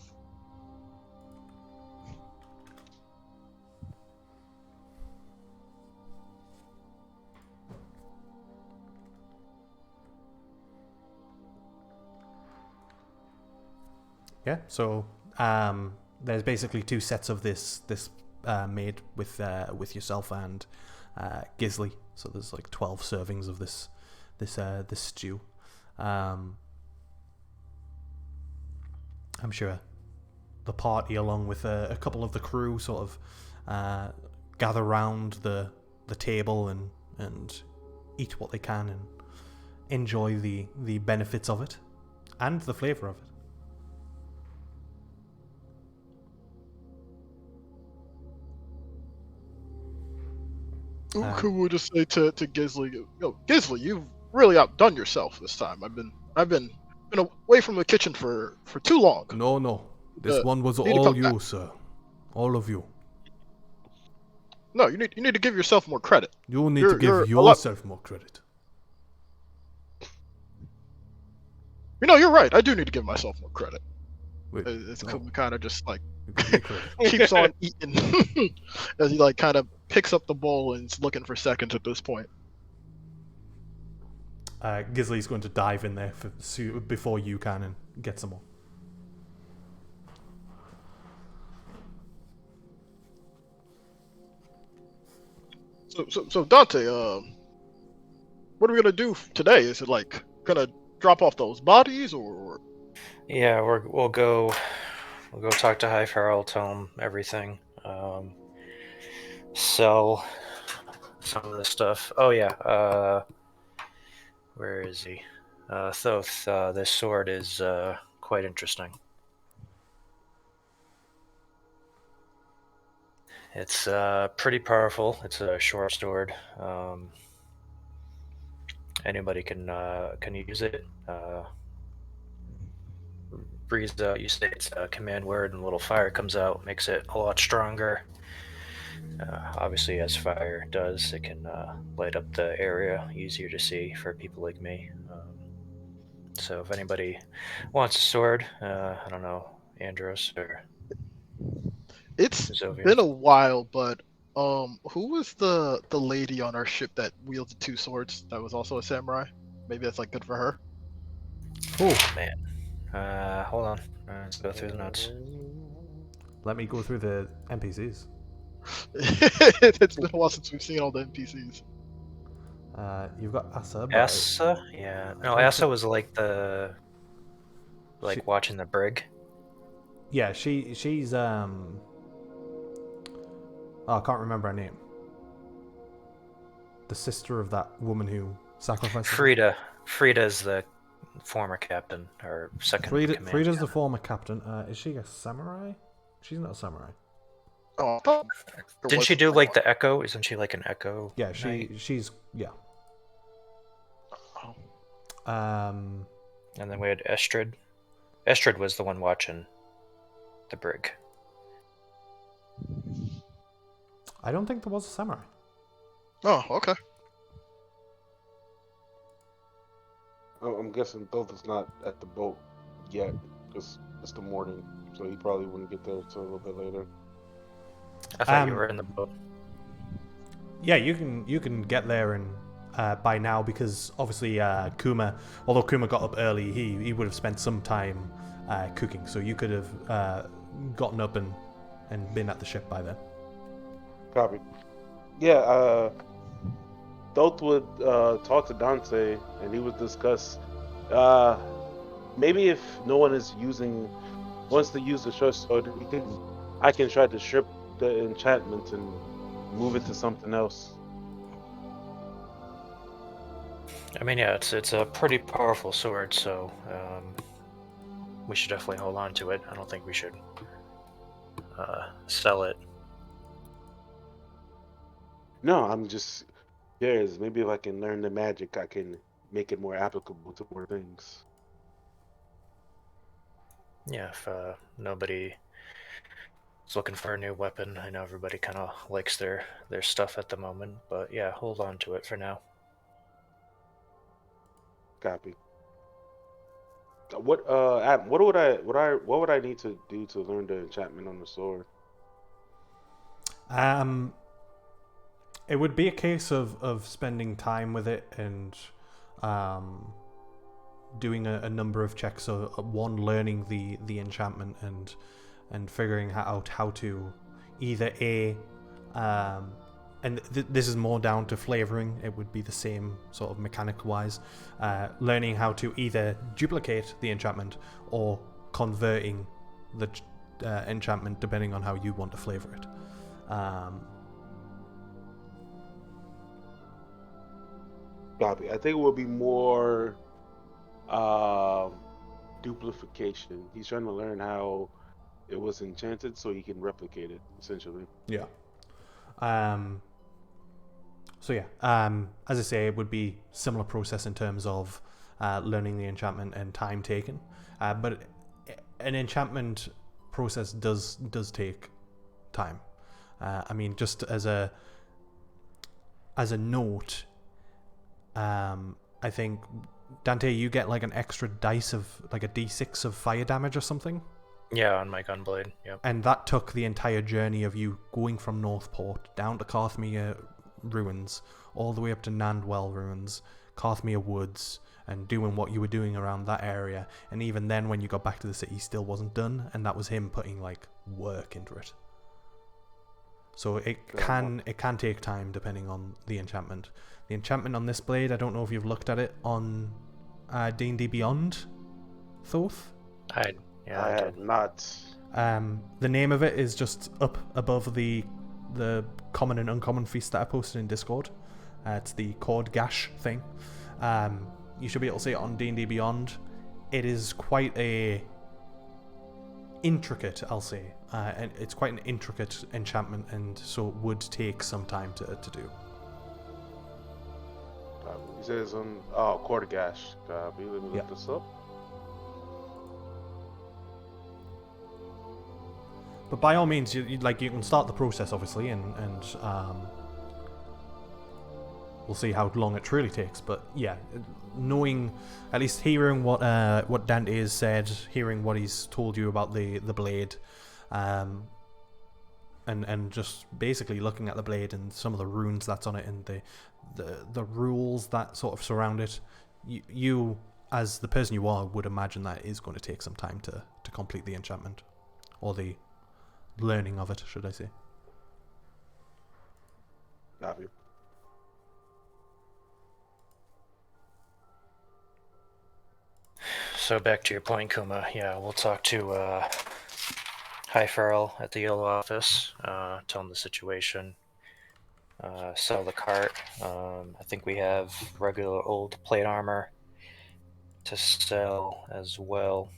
Yeah. So there's basically 2 sets of this made with yourself and Gisley. So there's like 12 servings of this stew. I'm sure the party, along with a couple of the crew, sort of gather round the table and eat what they can and enjoy the benefits of it and the flavour of it. Akuma would just say to Gisley, Gisley, you've really outdone yourself this time. I've been away from the kitchen for too long. No. This one was you need to all come you, back. sir. All of you. No, you need to give yourself more credit. You need You're- to you're give a lot- yourself more credit. You're right. I do need to give myself more credit. Wait, It's no, kind of just like you give me credit. keeps on eating as he like kind of picks up the bowl and is looking for seconds at this point. Gisley's going to dive in there before you can and get some more. So Dante, what are we gonna do today? Is it like gonna drop off those bodies or? Yeah, we'll go talk to High Farrell, tell him everything. Sell some of the stuff. Oh yeah. Where is he? Thoth. This sword is quite interesting. It's pretty powerful. It's a short sword. Anybody can use it. Breathes out. You say it's a command word, and a little fire comes out, makes it a lot stronger. Obviously, as fire does, it can light up the area, easier to see for people like me. So if anybody wants a sword, I don't know, Andros or It's Zovia. been a while, but who was the lady on our ship that wielded 2 swords? That was also a samurai. Maybe that's like good for her. Oh man. Hold on. Let's go through the notes. Let me go through the NPCs. It's been a while since we've seen all the NPCs. You've got Asa. But Asa? Yeah. No, Asa was like watching the brig. yeah, she's I can't remember her name. The sister of that woman who sacrificed. Frida's the former captain or second command. Frida's the former captain. Is she a samurai? She's not a samurai. Oh, I thought there Didn't was she do someone. like the echo? Isn't she like an echo? Yeah, knight? she's yeah. Oh. And then we had Estrid. Estrid was the one watching the brig. I don't think there was a samurai. Oh, okay. Oh, I'm guessing Thoth is not at the boat yet, because it's the morning, so he probably wouldn't get there until a little bit later. I thought you were in the boat. Yeah, you can get there and by now, because obviously although Kuma got up early, he would have spent some time cooking, so you could have gotten up and been at the ship by then. Copy. Yeah, Thoth would talk to Dante, and he would discuss maybe if no one wants to use the short sword, I can try to strip the enchantment and move it to something else. I mean, yeah, it's a pretty powerful sword, so we should definitely hold on to it. I don't think we should sell it. No, I'm just curious. Maybe if I can learn the magic, I can make it more applicable to more things. Yeah, if nobody is looking for a new weapon, I know everybody kind of likes their stuff at the moment, but yeah, hold on to it for now. Copy. Adam, what would I need to do to learn the enchantment on the sword? It would be a case of spending time with it and doing a number of checks. So one, learning the enchantment and figuring out how to either and this is more down to flavoring. It would be the same sort of mechanic wise, learning how to either duplicate the enchantment or converting the enchantment depending on how you want to flavor it. Copy. I think it will be more duplication. He's trying to learn how it was enchanted so he can replicate it, essentially. Yeah. So yeah, as I say, it would be similar process in terms of learning the enchantment and time taken, but an enchantment process does take time. I mean, just as a note, I think Dante, you get like an extra dice of like a d6 of fire damage or something. Yeah, on my gunblade. Yep. And that took the entire journey of you going from Northport down to Carthmere ruins, all the way up to Nandwell ruins, Carthmere woods, and doing what you were doing around that area. And even then, when you got back to the city, still wasn't done, and that was him putting like work into it. So it can take time depending on the enchantment. The enchantment on this blade, I don't know if you've looked at it on D&D Beyond, Thoth? I have not. The name of it is just up above the common and uncommon feast that I posted in Discord. It's the Cord Gash thing. You should be able to see it on D&D Beyond. It is quite a intricate, I'll say. And it's quite an intricate enchantment, and so it would take some time to do. He says on Quartergash. Let me look this up. But by all means, you can start the process, obviously, and we'll see how long it truly takes. But yeah, knowing, at least hearing what Dante has said, hearing what he's told you about the blade, and just basically looking at the blade and some of the runes that's on it and the rules that sort of surround it, you as the person you are would imagine that it is going to take some time to complete the enchantment, or the learning of it, should I say. Copy. So back to your point, Kuma. Yeah, we'll talk to High Farrell at the Yellow office, tell him the situation, sell the cart. I think we have regular old plate armor to sell as well.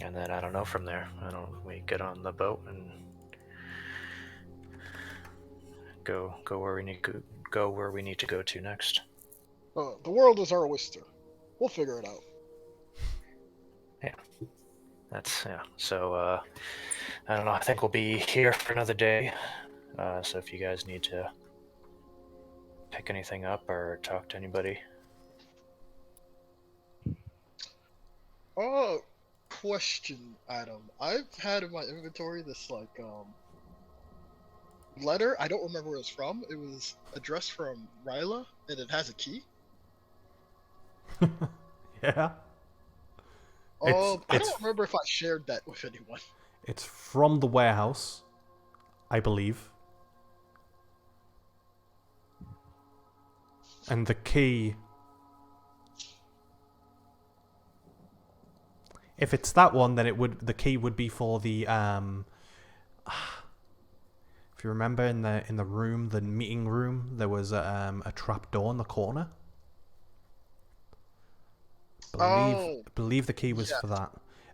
And then I don't know from there. We get on the boat and go where we need to go to next. The world is our oyster. We'll figure it out. Yeah. So I don't know. I think we'll be here for another day. So if you guys need to pick anything up or talk to anybody. Question, Adam. I've had in my inventory this letter. I don't remember where it was from. It was addressed from Ryla, and it has a key. Yeah. I don't remember if I shared that with anyone. It's from the warehouse, I believe. And the key... If it's that one, then the key would be for the if you remember in the room, the meeting room, there was a trap door in the corner. Believe the key was for that.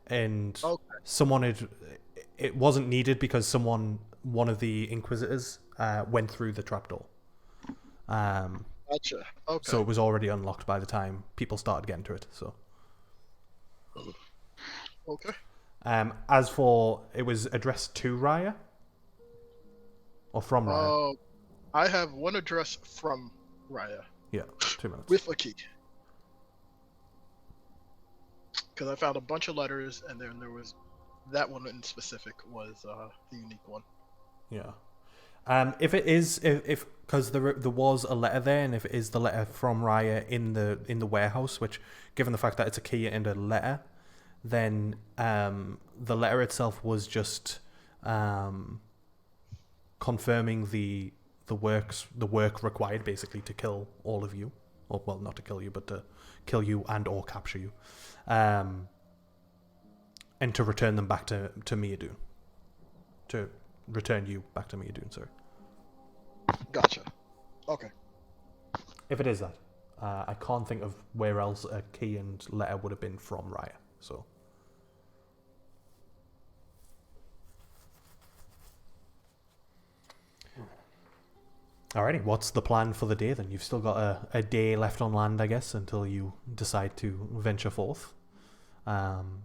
And someone it wasn't needed because one of the Inquisitors went through the trapdoor. Gotcha. Okay. So it was already unlocked by the time people started getting to it. So. Okay. As for it was addressed to Raya or from Raya. I have one address from Raya. Yeah, 2 minutes. With a key. Because I found a bunch of letters, and then there was that one in specific was the unique one. Yeah. If it is, if because there was a letter there, and if it is the letter from Raya in the warehouse, which, given the fact that it's a key and a letter, then the letter itself was just confirming the work required basically to kill all of you, or well, not to kill you, but to kill you and or capture you, and to return them back to Miadoon. To return you back to Miadoon, sorry. Gotcha. Okay. If it is that, I can't think of where else a key and letter would have been from Raya. So. Alrighty, what's the plan for the day then? You've still got a day left on land, I guess, until you decide to venture forth. Obviously,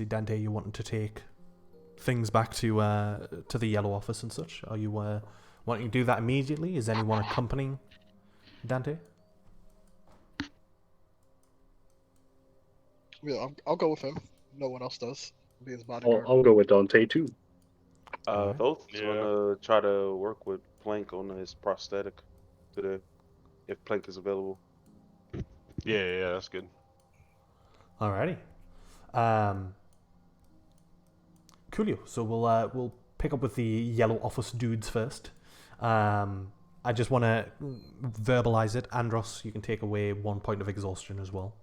Dante, you wanting to take things back to the Yellow Office and such. Are you wanting to do that immediately? Is anyone accompanying Dante? Yeah, I'll go with him. No one else does. Be his bodyguard. I'll go with Dante too. Alright. Both gonna try to work with Plank on his prosthetic today, if Plank is available. Yeah, that's good. Alrighty. Coolio. So we'll pick up with the Yellow Office dudes first. I just want to verbalize it. Andros, you can take away 1 point of exhaustion as well.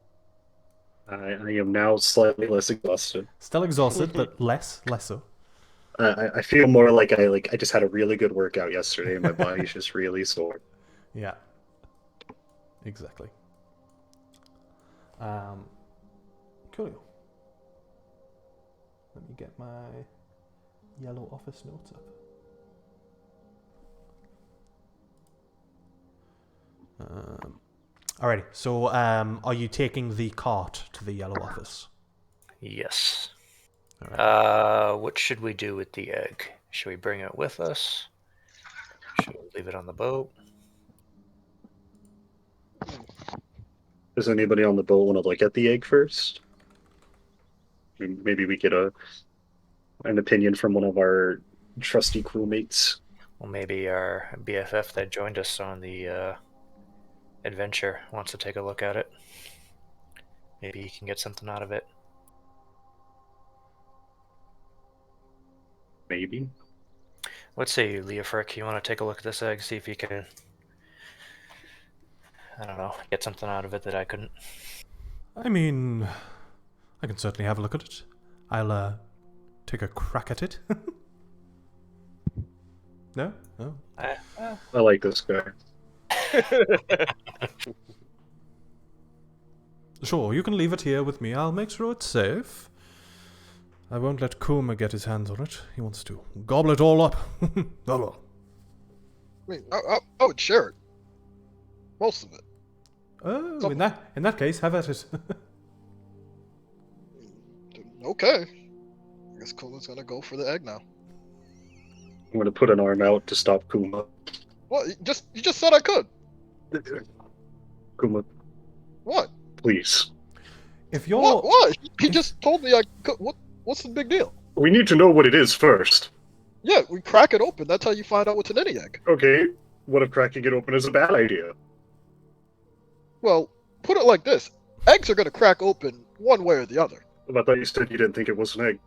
I am now slightly less exhausted. Still exhausted, but less so. I feel more like I just had a really good workout yesterday, and my body's just really sore. Yeah. Exactly. Coolio. Let me get my Yellow Office notes up. Alrighty, so are you taking the cart to the Yellow Office? Yes. Alright. What should we do with the egg? Should we bring it with us? Should we leave it on the boat? Does anybody on the boat want to look at the egg first? Maybe we get an opinion from one of our trusty crewmates. Well, maybe our BFF that joined us on the adventure wants to take a look at it. Maybe he can get something out of it. Maybe. What say you, Leofric? You want to take a look at this egg, see if you can, I don't know, get something out of it that I couldn't? I mean, I can certainly have a look at it. I'll take a crack at it. No? Oh. I like this guy. Sure, you can leave it here with me. I'll make sure it's safe. I won't let Kuma get his hands on it. He wants to gobble it all up. Hello. I mean, I would share it. Most of it. Oh, in that case, have at it. Okay. I guess Kuma's gonna go for the egg now. I'm going to put an arm out to stop Kuma. What? You just said I could. Kuma, What? please. If you're What? He just told me I could. What's the big deal? We need to know what it is first. Yeah, we crack it open. That's how you find out what's in any egg. Okay, what if cracking it open is a bad idea? Well, put it like this: eggs are gonna crack open one way or the other. I thought you said you didn't think it was an egg.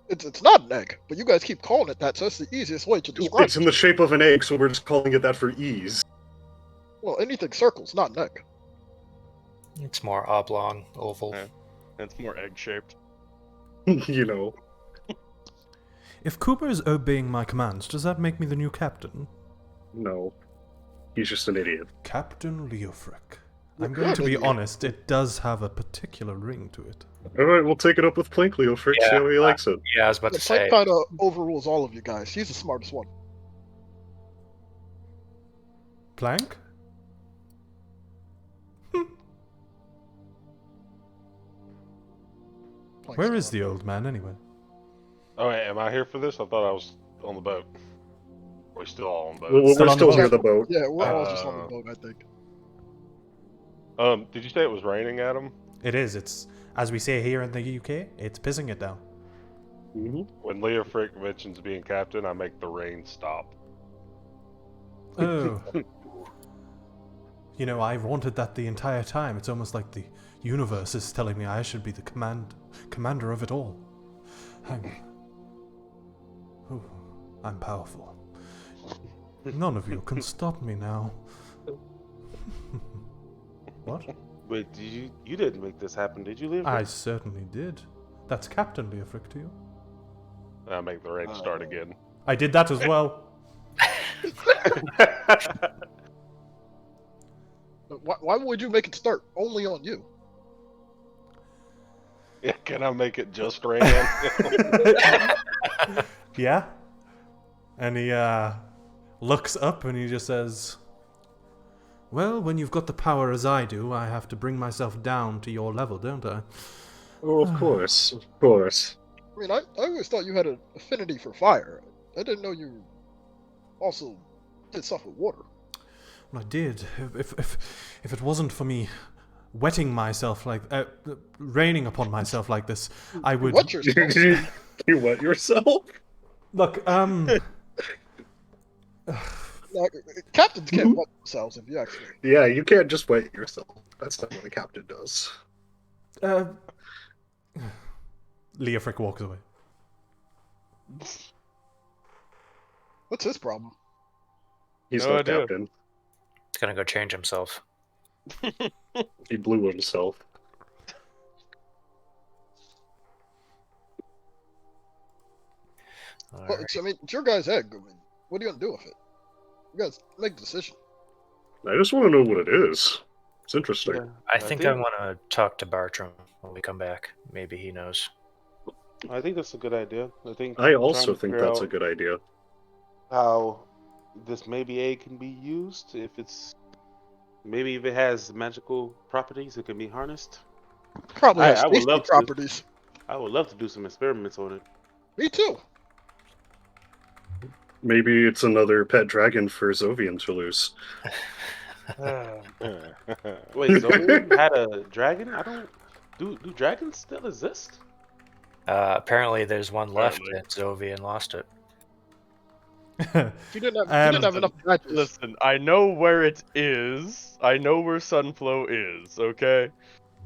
It's not an egg, but you guys keep calling it that, so that's the easiest way to describe It's in the shape of an egg, so we're just calling it that for ease. Well, anything circles, not neck. It's more oblong, oval. Yeah. It's more egg-shaped. You know. If Cooper is obeying my commands, does that make me the new captain? No. He's just an idiot. Captain Leofric. You're I'm going to good, be idiot. honest, it does have a particular ring to it. Alright, we'll take it up with Plink, Leofric, see how he likes it. Yeah, I was about The to say. Plank kind of overrules all of you guys. He's the smartest one. Plank? Plank's Where not is on the board. old man anyway? Oh, wait, am I here for this? I thought I was on the boat. We're still all on the boat. Well, Still we're on the still boat. near the boat. Yeah, we're all just on the Uh, boat, I think. Did you say it was raining, Adam? It is. It's, as we say here in the UK, it's pissing it down. Mm-hmm. When Leo Frick mentions being captain, I make the rain stop. Oh. You know, I've wanted that the entire time. It's almost like the universe is telling me I should be the commander of it all. I'm powerful. None of you can stop me now. What? Wait, you didn't make this happen, did you, Leo? I certainly did. That's Captain Leofric to you. I make the rain start again. I did that as well. Why would you make it start only on you? Yeah, can I make it just rain? Yeah. And he looks up and he just says, "Well, when you've got the power as I do, I have to bring myself down to your level, don't I?" Oh, of course, of course. I mean, I always thought you had an affinity for fire. I didn't know you also did stuff with water. Well, I did. If it wasn't for me wetting myself like, raining upon myself like this, I would. Wet yourself. You wet yourself? Look, Like, captains can't wet themselves, if you ask me. Yeah, you can't just wet yourself. That's not what a captain does. Leofric walks away. What's his problem? He's No not idea. captain. He's gonna go change himself. He blew himself. Well, Alright. I mean, it's your guy's egg. I mean, what are you gonna do with it? You guys make the decision. I just want to know what it is. It's interesting. Yeah, I think I want to talk to Bartram when we come back. Maybe he knows. I think that's a good idea. I think. I trying also to think figure that's a out good idea. How this maybe egg can be used, if it's maybe if it has magical properties, it can be harnessed. Probably has I would tasty love to. properties. I would love to do some experiments on it. Me too. Maybe it's another pet dragon for Zovian to lose. Wait, Zoe had a dragon? I don't. Do dragons still exist? Apparently, there's one left, Apparently. and Zovian lost it. If you didn't have enough matches. Listen, I know where it is. I know where Sunflow is, okay?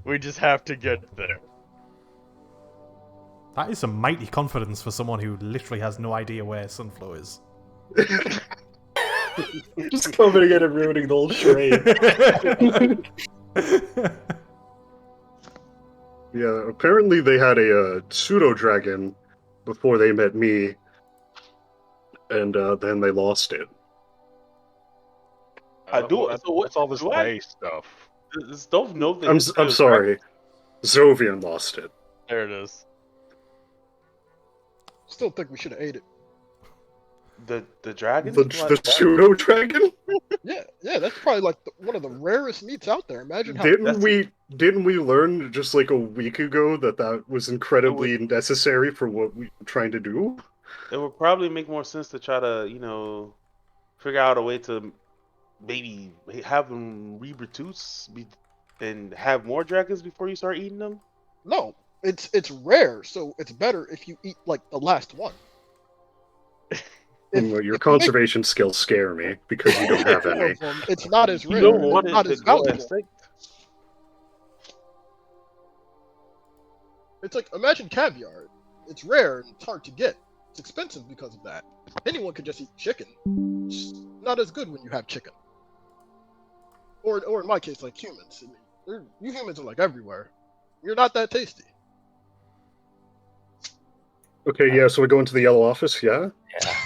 We just have to get there. That is some mighty confidence for someone who literally has no idea where Sunflow is. Just coming in and ruining the whole charade. Yeah, apparently they had a pseudo dragon before they met me, and then they lost it. I do. What's So what? all this do I- bay stuff? Does Dove know that? I'm sorry, Zovian lost it. There it is. Still think we should have ate it. The dragon. The pseudo dragon? Yeah, that's probably like one of the rarest meats out there. Imagine how. Didn't we learn just like a week ago that was incredibly necessary for what we were trying to do? It would probably make more sense to try to, figure out a way to maybe have them reproduce and have more dragons before you start eating them. No, it's rare, so it's better if you eat like the last one. Well, your conservation skills scare me because you don't have any. It's not as You rare. don't want It's it not to as go valuable. extinct. It's like, imagine caviar. It's rare and it's hard to get. It's expensive because of that. Anyone could just eat chicken. It's not as good when you have chicken. or in my case, like humans. You humans are like everywhere. You're not that tasty. Okay, yeah, so we're going to the yellow office, yeah?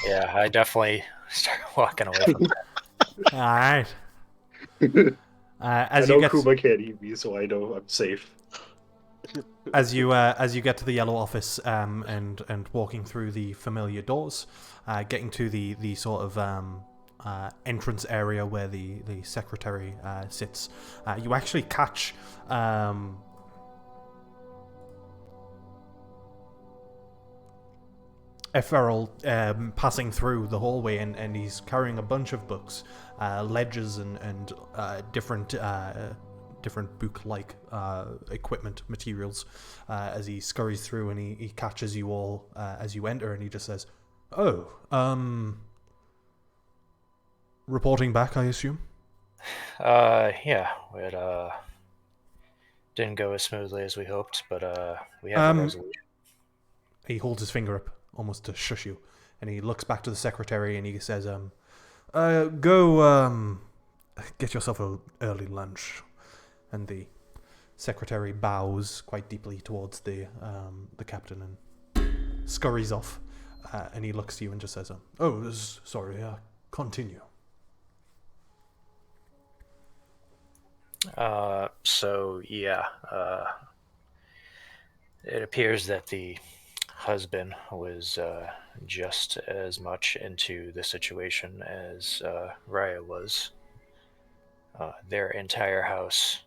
Yeah. I definitely start walking away from that. All right. I As know you get Kuma can't eat me, so I know I'm safe. as you get to the yellow office and walking through the familiar doors, getting to the sort of entrance area where the secretary sits, you actually catch a feral passing through the hallway, and he's carrying a bunch of books, ledgers and different book-like equipment materials as he scurries through, and he catches you all as you enter, and he just says, "Oh, reporting back, I assume." Yeah, it didn't go as smoothly as we hoped, but we have a resolution. He holds his finger up, almost to shush you, and he looks back to the secretary, and he says, go get yourself an early lunch." And the secretary bows quite deeply towards the captain and scurries off. And he looks to you and just says, "Oh, sorry, continue." So yeah, it appears that the husband was just as much into the situation as Raya was. Their entire house,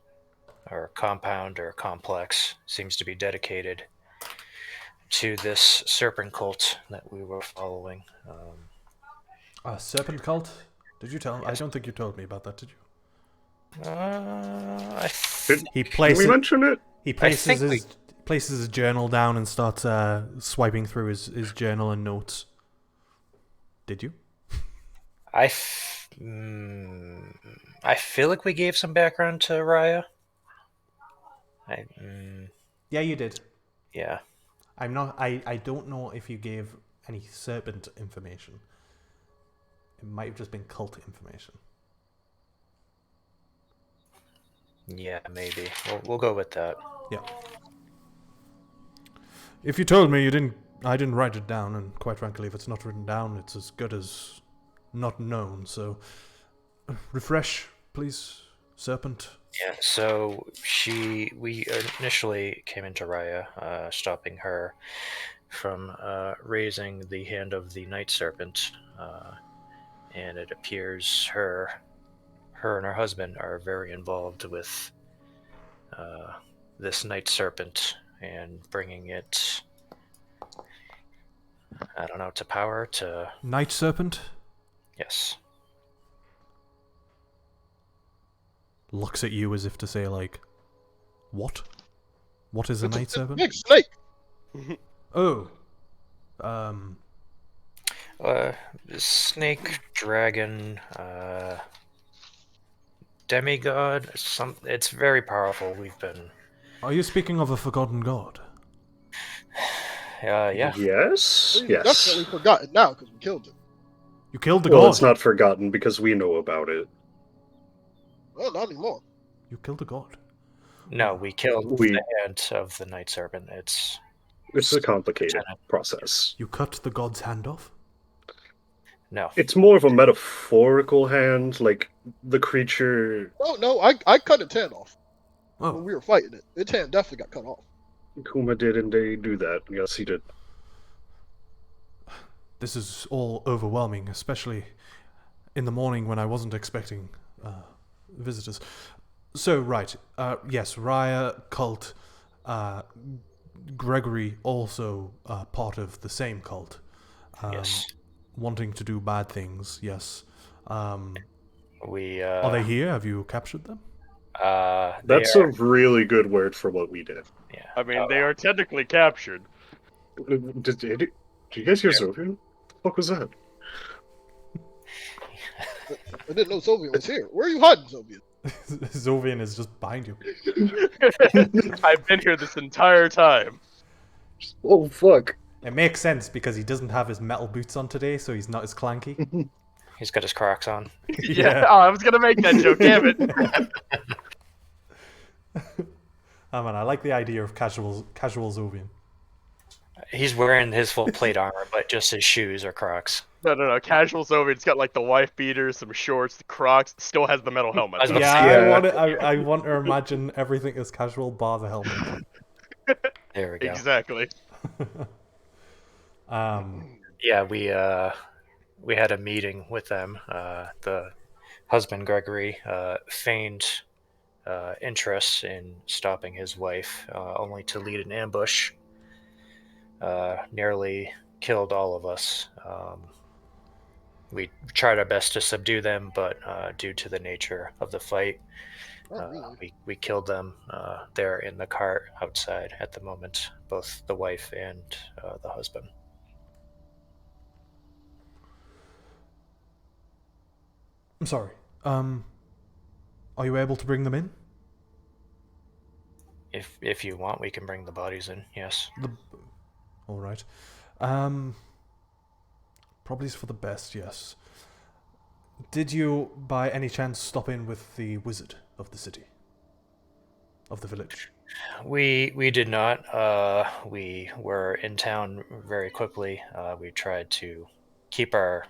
or compound, or complex, seems to be dedicated to this serpent cult that we were following. A serpent cult? Did you tell? Yes. I don't think you told me about that, did you? He Can places. we mention it? He think places his journal down and starts swiping through his journal and notes. Did you? I feel like we gave some background to Raya. Yeah, you did. Yeah. I'm not. I don't know if you gave any serpent information. It might have just been cult information. Yeah, maybe. We'll go with that. Yeah. If you told me you didn't, I didn't write it down, and quite frankly, if it's not written down, it's as good as not known. So, refresh, please, serpent. Yeah, so we initially came into Raya, stopping her from raising the hand of the night serpent, and it appears her and her husband are very involved with this night serpent and bringing it, I don't know, to power, to... Night serpent Yes. looks at you as if to say, like, what? What is a night serpent? Big snake. Oh. Snake, dragon, demigod, it's very powerful. We've been... Are you speaking of a forgotten god? yeah. Yes? He's Yes. definitely forgotten now because we killed him. You killed the Well, god. it's not forgotten because we know about it. Well, not anymore. You killed a god. No, we killed We- the hand of the night serpent. It's a complicated process. You cut the god's hand off? No. It's more of a metaphorical hand, like the creature. No, I cut its hand off when Oh, we were fighting it. Its hand definitely got cut off. Kuma didn't they do that? Yes, he did. this is all overwhelming, especially in the morning when I wasn't expecting visitors. So, right, yes, Raya, cult, Gregory also part of the same cult. Yes. Wanting to do bad things, yes. We Are they here? Have you captured them? That's a really good word for what we did. Yeah. I mean, they are technically captured. Did you guys hear Sophie? What the fuck was that? I didn't know Soviet was here. Where are you hiding, Soviet? Zovian is just behind you. I've been here this entire time. Oh fuck! It makes sense because he doesn't have his metal boots on today, so he's not as clanky. He's got his Crocs on. Yeah. Oh, I was gonna make that joke. Damn it. Oh man, I like the idea of casual Zuvian. He's wearing his full plate armor, but just his shoes are Crocs. No. Casual's over. It's got like the wife beaters, some shorts, the Crocs. Still has the metal helmet. I was about to Yeah, say, I want to imagine everything is casual bar the helmet. there we go. Exactly. Yeah, we had a meeting with them. The husband Gregory feigned interest in stopping his wife, only to lead an ambush. Nearly killed all of us. We tried our best to subdue them, but due to the nature of the fight, we killed them. They're in the cart outside at the moment, both the wife and the husband. I'm sorry. Are you able to bring them in? If you want, we can bring the bodies in. Yes. All right. Probably is for the best. Yes. Did you, by any chance, stop in with the wizard of the city, of the village? We did not. We were in town very quickly. We tried to keep our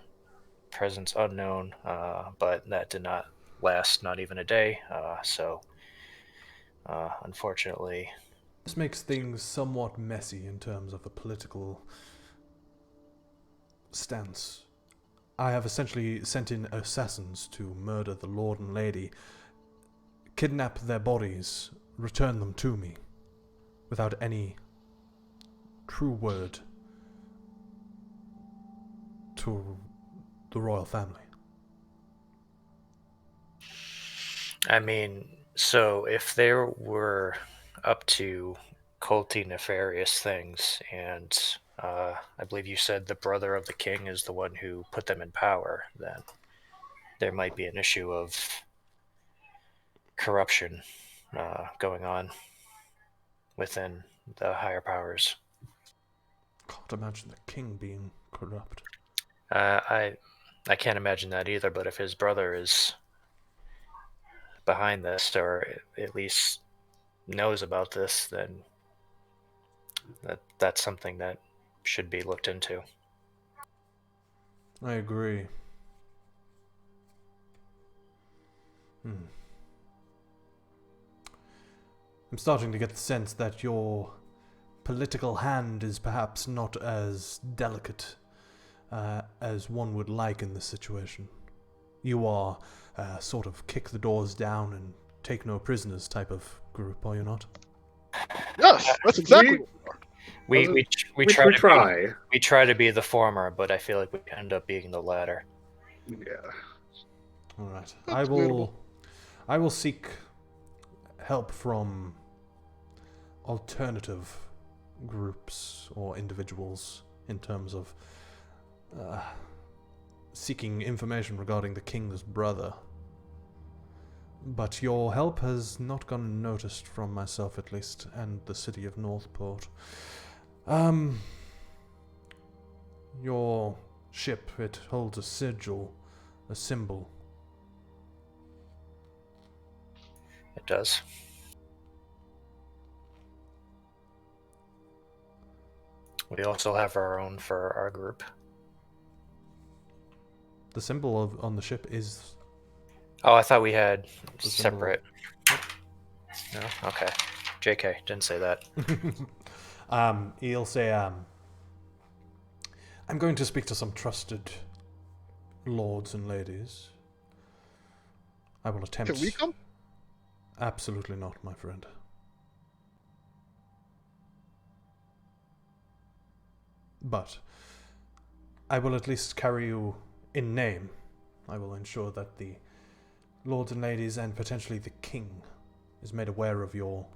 presence unknown, but that did not last, not even a day. So, unfortunately, This makes things somewhat messy in terms of the political stance. I have essentially sent in assassins to murder the Lord and Lady, kidnap their bodies, return them to me, without any true word to the royal family. I mean, so if they were up to culty nefarious things, and I believe you said the brother of the king is the one who put them in power, then there might be an issue of corruption going on within the higher powers. Can't imagine the king being corrupt. I can't imagine that either, but if his brother is behind this, or at least knows about this, then that's something that should be looked into. I agree. I'm starting to get the sense that your political hand is perhaps not as delicate as one would like in this situation. You are sort of kick the doors down and take no prisoners type of group, are you not? Yes, that's exactly what we are. We try to be the former, but I feel like we end up being the latter. Yeah. All right. That's debatable. I will seek help from alternative groups or individuals in terms of seeking information regarding the king's brother. But your help has not gone unnoticed from myself, at least, and the city of Northport. Your ship, it holds a sigil, a symbol. It does. We also have our own for our group. The symbol on the ship is... Oh, I thought we had The symbol. separate. No? Okay. JK, didn't say that. He'll say, I'm going to speak to some trusted lords and ladies. I will attempt... Can we come? Absolutely not, my friend. But I will at least carry you in name. I will ensure that the lords and ladies and potentially the king is made aware of your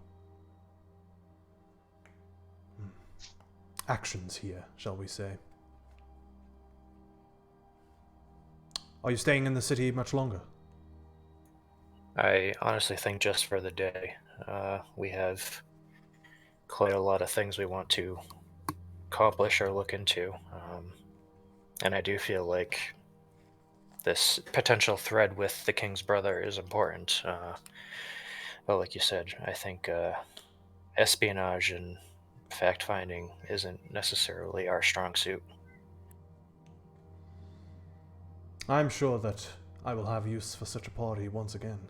actions here, shall we say. Are you staying in the city much longer? I honestly think just for the day. We have quite a lot of things we want to accomplish or look into. And I do feel like this potential thread with the king's brother is important. But like you said, I think espionage and fact-finding isn't necessarily our strong suit. I'm sure that I will have use for such a party once again.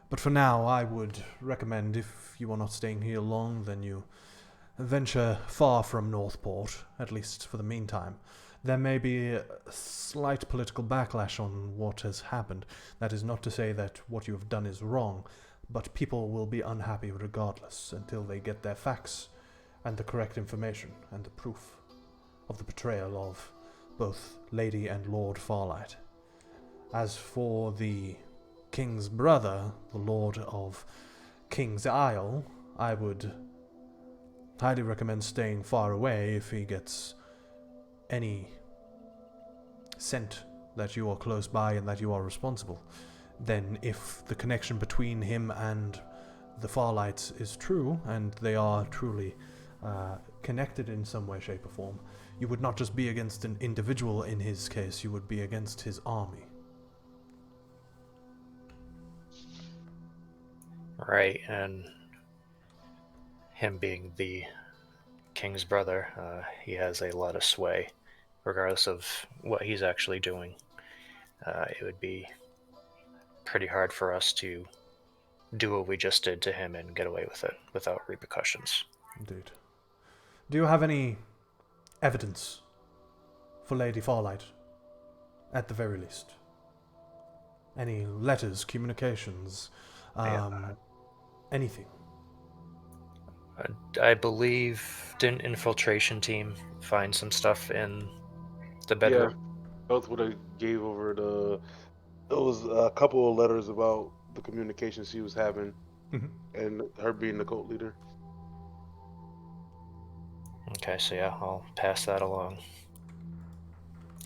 But for now, I would recommend, if you are not staying here long, then you venture far from Northport, at least for the meantime. There may be a slight political backlash on what has happened. That is not to say that what you have done is wrong, but people will be unhappy regardless until they get their facts and the correct information and the proof of the betrayal of both Lady and Lord Farlight. As for the King's brother, the Lord of King's Isle, I would highly recommend staying far away if he gets any scent that you are close by and that you are responsible. Then if the connection between him and the Farlights is true, and they are truly connected in some way, shape or form, you would not just be against an individual in his case, you would be against his army. Right, and him being the king's brother, he has a lot of sway, regardless of what he's actually doing. It would be pretty hard for us to do what we just did to him and get away with it without repercussions. Indeed. Do you have any evidence for Lady Farlight, at the very least? Any letters, communications, anything? I believe, didn't infiltration team find some stuff in the bedroom? Yeah, both what I gave over it was a couple of letters about the communications she was having, and her being the cult leader. Okay, so yeah, I'll pass that along.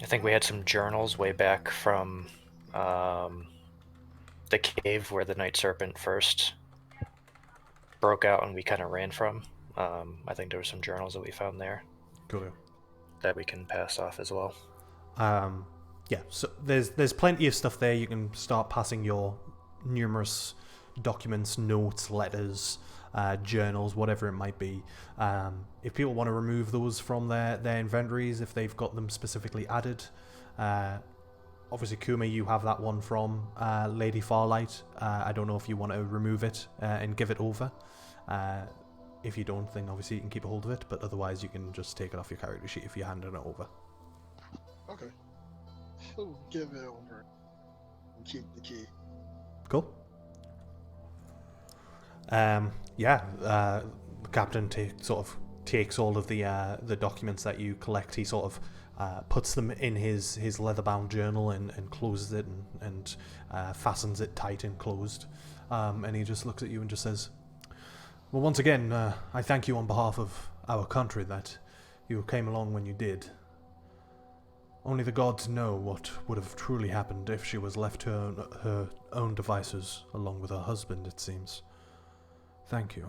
I think we had some journals way back from the cave where the Night Serpent first broke out and we kind of ran from. I think there were some journals that we found there. Cool. That we can pass off as well. Yeah, so there's plenty of stuff there. You can start passing your numerous documents, notes, letters, journals, whatever it might be. If people want to remove those from their inventories, if they've got them specifically added, obviously Kuma, you have that one from Lady Farlight. I don't know if you want to remove it and give it over. If you don't, then obviously you can keep a hold of it, but otherwise you can just take it off your character sheet if you're handing it over. Okay. He'll give it over and keep the key. Cool. The captain sort of takes all of the documents that you collect. He sort of puts them in his leather-bound journal and closes it and fastens it tight and closed. And he just looks at you and just says, "Well, once again, I thank you on behalf of our country that you came along when you did. Only the gods know what would have truly happened if she was left to her own devices along with her husband, it seems. Thank you."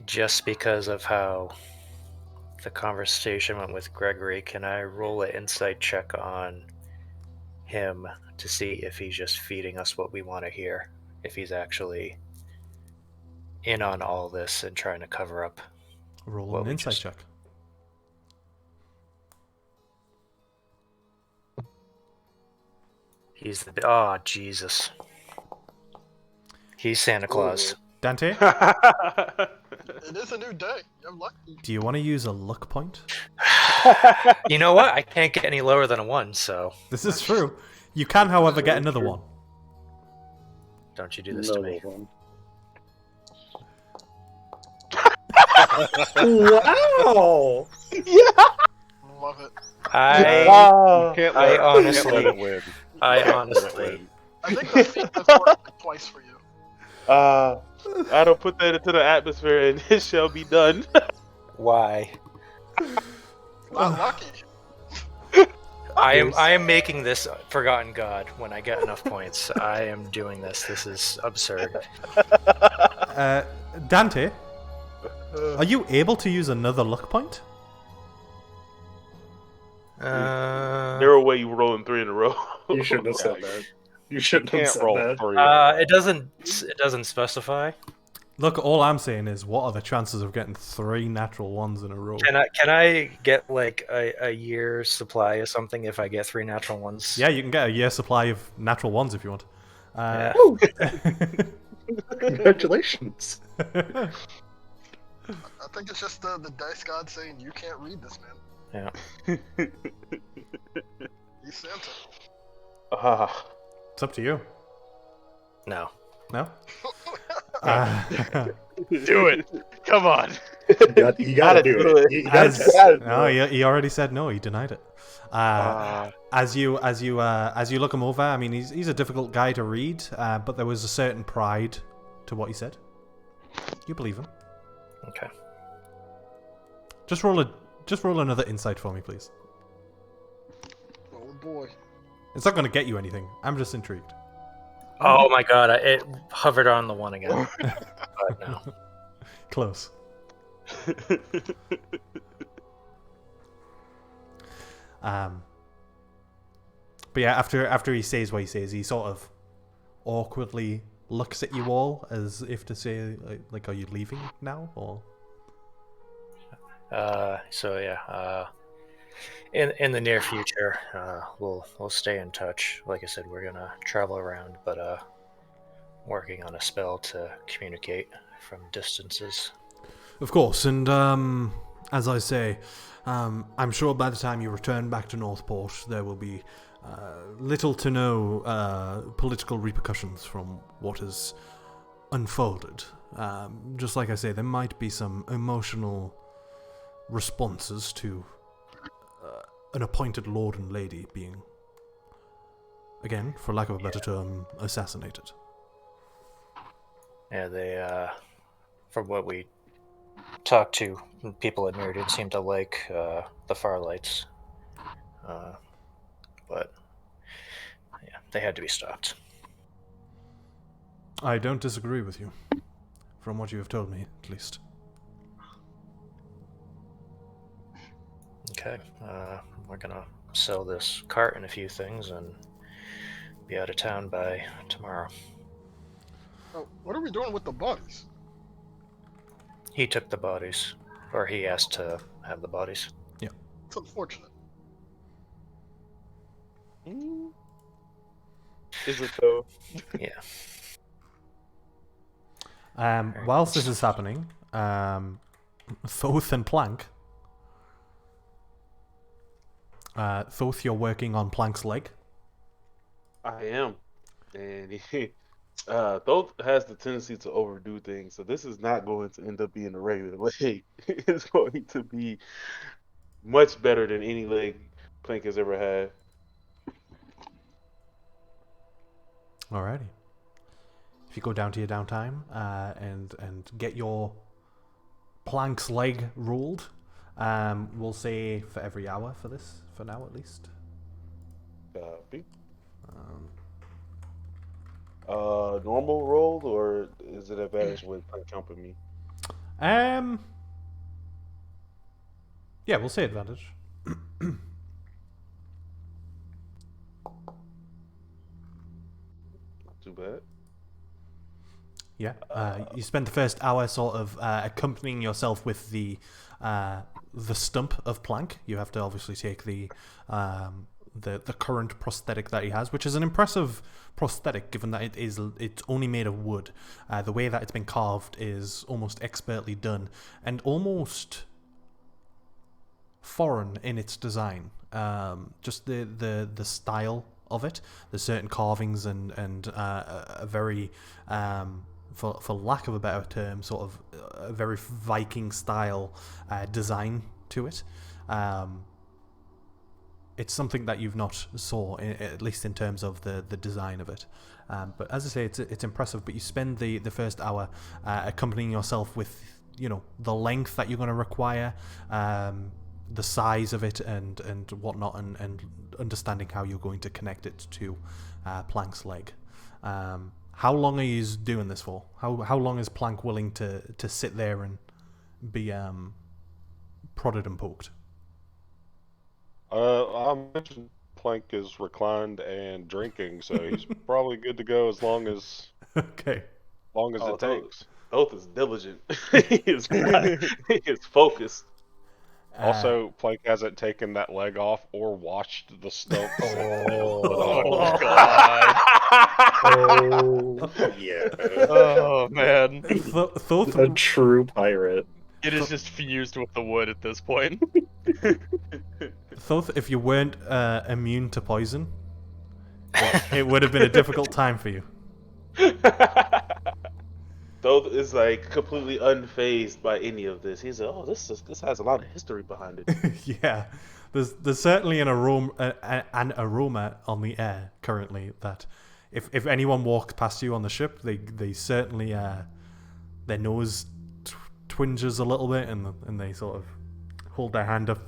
Just because of how the conversation went with Gregory, can I roll an insight check on him to see if he's just feeding us what we want to hear? If he's actually in on all this and trying to cover up. Roll an insight check. He's the... Oh, Jesus. He's Santa Claus. Dante? It is a new day. You're lucky. Do you want to use a luck point? You know what? I can't get any lower than a 1, so... This is true. You can, however, get another one. Don't you do this to me. Wow! Yeah. Love it. I honestly... I think the feat has worked twice for you. I don't put that into the atmosphere and it shall be done. Why? Not lucky. I am making this Forgotten God when I get enough points. I am doing this. This is absurd. Dante, are you able to use another luck point? No, there a way you rolling 3 in a row? You shouldn't have said that. You shouldn't have Can't said roll that. 3 in a row. It doesn't specify. Look, all I'm saying is, what are the chances of getting 3 natural ones in a row? Can I get like a year's supply of something if I get 3 natural ones? Yeah, you can get a year's supply of natural ones if you want. Yeah. Woo! Congratulations. I think it's just the dice god saying you can't read this, man. Yeah. He's Santa. It's up to you. No. No? Do it. Come on. You gotta do it. You gotta test it. No, he already said no. He denied it. As you look him over, I mean, he's a difficult guy to read, but there was a certain pride to what he said. You believe him. Okay. Just roll another insight for me, please. Oh boy. It's not going to get you anything. I'm just intrigued. Oh my god, it hovered on the 1 again. But no. Close. But yeah, after he says what he says, he sort of awkwardly looks at you all as if to say, like, are you leaving now, or? So yeah, in the near future, we'll stay in touch. Like I said, we're gonna travel around, but working on a spell to communicate from distances. Of course, and as I say, I'm sure by the time you return back to Northport, there will be little to no political repercussions from what has unfolded. Just like I say, there might be some emotional responses to an appointed lord and lady being, again, for lack of a better term, assassinated. Yeah, they, from what we talked to, people at Mirrodin seem to like the Farlights. But, yeah, they had to be stopped. I don't disagree with you, from what you have told me, at least. Okay, we're gonna sell this cart and a few things and be out of town by tomorrow. Oh, what are we doing with the bodies? He took the bodies, or he asked to have the bodies. Yeah. It's unfortunate. Is it though? Yeah. Whilst this is happening, Thoth and Plank. Thoth, you're working on Plank's leg. I am. And Thoth has the tendency to overdo things, so this is not going to end up being a regular leg. It's going to be much better than any leg Plank has ever had. Alrighty. If you go down to your downtime and get your Plank's leg ruled, we'll say for every hour for this, for now at least. Copy. Normal roll, or is it advantage with Plank helping me? Yeah, we'll say advantage. Not too bad. Yeah. You spend the first hour sort of accompanying yourself with the stump of Plank. You have to obviously take the current prosthetic that he has, which is an impressive prosthetic given that it's only made of wood. The way that it's been carved is almost expertly done and almost foreign in its design. Just the style of it. There's certain carvings and a very for lack of a better term, sort of a very Viking style design to it. It's something that you've not saw, at least in terms of the design of it. But as I say, it's impressive. But you spend the first hour accompanying yourself with, you know, the length that you're going to require, the size of it, and whatnot, and understanding how you're going to connect it to Plank's leg. How long are you doing this for? How long is Plank willing to sit there and be prodded and poked? I mentioned Plank is reclined and drinking, so he's probably good to go as long as Okay. it takes. Thoth is diligent. he is he is focused. Also, Plank hasn't taken that leg off or washed the stump since Oh god. Oh, yeah. Oh man. Thoth, A true pirate. It is just fused with the wood at this point. Thoth, if you weren't immune to poison, it would have been a difficult time for you. Thoth is like completely unfazed by any of this. He's like, oh, this has a lot of history behind it. Yeah, there's certainly an aroma on the air currently that if anyone walks past you on the ship, they certainly their nose twinges a little bit and they sort of hold their hand up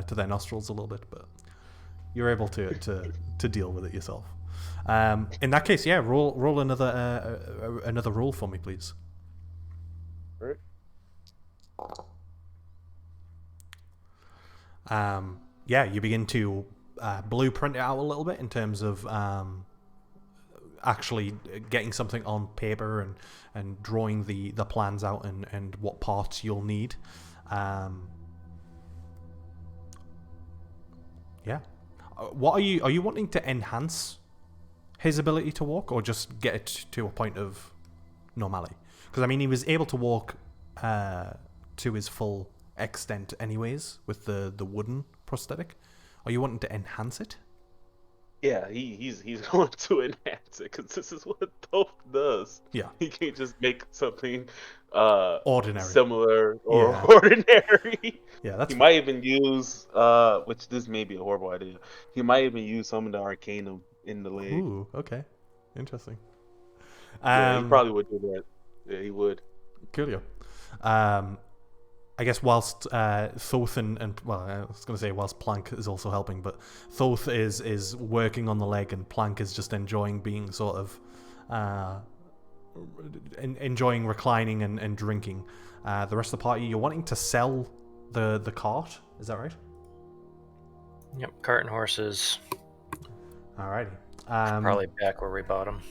to their nostrils a little bit, but you're able to deal with it yourself. In that case, yeah, roll another roll for me, please. Right. Yeah, you begin to blueprint it out a little bit in terms of actually getting something on paper and drawing the plans out and what parts you'll need. Yeah. What are you wanting to enhance his ability to walk, or just get it to a point of normality? Because I mean, he was able to walk to his full extent anyways with the wooden prosthetic. Are you wanting to enhance it? Yeah, he's going to enhance it because this is what Thoth does. Yeah. He can't just make something Ordinary. similar or Yeah. ordinary. Yeah, that's He might even use which this may be a horrible idea. He might even use some of the arcanum in the leg. Ooh, okay. Interesting. Yeah, he probably would do that. Yeah, he would. Coolio. I guess whilst Thoth and well, I was going to say whilst Plank is also helping, but Thoth is working on the leg and Plank is just enjoying being sort of enjoying reclining and drinking. The rest of the party, you're wanting to sell the cart, is that right? Yep, cart and horses. Alrighty. Probably back where we bought them.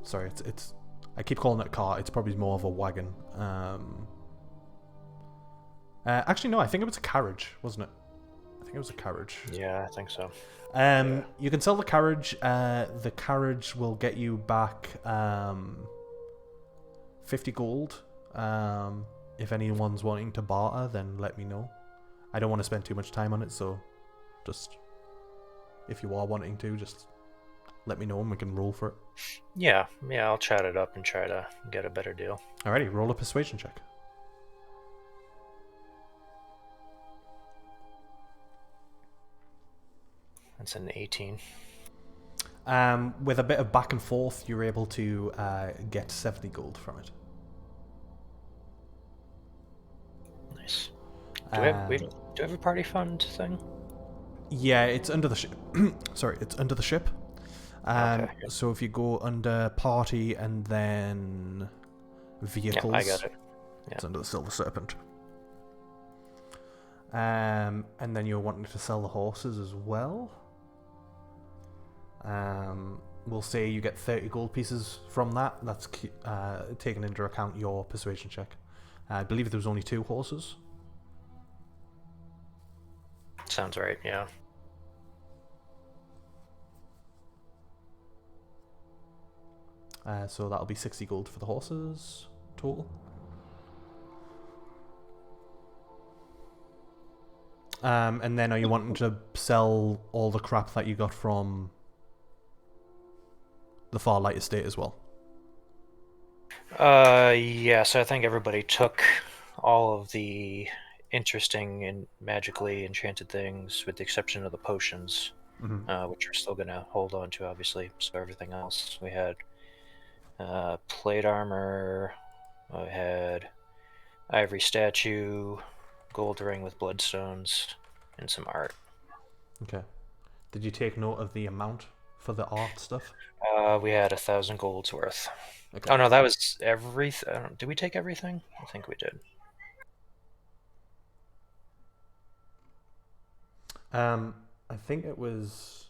Sorry, it's I keep calling it a cart. It's probably more of a wagon. Actually, no. I think it was a carriage, wasn't it? I think it was a carriage. Yeah, I think so. You can sell the carriage. The carriage will get you back 50 gold. If anyone's wanting to barter, then let me know. I don't want to spend too much time on it, so just if you are wanting to, just let me know and we can roll for it. Yeah, I'll chat it up and try to get a better deal. Alrighty, roll a persuasion check. That's an 18. With a bit of back and forth, you're able to get 70 gold from it. Nice. Do we have a party fund thing? Yeah, it's under the ship. Sorry, it's under the ship. Okay. So if you go under party and then vehicles, Yeah, I got it. Yeah. It's under the Silver Serpent. And then you're wanting to sell the horses as well. We'll say you get 30 gold pieces from that. That's taken into account your persuasion check. I believe there was only 2 horses. Sounds right, yeah. So that'll be 60 gold for the horses total. And then are you wanting to sell all the crap that you got from the Farlight Estate as well? Yeah, so I think everybody took all of the interesting and magically enchanted things with the exception of the potions, which we're still going to hold on to, obviously. So everything else, we had plate armor, we had ivory statue, gold ring with bloodstones, and some art. Okay. Did you take note of the amount for the art stuff? We had 1,000 golds worth. Okay. Oh no, that was everything. Did we take everything? I think we did. I think it was...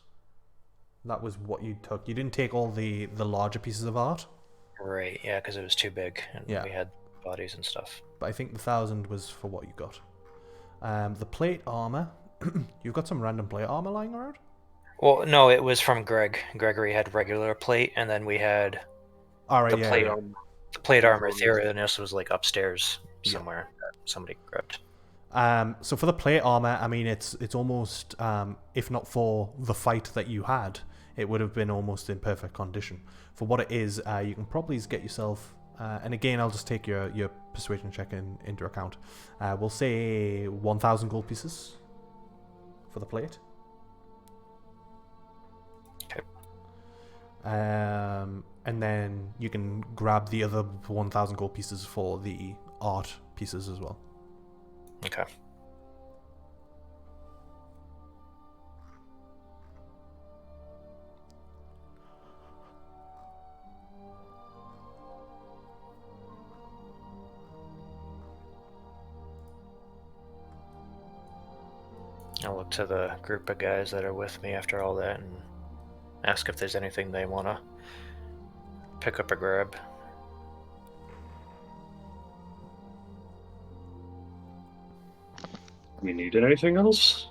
That was what you took. You didn't take all the larger pieces of art. Right, yeah, because it was too big, and Yeah. we had bodies and stuff. But I think the 1,000 was for what you got. The plate armor. You've got some random plate armor lying around? Well, no, it was from Greg. Gregory had regular plate, and then we had Alright, the yeah. plate. Yeah. The plate armor Theranos was like upstairs somewhere. Yeah. That somebody grabbed. So for the plate armor, I mean, it's almost, if not for the fight that you had, it would have been almost in perfect condition. For what it is, you can probably get yourself, and again, I'll just take your persuasion check into account. We'll say 1,000 gold pieces for the plate. Okay. And then you can grab the other 1,000 gold pieces for the art pieces as well. Okay. I'll look to the group of guys that are with me after all that and ask if there's anything they want to pick up or grab. You need anything else?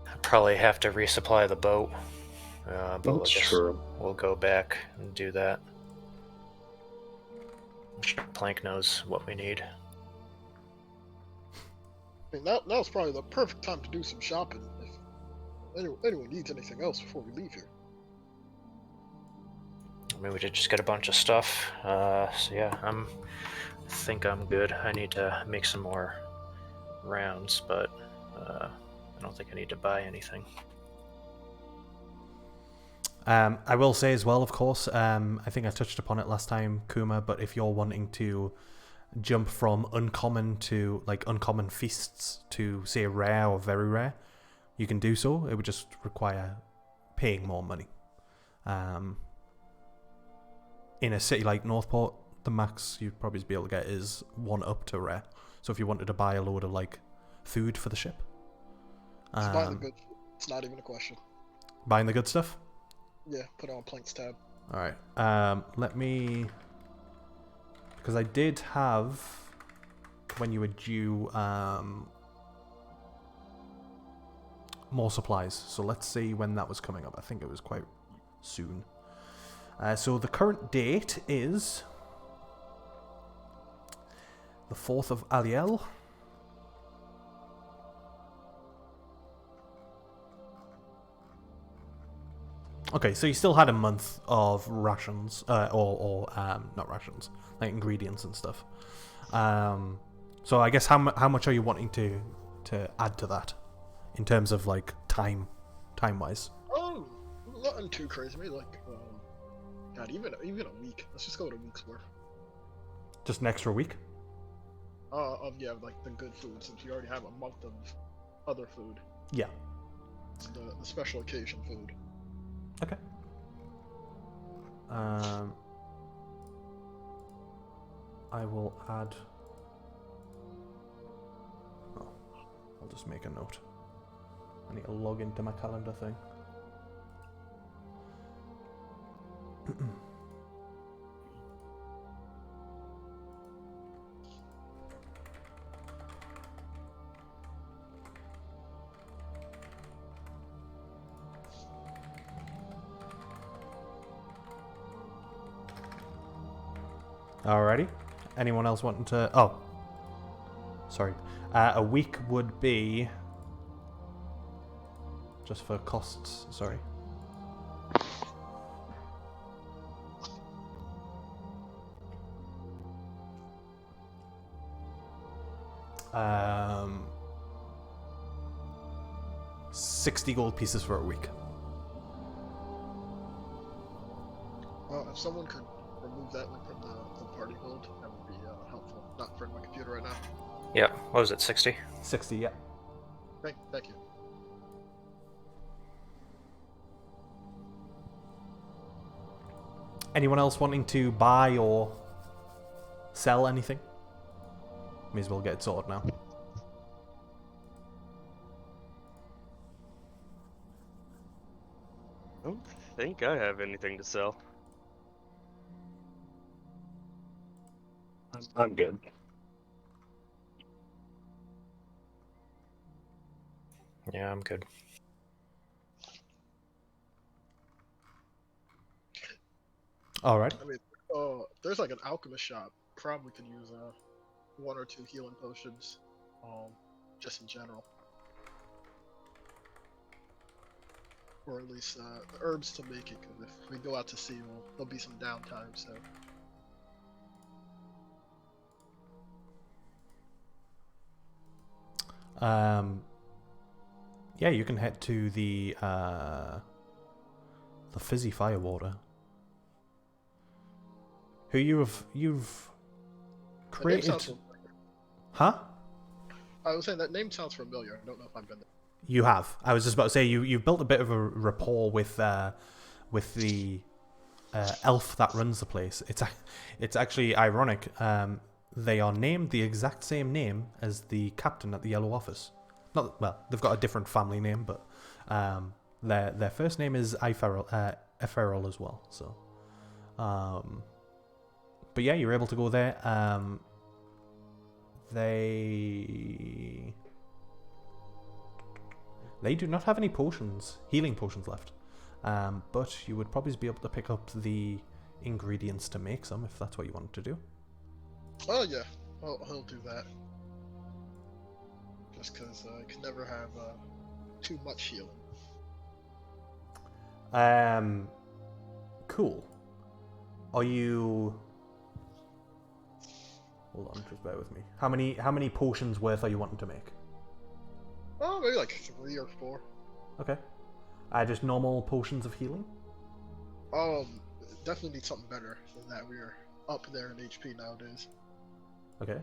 I'll probably have to resupply the boat, but That's true. we'll go back and do that. I'm sure Plank knows what we need. I mean, now's probably the perfect time to do some shopping if anyone needs anything else before we leave here. I mean, we did just get a bunch of stuff, so yeah, I think I'm good. I need to make some more rounds, but I don't think I need to buy anything. I will say as well, of course, I think I touched upon it last time, Kuma, but if you're wanting to jump from uncommon to, like, uncommon feasts to, say, rare or very rare, you can do so. It would just require paying more money. In a city like Northport, the max you'd probably be able to get is 1 up to rare. So if you wanted to buy a load of, like, food for the ship. Just buy the good. It's not even a question. Buying the good stuff? Yeah, put it on Plank's tab. Alright, let me... Because I did have, when you were due, more supplies. So let's see when that was coming up. I think it was quite soon. So the current date is the 4th of Aliel. Okay, so you still had a month of rations, or not rations, like ingredients and stuff. So I guess how much are you wanting to add to that, in terms of like time wise? Oh, nothing too crazy. Maybe like, God, even a week. Let's just go with a week's worth. Just an extra week? Of like the good food, since we already have a month of other food. Yeah. It's the special occasion food. Okay. I will add... Oh, I'll just make a note. I need to log into my calendar thing. Alrighty. Anyone else wanting to... Oh. Sorry. A week would be... Just for costs, sorry. Um, 60 gold pieces for a week. If someone could remove that link from the party build, that would be helpful. Not in front of my computer right now. Yeah, what was it, 60? 60, yeah. Thank you. Anyone else wanting to buy or sell anything? May as well get it sorted now. don't think I have anything to sell. I'm good. Yeah, I'm good. All right. I mean, there's like an alchemist shop. Probably could use 1 or 2 healing potions, just in general, or at least the herbs to make it. Because if we go out to sea, there'll be some downtime. So Yeah, you can head to the fizzy firewater. Who you've the name created? sounds familiar. Huh? I was saying that name sounds familiar. I don't know if I've been there. You have. I was just about to say you've built a bit of a rapport with the elf that runs the place. It's actually ironic. They are named the exact same name as the captain at the Yellow Office. Not well, they've got a different family name, but their first name is Eferal as well. So, but yeah, you're able to go there. They do not have any healing potions left. But you would probably be able to pick up the ingredients to make some if that's what you wanted to do. Oh yeah, he'll do that. Just because I can never have too much healing. Cool. Are you? Hold on, just bear with me. How many potions worth are you wanting to make? Oh, maybe like 3 or 4. Okay. Just normal potions of healing? Definitely need something better than that. We're up there in HP nowadays. Okay.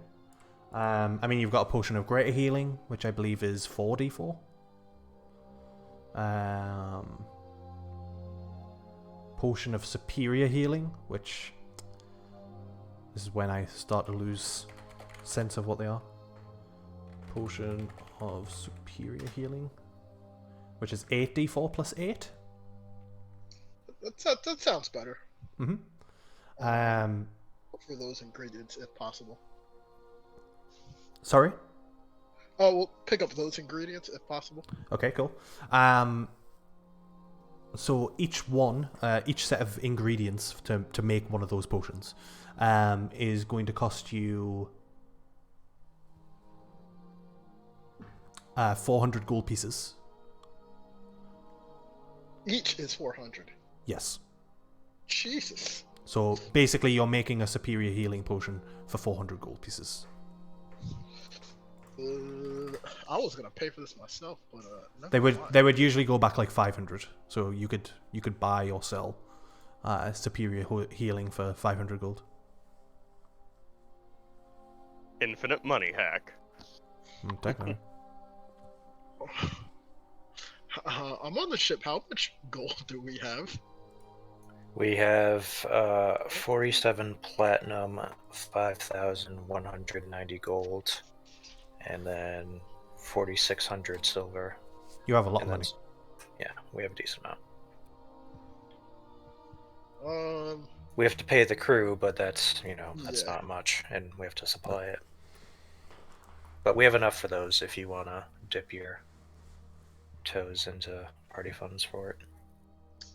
I mean, you've got a potion of greater healing, which I believe is 4d4. Potion of superior healing, which this is when I start to lose sense of what they are. Potion of superior healing, which is 8d4 plus 8. That sounds better. Mm-hmm. For those ingredients, if possible. Sorry? Oh, we'll pick up those ingredients if possible. Okay, cool. So each set of ingredients to make one of those potions is going to cost you 400 gold pieces. Each is 400. Yes. Jesus. So basically, you're making a superior healing potion for 400 gold pieces. I was gonna pay for this myself, but They would usually go back like 500. So you could buy or sell superior healing for 500 gold. Infinite money hack. Technically. I'm on the ship. How much gold do we have? We have 47 platinum, 5,190 gold, and then 4,600 silver. You have a lot of money. Yeah, we have a decent amount. Um, We have to pay the crew, but that's Yeah. not much, and we have to supply it. But we have enough for those if you want to dip your toes into party funds for it.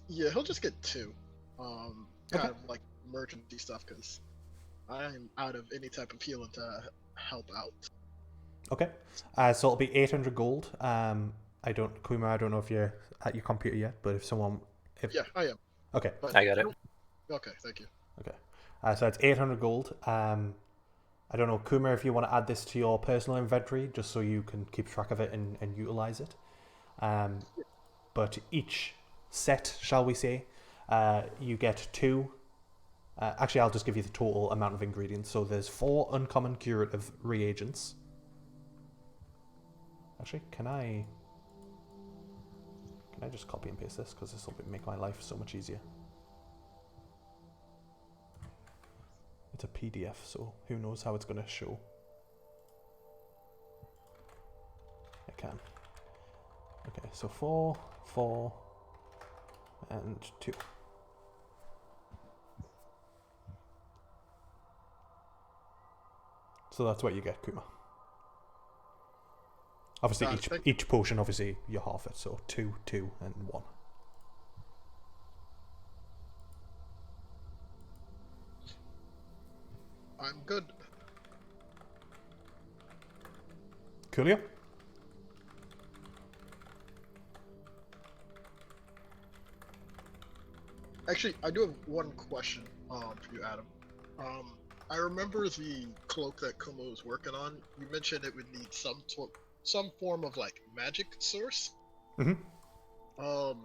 yeah, he'll just get 2. Kind Okay. of like emergency stuff, because I'm out of any type of healing to help out. Okay. So it'll be 800 gold. Kuma, I don't know if you're at your computer yet, but Yeah, I am. Okay. But I got it. Okay, thank you. Okay. So it's 800 gold. I don't know, Kuma, if you want to add this to your personal inventory, just so you can keep track of it and utilize it. But each set, shall we say, you get 2. Actually, I'll just give you the total amount of ingredients. So there's 4 uncommon curative reagents. Actually, can I just copy and paste this, because this will make my life so much easier. It's a PDF, so who knows how it's going to show. I can. Okay, so 4, 4, and 2. So that's what you get, Kuma. Obviously, each potion, obviously, you half it. So 2, 2, and 1. I'm good. Coolio? Actually, I do have one question for you, Adam. I remember the cloak that Kuma was working on. You mentioned it would need some form of like magic source. Mm-hmm.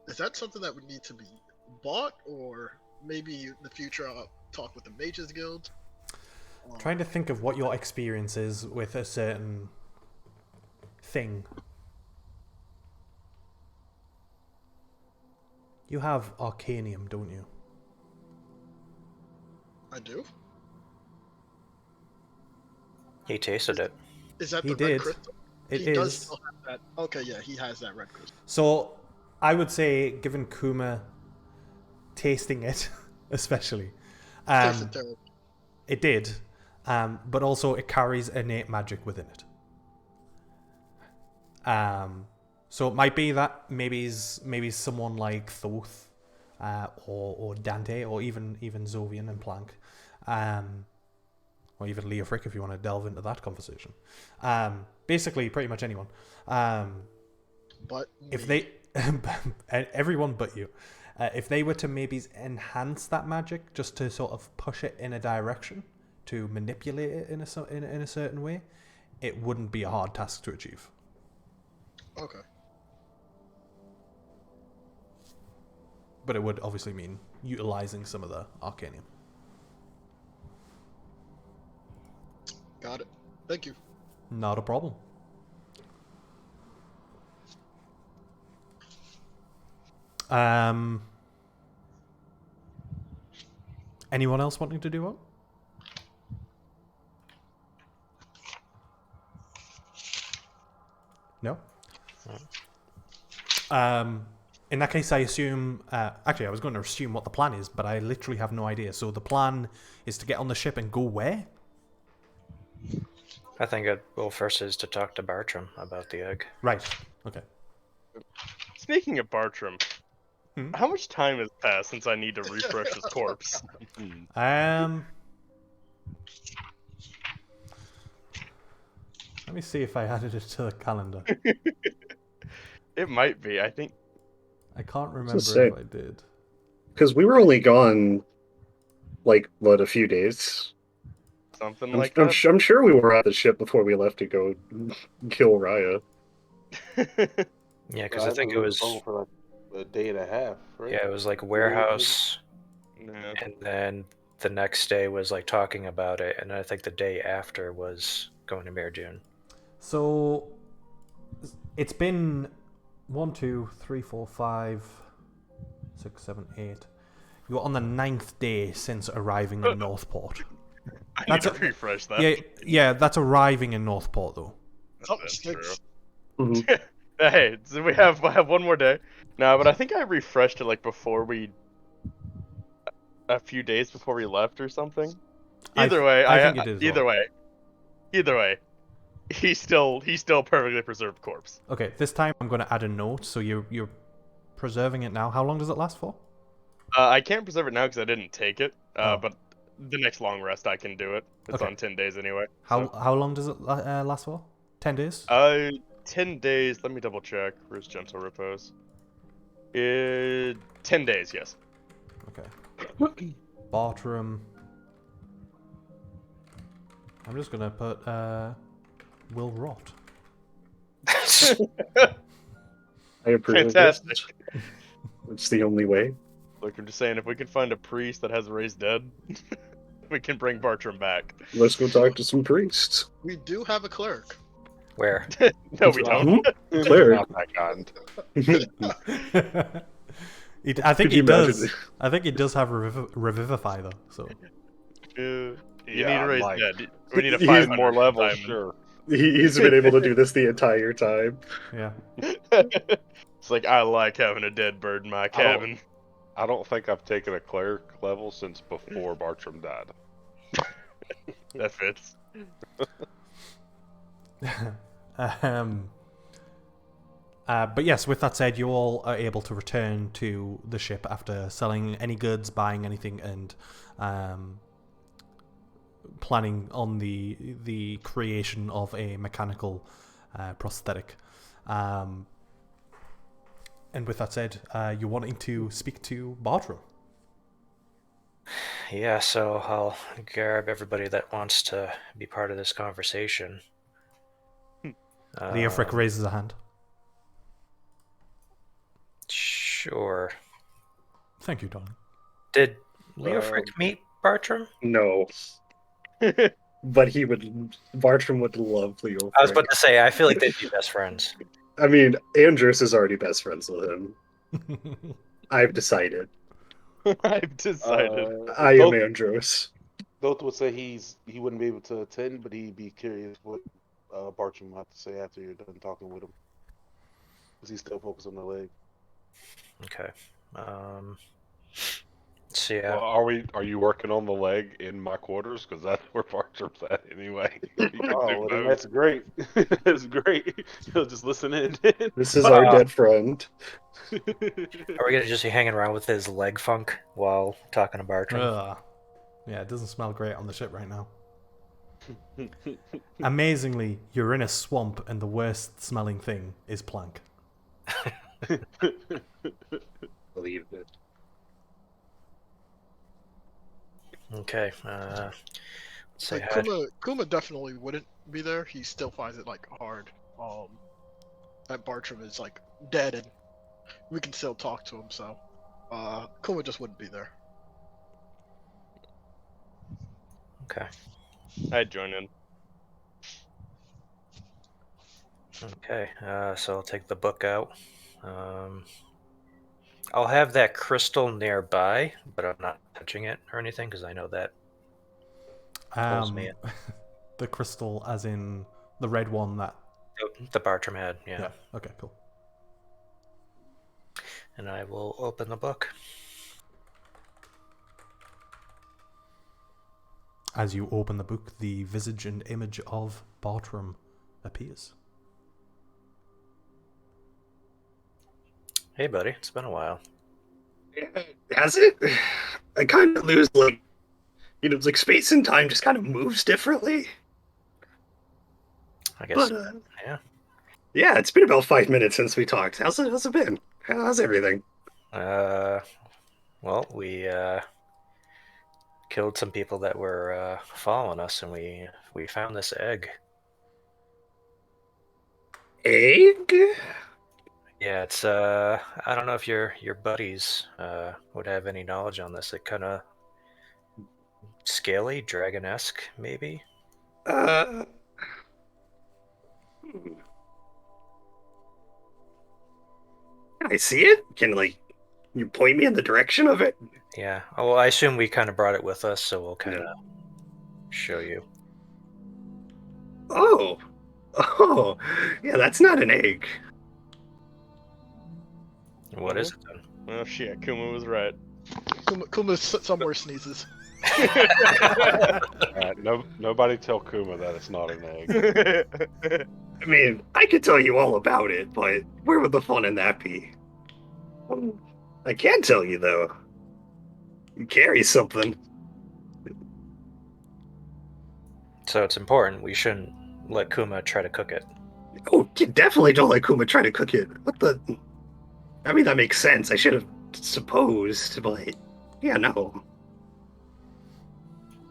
Is that something that would need to be bought, or maybe in the future I'll talk with the Mages Guild? Trying to think of what your experience is with a certain thing. You have Arcanium, don't you? I do. He tasted it. Is that He the did. red crystal? It he is. does still have that. Okay, yeah, he has that red crystal. So, I would say, given Kuma tasting it, especially, Tasted terrible. it did, but also it carries innate magic within it. So it might be that maybe someone like Thoth, or Dante, or even Zovian and Planck, or even Leofric if you want to delve into that conversation. Basically, pretty much anyone. But if they, everyone but you, if they were to maybe enhance that magic just to sort of push it in a direction, to manipulate it in a certain way, it wouldn't be a hard task to achieve. Okay. But it would obviously mean utilizing some of the Arcanium. Got it. Thank you. Not a problem. Anyone else wanting to do what? No? In that case, I assume... actually, I was going to assume what the plan is, but I literally have no idea. So the plan is to get on the ship and go where? I think first is to talk to Bartram about the egg. Right. Okay. Speaking of Bartram, how much time has passed since I need to refresh his corpse? Let me see if I added it to the calendar. It might be. I think. I can't remember if I did. Because we were only gone, like, what, a few days? Something like that. I'm sure we were at the ship before we left to go kill Raya. Yeah, because I think it was for like a day and a half, right? Yeah, it was like warehouse, Yeah. and then the next day was like talking about it, and I think the day after was going to Mir Dune. So it's been 1, 2, 3, 4, 5, 6, 7, 8. You're on the 9th day since arriving in Northport. I need to refresh that. Yeah, that's arriving in Northport though. That's true. Mm-hmm. Hey, so we have one more day. No, but I think I refreshed it like a few days before we left or something. Either way, he's still perfectly preserved corpse. Okay, this time I'm going to add a note. So you're preserving it now. How long does it last for? I can't preserve it now because I didn't take it. But the next long rest I can do it. It's on 10 days anyway. How long does it last for? 10 days? 10 days. Let me double check. Where's gentle repose? 10 days, yes. Okay. Bartram. I'm just gonna put will rot. I approve Fantastic. of this. It's the only way. Look, I'm just saying, if we can find a priest that has raised dead, we can bring Bartram back. Let's go talk to some priests. We do have a clerk. Where? No, we don't. Cleric. Not that kind. I think Could he you does. imagine? I think he does have revivify though. So You Yeah, need to raise like- dead. We need a He's 500 More levels, diamond. sure. He's been able to do this the entire time. yeah. It's like, I like having a dead bird in my cabin. I don't think I've taken a cleric level since before Bartram died. That fits. But yes, with that said, you all are able to return to the ship after selling any goods, buying anything, and planning on the creation of a mechanical prosthetic. And with that said, you're wanting to speak to Bartram. Yeah, so I'll grab everybody that wants to be part of this conversation. Leofric raises a hand. Sure. Thank you, darling. Did Leofric meet Bartram? No. But Bartram would love Leo. I was about to say, I feel like they'd be best friends. I mean, Andros is already best friends with him. I've decided. I've decided. I am Andros. Thoth would say he wouldn't be able to attend, but he'd be curious what Bartram had to say after you're done talking with him. Because he's still focused on the leg. Okay. So yeah. Well, are you working on the leg in my quarters? Because that's where Bartram's at anyway. Oh, well, then that's great. That's great. He'll just listen in. This is our dead friend. Are we gonna just be hanging around with his leg funk while talking to Bartram? Yeah, it doesn't smell great on the ship right now. Amazingly, you're in a swamp and the worst smelling thing is plank. Believed it. Okay. Let's say hi. Kuma definitely wouldn't be there. He still finds it like hard. That Bartram is like dead and we can still talk to him. So, Kuma just wouldn't be there. Okay. I'd join in. Okay. So I'll take the book out. I'll have that crystal nearby, but I'm not touching it or anything because I know that pulls me in. The crystal, as in the red one that The Bartram had, yeah. Okay, cool. And I will open the book. As you open the book, the visage and image of Bartram appears. Hey, buddy, it's been a while. Has it? I kind of lose, like, like space and time just kind of moves differently. I guess, But, yeah. Yeah, it's been about 5 minutes since we talked. How's it been? How's everything? Well, we killed some people that were following us, and we found this egg. Egg? Yeah, it's I don't know if your buddies would have any knowledge on this. It kind of scaly, dragon-esque, maybe. Hmm. Can I see it? Can, like, you point me in the direction of it? Yeah. Oh, well, I assume we kind of brought it with us, so we'll kind of show you. Oh, yeah, that's not an egg. What is it then? Oh shit, Kuma was right. Kuma somewhere sneezes. Nobody tell Kuma that it's not an egg. I mean, I could tell you all about it, but where would the fun in that be? I can tell you, though. You carry something. So it's important. We shouldn't let Kuma try to cook it. Oh, you definitely don't let Kuma try to cook it. What the? I mean, that makes sense. I should have supposed, but yeah, no.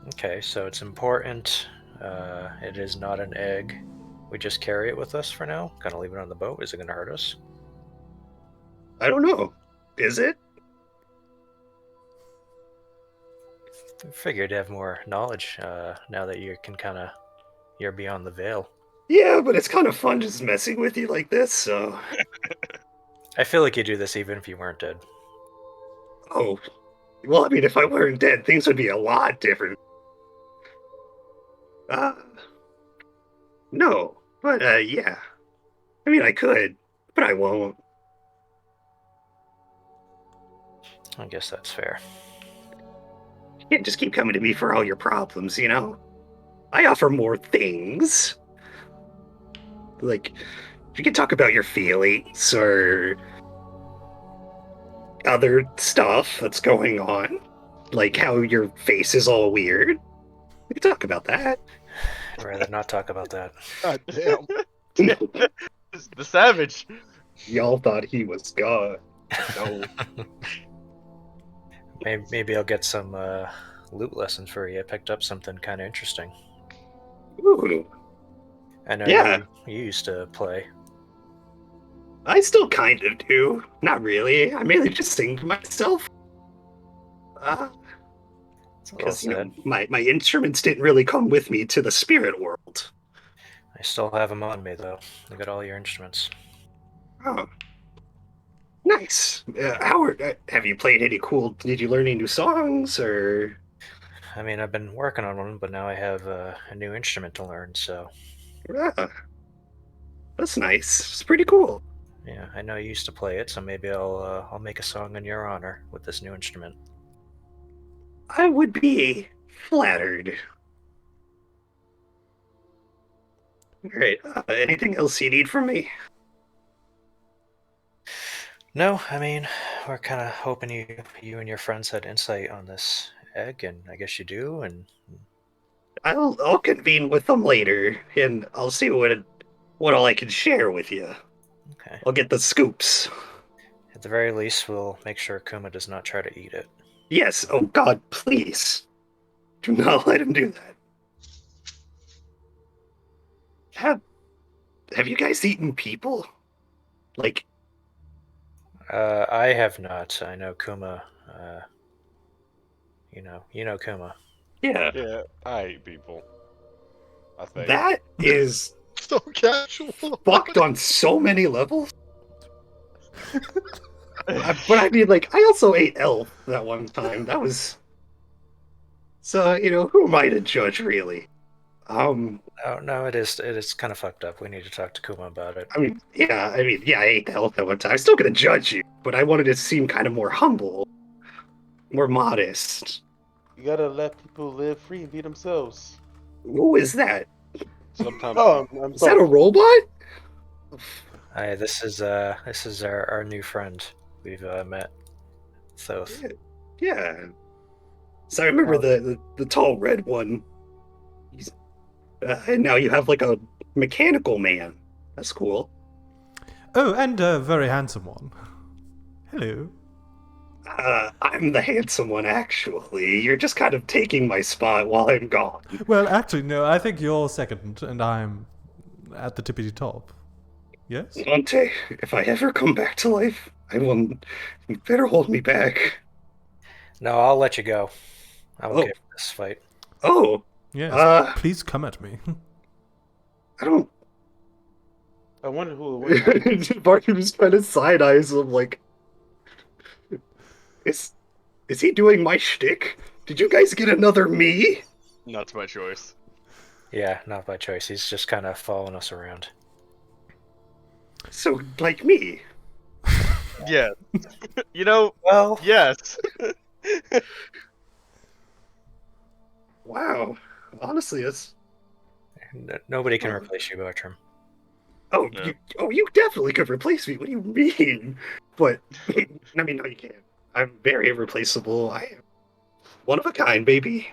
Okay, so it's important. It is not an egg. We just carry it with us for now? Kind of leave it on the boat? Is it going to hurt us? I don't know. Is it? I figured to have more knowledge now that you can you're beyond the veil. Yeah, but it's kind of fun just messing with you like this, so... I feel like you do this even if you weren't dead. Oh. Well, I mean, if I weren't dead, things would be a lot different. No. But, yeah. I mean, I could, but I won't. I guess that's fair. You can't just keep coming to me for all your problems, you know? I offer more things. Like, you can talk about your feelings or other stuff that's going on. Like how your face is all weird. We can talk about that. I'd rather not talk about that. God damn. The savage. Y'all thought he was God. No. Maybe I'll get some loot lessons for you. I picked up something kind of interesting. Ooh. I know Yeah. you used to play. I still kind of do. Not really. I mainly just sing to myself. It's a little Because, you know, sad. my instruments didn't really come with me to the spirit world. I still have them on me, though. I got all your instruments. Oh. Nice. Howard, have you played any cool... Did you learn any new songs, or... I mean, I've been working on one, but now I have a new instrument to learn, so... Ah, that's nice. It's pretty cool. Yeah, I know you used to play it, so maybe I'll make a song in your honor with this new instrument. I would be flattered. Alright, anything else you need from me? No, I mean, we're kind of hoping you and your friends had insight on this egg, and I guess you do, and... I'll convene with them later, and I'll see what all I can share with you. Okay. I'll get the scoops. At the very least, we'll make sure Kuma does not try to eat it. Yes, oh God, please. Do not let him do that. Have you guys eaten people? Like, I have not. I know Kuma. You know Kuma. yeah, Yeah, I hate people. I think. that is So casual. fucked on so many levels. But I mean, like, I also ate elf that one time. That was... So, you know, who am I to judge, really? Oh no, it is kind of fucked up. We need to talk to Kuma about it. I ate the elf that one time. I'm still gonna judge you, but I wanted to seem kind of more humble, more modest. You gotta let people live free and be themselves. Who is that? Sometimes Oh, I'm Is that a sorry. robot? Hi, this is our new friend we've met. Thoth. Yeah. So I remember Oh. the tall red one. And now you have like a mechanical man. That's cool. Oh, and a very handsome one. Hello. I'm the handsome one, actually. You're just kind of taking my spot while I'm gone. Well, actually, no, I think you're second, and I'm at the tippity top. Yes? Dante, if I ever come back to life, you better hold me back. No, I'll let you go. I'm Oh. okay with this fight. Oh, Yes. Please come at me. I don't... I wonder who it was. Barker just kind of side eyes him like... Is he doing my shtick? Did you guys get another me? Not my choice. Yeah, not by choice. He's just kind of following us around. So, like me. Yeah. You know, Well, yes. Wow. Honestly, it's... nobody can replace you, Bertram. Oh, No. you definitely could replace me. What do you mean? But, I mean, no, you can't. I'm very irreplaceable. I am one of a kind, baby.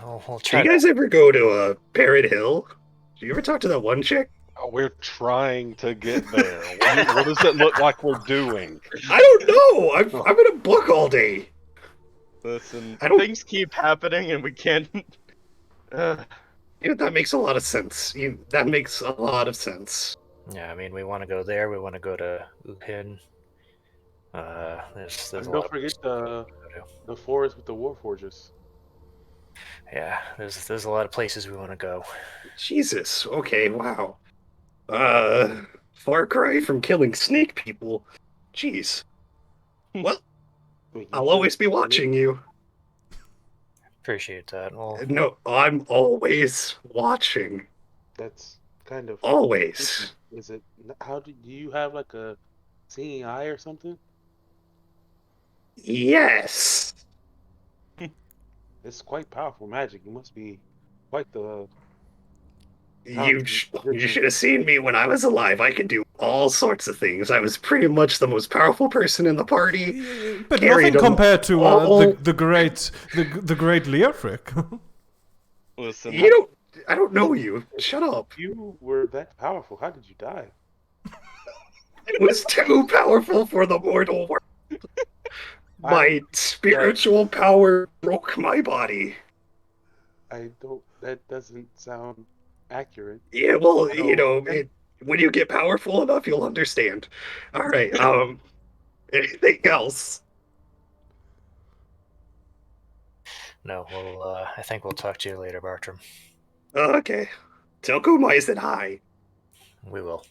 We'll Do try you guys ever go to Parrot Hill? Do you ever talk to that one chick? Oh, we're trying to get there. What does it look like we're doing? I don't know. I'm in a book all day. Listen, I don't- things keep happening and we can't. You know, that makes a lot of sense. That makes a lot of sense. Yeah, I mean, we want to go there. We want to go to Uhin. There's And a lot don't of forget places we wanna go to. the forest with the war forges. Yeah, there's a lot of places we want to go. Jesus. Okay. Wow. Far cry from killing snake people. Jeez. Well, Wait, I'll always be watching you. Appreciate that. Well, No, I'm always watching. That's kind of. Always. Is it? How do you have like a seeing eye or something? Yes. It's quite powerful magic. You must be quite the You talented sh- you magician. should have seen me when I was alive. I could do all sorts of things. I was pretty much the most powerful person in the party. But Carried nothing them compared to all. the great Leofric. Listen, You don't. I don't know you. Shut up. You were that powerful. How did you die? It was too powerful for the mortal world. My spiritual power broke my body. I don't. That doesn't sound accurate. Yeah, well, I don't. when you get powerful enough, you'll understand. All right. Anything else? No, I think we'll talk to you later, Bartram. Okay. Tell Kuma I said hi. We will.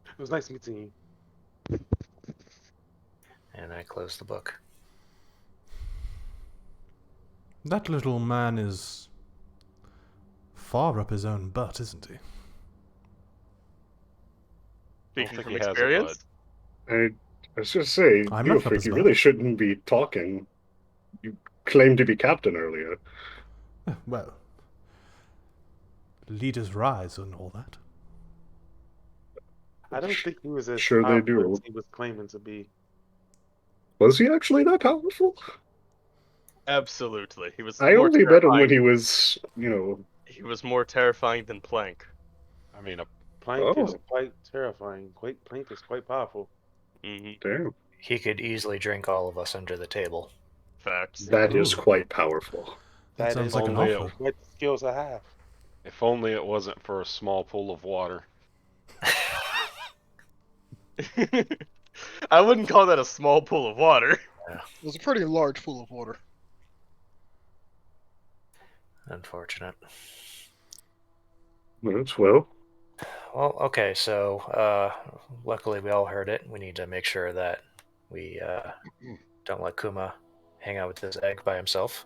It was nice meeting you. And I close the book. That little man is far up his own butt, isn't he? speaking think from he has a experience, I was just say, I'm not up Neofric, his you butt. really shouldn't be talking. You claimed to be captain earlier. Well, leaders rise and all that. I don't think he was as Sure they powerful do. as he was claiming to be. Was he actually that powerful? absolutely. He was I more only met him when terrifying. he was, He was more terrifying than Plank. I mean, Plank is Oh. quite terrifying. Plank is quite powerful. Hmm. damn. He could easily drink all of us under the table. Facts. That is Ooh. quite powerful. That That sounds is like an only offer. quite the skills I have. if only it wasn't for a small pool of water. I wouldn't call that a small pool of water. It was a pretty large pool of water. Unfortunate. Well, Well, okay, so luckily we all heard it. We need to make sure that we don't let Kuma hang out with this egg by himself.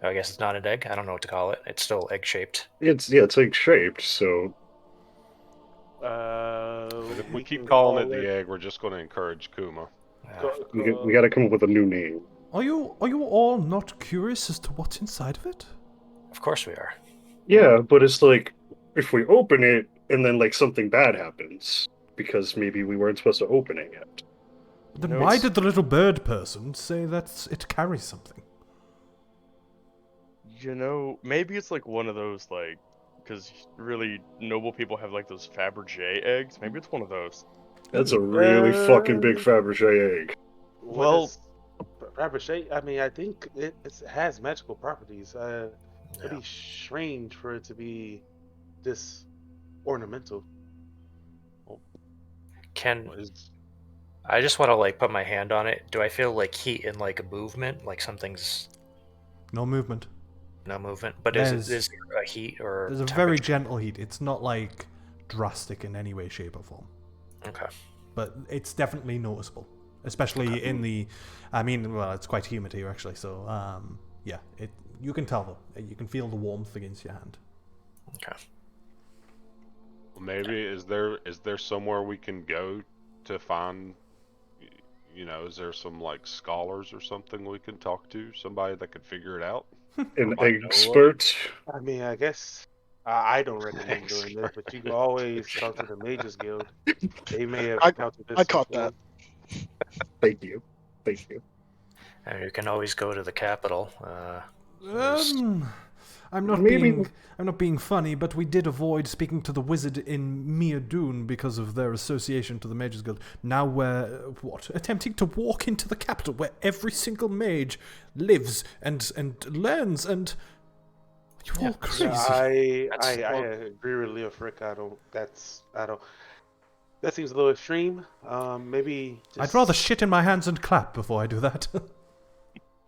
I guess it's not an egg. I don't know what to call it. It's still egg-shaped. it's egg shaped, so But if we keep can calling call it the egg, we're just going to encourage Kuma. we got to come up with a new name. Are you all not curious as to what's inside of it? Of course we are. Yeah, but it's like if we open it and then like something bad happens because maybe we weren't supposed to open it yet. Then No, why it's- did the little bird person say that it carries something? Maybe it's like one of those, like, because really noble people have like those Fabergé eggs. Maybe it's one of those. That's a really fucking big Fabergé egg. Well- Fabergé. I mean, I think it has magical properties. It'd Yeah. be strange for it to be this ornamental. Can What is- I just want to like put my hand on it? Do I feel like heat and like a movement? Like something's No movement. no movement, but There's- is there a heat or There's a very temperature? gentle heat. It's not like drastic in any way, shape, or form. Okay. But it's definitely noticeable. Especially in the... I mean, well, it's quite humid here, actually. So, yeah. You can tell, though. You can feel the warmth against your hand. Okay. Maybe is there somewhere we can go to find? Is there some like scholars or something we can talk to? Somebody that could figure it out? An Might know of. expert. I mean, I guess I don't recommend doing this, but you can always talk to the Mages Guild. They may have encountered this. I caught before. that. Thank you. And you can always go to the capital. I'm not Maybe- I'm not being funny, but we did avoid speaking to the wizard in Miadoon because of their association to the Mages Guild. Now we're attempting to walk into the capital where every single mage lives and learns and you're all crazy. I agree with Leo Frick. I don't. That seems a little extreme. Maybe. I'd rather shit in my hands and clap before I do that.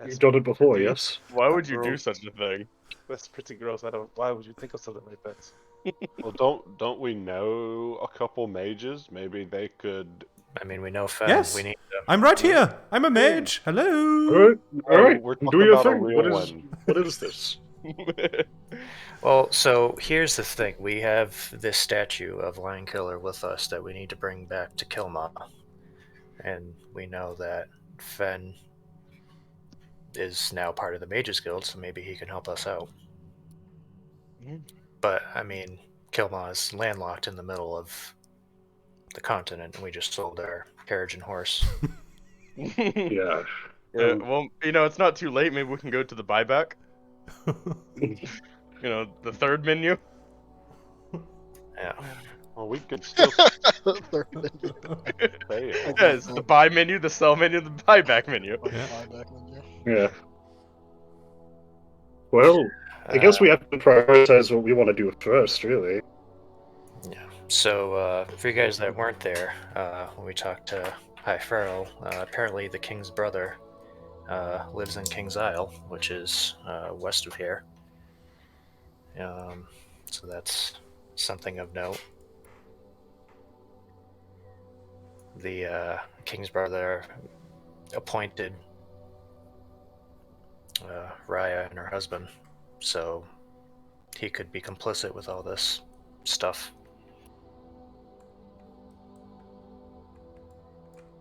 You've done it before, yes? Why would you do Gross. such a thing? That's pretty gross. Why would you think of something like that? Well, don't we know a couple mages? Maybe they could. I mean, we know Fen. Yes. We need to. I'm right here. I'm a mage. Hello. Alright, Oh, alright. we're Do talking your about a thing. real one. What is this? Well, so here's the thing. We have this statue of Lion Killer with us that we need to bring back to Kilma. And we know that Fen is now part of the Mages Guild, so maybe he can help us out. But, I mean, Kilma is landlocked in the middle of the continent, and we just sold our carriage and horse. Yeah. Well, it's not too late. Maybe we can go to the buyback. The third menu. Yeah. Well, we could still Third menu. fail. Yeah, it's the buy menu, the sell menu, the buyback menu. Yeah. Buyback menu. Yeah. Well, I guess we have to prioritize what we want to do first, really. Yeah. So, for you guys that weren't there, when we talked to High Pharaoh, apparently the king's brother lives in King's Isle, which is west of here. So that's something of note. The king's brother appointed Raya and her husband, so he could be complicit with all this stuff.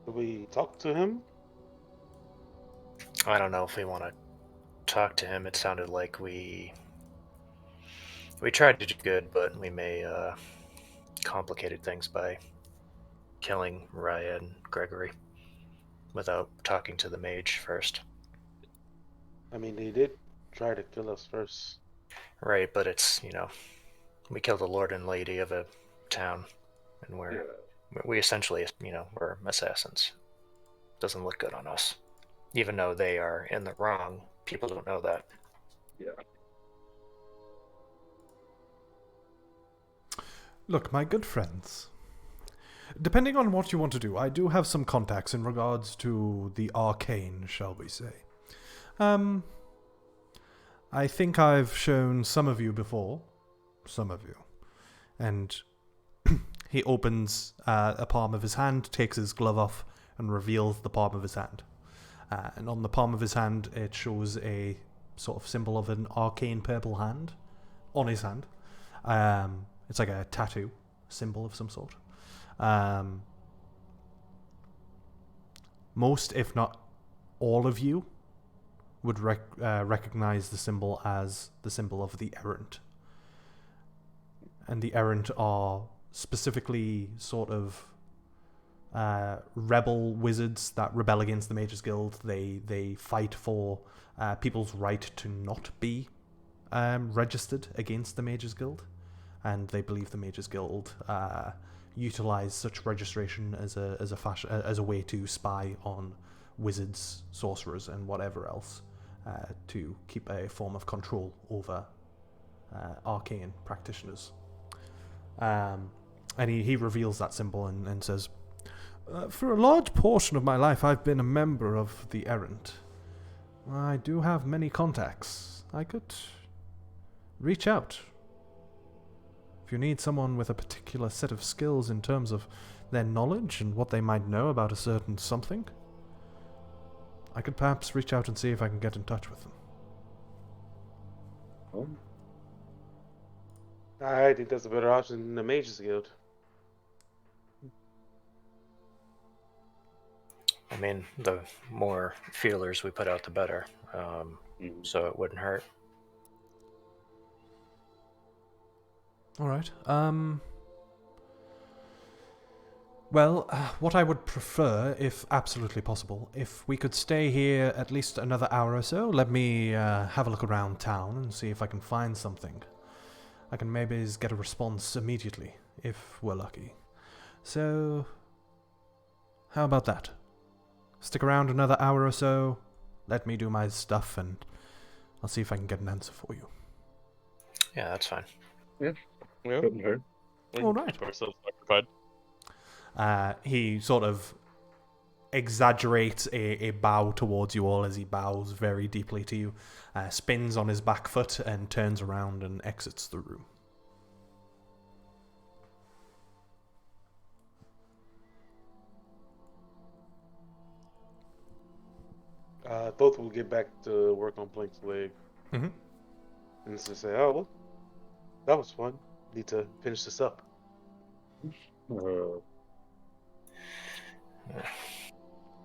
Did we talk to him? I don't know if we want to talk to him. It sounded like we tried to do good, but we may complicated things by killing Raya and Gregory without talking to the mage first. I mean, they did try to kill us first. Right, but it's, we killed the lord and lady of a town, and we essentially, we're assassins. Doesn't look good on us. Even though they are in the wrong, people don't know that. Yeah. Look, my good friends, depending on what you want to do, I do have some contacts in regards to the arcane, shall we say. I think I've shown some of you before. Some of you. And he opens a palm of his hand, takes his glove off, and reveals the palm of his hand. And on the palm of his hand, it shows a sort of symbol of an arcane purple hand on his hand. It's like a tattoo symbol of some sort. Most, if not all of you, would recognize the symbol as the symbol of the errant. And the errant are specifically sort of rebel wizards that rebel against the Mages Guild. They fight for people's right to not be registered against the Mages Guild, and they believe the Mages Guild utilize such registration as a way to spy on wizards, sorcerers, and whatever else to keep a form of control over arcane practitioners. And he reveals that symbol and says, for a large portion of my life, I've been a member of the Errant. I do have many contacts. I could reach out. If you need someone with a particular set of skills in terms of their knowledge and what they might know about a certain something, I could perhaps reach out and see if I can get in touch with them. Oh. I think that's a better option than the Mages Guild. I mean, the more feelers we put out, the better. So it wouldn't hurt. All right. Well, what I would prefer, if absolutely possible, if we could stay here at least another hour or so, let me have a look around town and see if I can find something. I can maybe get a response immediately, if we're lucky. So, how about that? Stick around another hour or so, let me do my stuff, and I'll see if I can get an answer for you. Yeah, that's fine. Yeah. Couldn't hurt. All right. Keep ourselves occupied. He sort of exaggerates a bow towards you all as he bows very deeply to you, spins on his back foot and turns around and exits the room. Both will get back to work on Blink's leg. Mm-hmm. And so say, oh, well, that was fun. Need to finish this up. Uh,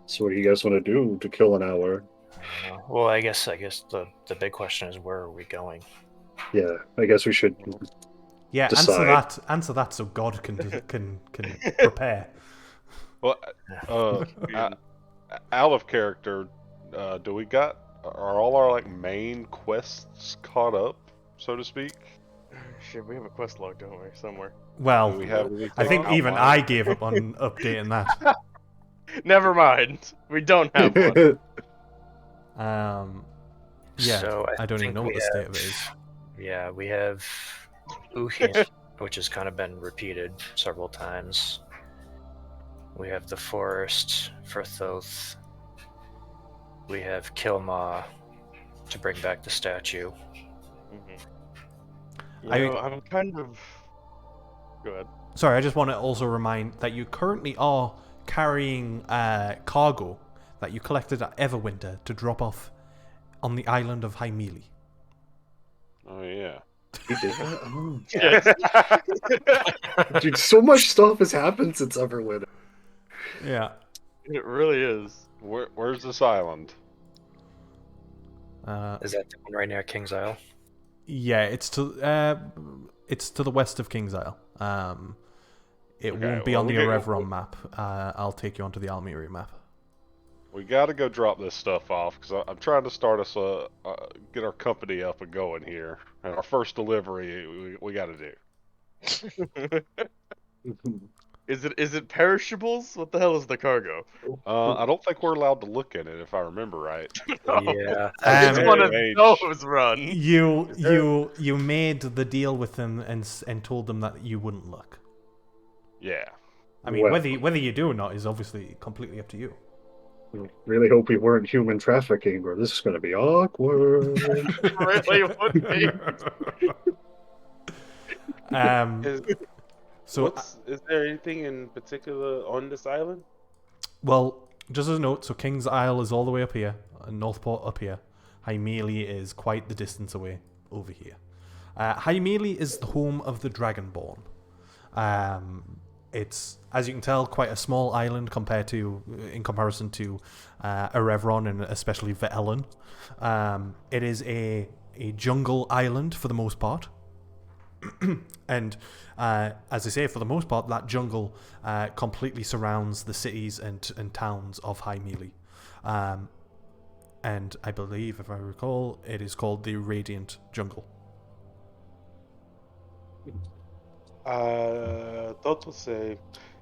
so what do you guys want to do to kill an hour? Well, I guess the big question is, where are we going? Yeah, I guess we should Yeah, decide. answer that so God can prepare. Well, Being- out of character, do we got are all our like main quests caught up, so to speak? Shit, we have a quest log, don't we? Somewhere. Well, Do we have I think anything even outlined? I gave up on updating that. Never mind. We don't have one. Yeah, So I don't even think know what we the state of it is. Yeah, we have Uhin, which has kind of been repeated several times. We have the forest for Thoth. We have Kilma to bring back the statue. You know, I'm kind of. Go ahead. Sorry, I just want to also remind that you currently are carrying cargo that you collected at Everwinter to drop off on the island of Hymealy. Oh yeah. You did that? Oh. Dude, so much stuff has happened since Everwood. Yeah. It really is. Where's this island? Is that the one right near King's Isle? Yeah, it's to the west of King's Isle. It Okay, won't be well, on we the get- Erevron map. I'll take you onto the Almuri map. We got to go drop this stuff off because I'm trying to start us get our company up and going here. And our first delivery, we got to do. Is it perishables? What the hell is the cargo? I don't think we're allowed to look at it if I remember right. Yeah. It's Um, one of Age. those run. You made the deal with them and told them that you wouldn't look. Yeah. I mean, Well. whether you do or not is obviously completely up to you. Really hope we weren't human trafficking, or this is going to be awkward. Really would be. Is, So, is there anything in particular on this island? well, just as a note, so King's Isle is all the way up here, and Northport up here. Hymealy is quite the distance away over here. Hymealy is the home of the Dragonborn. It's, as you can tell, quite a small island in comparison to Erevron and especially Ve'ellen. It is a jungle island for the most part. And as I say, for the most part, that jungle completely surrounds the cities and towns of Hymealy. And I believe, if I recall, it is called the Radiant Jungle. Thought will say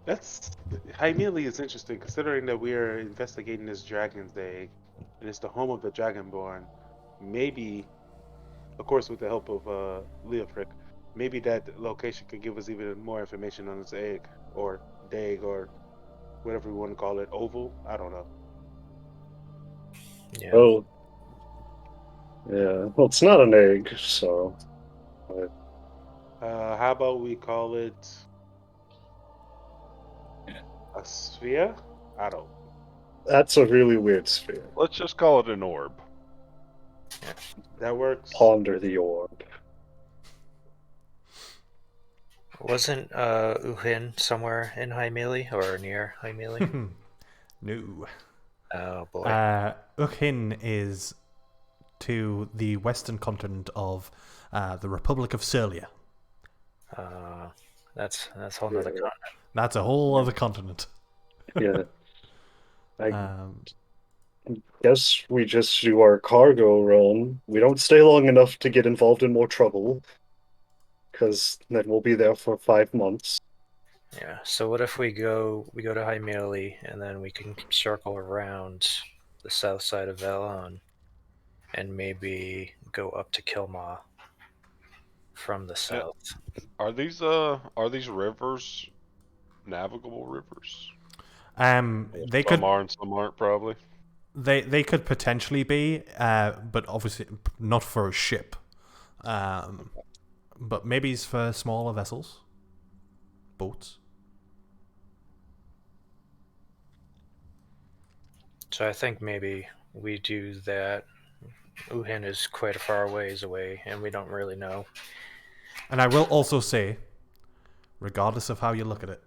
that's Hymealy is interesting considering that we are investigating this dragon's egg and it's the home of the Dragonborn. Maybe, of course, with the help of Leofric, maybe that location could give us even more information on this egg or dag or whatever we want to call it. Oval? I don't know. Yeah. Oh. Yeah. Well, it's not an egg, so. How about we call it a sphere? I don't. That's a really weird sphere. Let's just call it an orb. That works. Ponder the orb. Wasn't Uhin somewhere in Hymealy or near Hymealy? No. Oh boy. Ukhin is to the western continent of the Republic of Surlia. That's a whole nother continent. That's a whole other continent. Yeah. I Um, guess we just do our cargo run. We don't stay long enough to get involved in more trouble, because then we'll be there for 5 months. Yeah. So what if we go to Hymealy and then we can circle around the south side of Valon and maybe go up to Kilma from the south. Are these rivers navigable rivers? they Some could are and some aren't, probably. they could potentially be, but obviously not for a ship. But maybe it's for smaller vessels, boats. So I think maybe we do that. Wuhan is quite a far ways away, and we don't really know. And I will also say, regardless of how you look at it,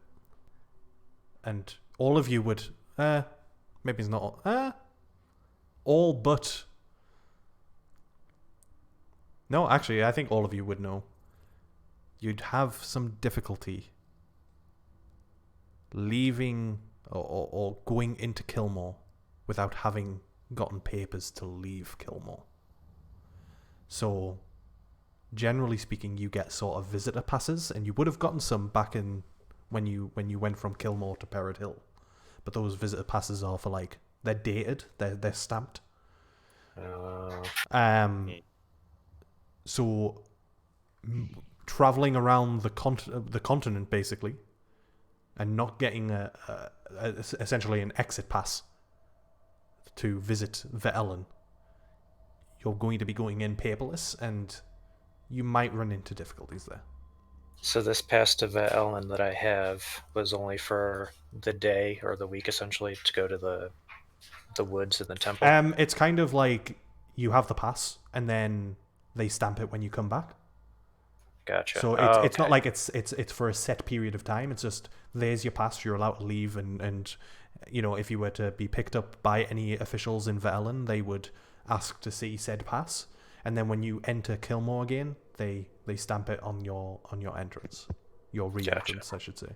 and all of you would, maybe it's not all but. No, actually, I think all of you would know. You'd have some difficulty leaving or going into Kilmore without having gotten papers to leave Kilmore. So, generally speaking, you get sort of visitor passes, and you would have gotten some back in when you went from Kilmore to Perrot Hill. But those visitor passes are for like they're dated, they're stamped. So traveling around the continent basically, and not getting essentially an exit pass to visit Ve'ellen, you're going to be going in paperless, and you might run into difficulties there. So this pass to Ve'ellen that I have was only for the day or the week, essentially, to go to the woods and the temple. It's kind of like you have the pass, and then they stamp it when you come back. Gotcha. So it's not like it's for a set period of time. It's just there's your pass. You're allowed to leave, and you know, if you were to be picked up by any officials in Ve'ellen, they would ask to see said pass, and then when you enter Kilmore again, they stamp it on your entrance, your re-entrance, gotcha. I should say.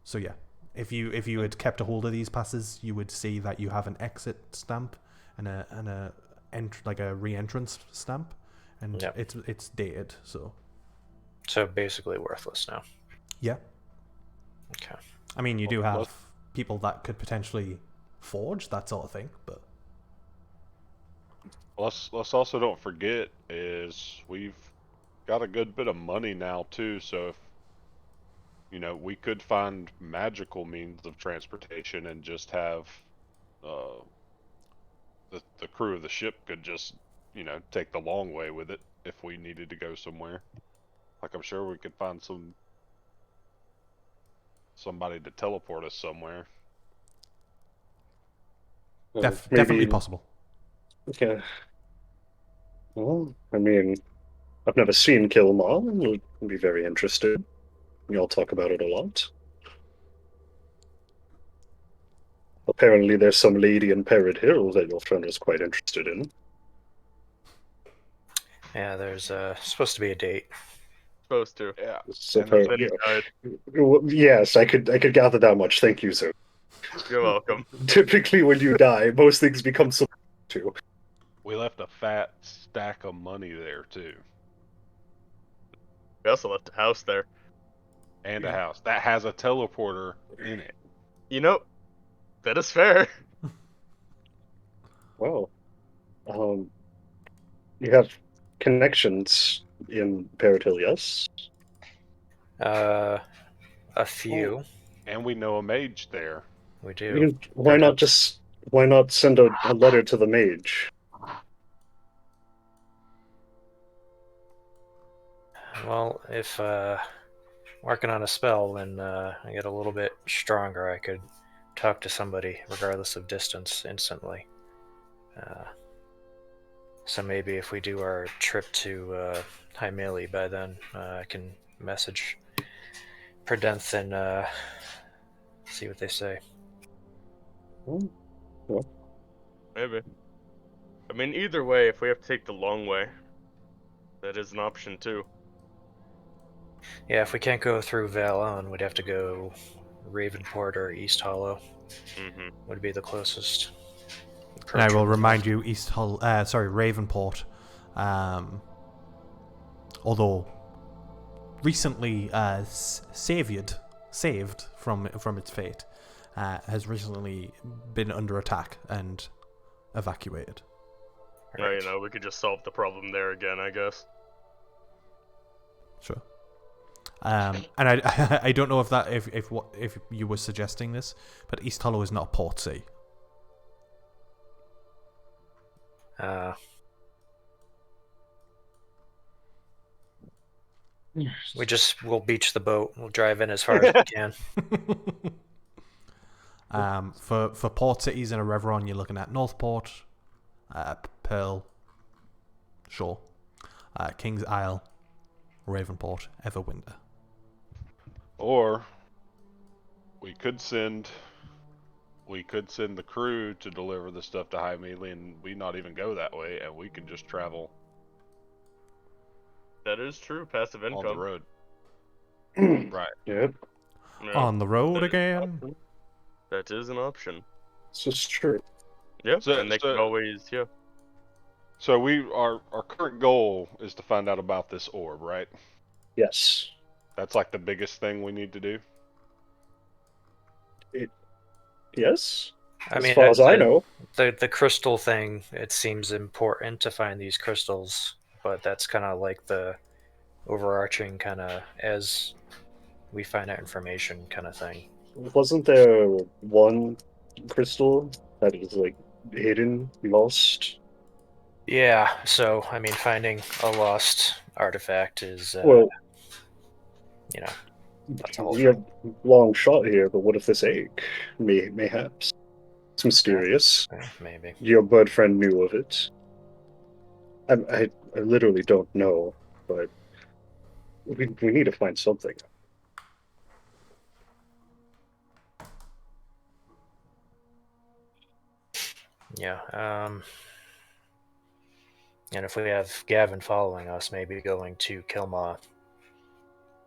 So yeah, if you had kept a hold of these passes, you would see that you have an exit stamp and a re-entrance stamp, and yep. it's dated. So basically worthless now. Yeah. Okay. I mean, you do have people that could potentially forge that sort of thing, but let's also don't forget is we've got a good bit of money now too. So if we could find magical means of transportation and just have the crew of the ship could just take the long way with it if we needed to go somewhere. Like I'm sure we could find somebody to teleport us somewhere. Definitely possible. Okay. Well, I mean, I've never seen Kilmore. Would be very interested. Y'all talk about it a lot. Apparently, there's some lady in Perrot Hill that your friend is quite interested in. Yeah, there's supposed to be a date. Supposed to. Yeah. So yes, I could gather that much. Thank you, sir. You're welcome. Typically, when you die, most things become so too. We left a fat stack of money there too. We also left a house there. And a house that has a teleporter in it. That is fair. Well, you have connections in Perrot Hill, yes? A few. Oh, and we know a mage there. We do. Why not send a letter to the mage? Well, if working on a spell and I get a little bit stronger, I could talk to somebody regardless of distance instantly. So maybe if we do our trip to Hymealy by then, I can message Perdenth and see what they say. Well. Maybe. I mean, either way, if we have to take the long way, that is an option too. Yeah, if we can't go through Valon, we'd have to go Ravenport or East Hollow. Mm-hmm. Would be the closest. And I will remind you, Ravenport, although recently saved from its fate, has recently been under attack and evacuated. Right. We could just solve the problem there again, I guess. Sure. And I don't know if you were suggesting this, but East Hollow is not a port sea. We'll beach the boat. We'll drive in as far as we can. For port cities in Ereveron, you're looking at Northport, Pearl Shore, King's Isle, Ravenport, Everwinter. Or we could send the crew to deliver the stuff to High Melee, and we not even go that way, and we can just travel That is true. Passive on the income. road. Right. Yep, Yeah, On the road that is an again. option. That is an option. this is true. Yeah, So- and they so- can always So our current goal is to find out about this orb, right? Yes. That's like the biggest thing we need to do. Yes. I As mean, far as I know. the crystal thing, it seems important to find these crystals, but that's kind of like the overarching kind of as we find out information kind of thing. Wasn't there one crystal that is like hidden, lost? Yeah, so I mean, finding a lost artifact is, Well, that's a whole we have long shot here, but what if this egg mayhaps? It's mysterious. maybe. Your bird friend knew of it. I literally don't know, but we need to find something. Yeah. And if we have Gavin following us, maybe going to Kilma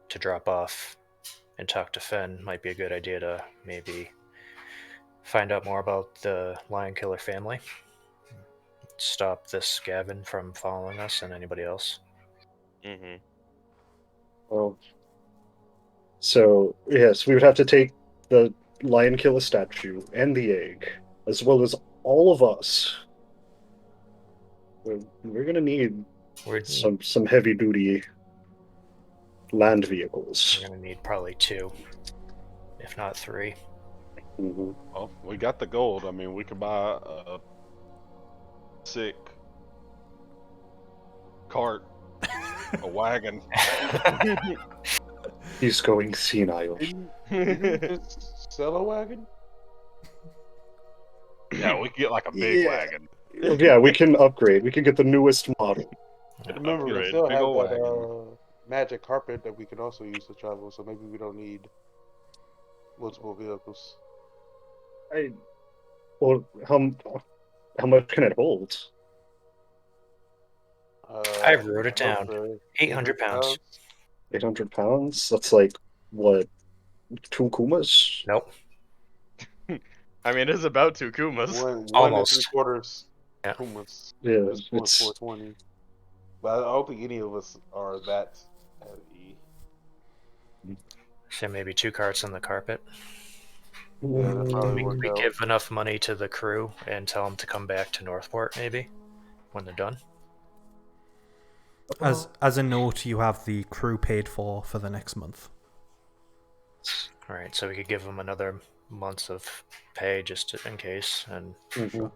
to drop off and talk to Finn might be a good idea to maybe find out more about the Lion Killer family. Stop this Gavin from following us and anybody else. Mm-hmm. Well, so yes, we would have to take the lion killer statue and the egg, as well as all of us. We're gonna need We're some heavy duty land vehicles. gonna need probably 2, if not 3. Mm-hmm. Well, we got the gold. I mean, we could buy a sick cart, a wagon. He's going senile. Just sell a wagon? Yeah, we could get like a big Yeah. wagon. Yeah, we can upgrade. We can get the newest model. Remember, we Upgrade, still big have ol' that wagon. magic carpet that we can also use to travel, so maybe we don't need multiple vehicles. Well, how much can it hold? I wrote it enough down. for 800 pounds. 800 pounds? That's like, what, 2 Kumas? Nope. I mean, it is about 2 Kumas. One Almost. and 3/4 Yeah. Pumas. Yeah, This one's it's 420. But I don't think any of us are that heavy. So maybe 2 carts on the carpet. Yeah, that probably We worked out. give enough money to the crew and tell them to come back to Northport, maybe, when they're done. As a note, you have the crew paid for the next month. All right, so we could give them another month of pay just in case, and Mhm.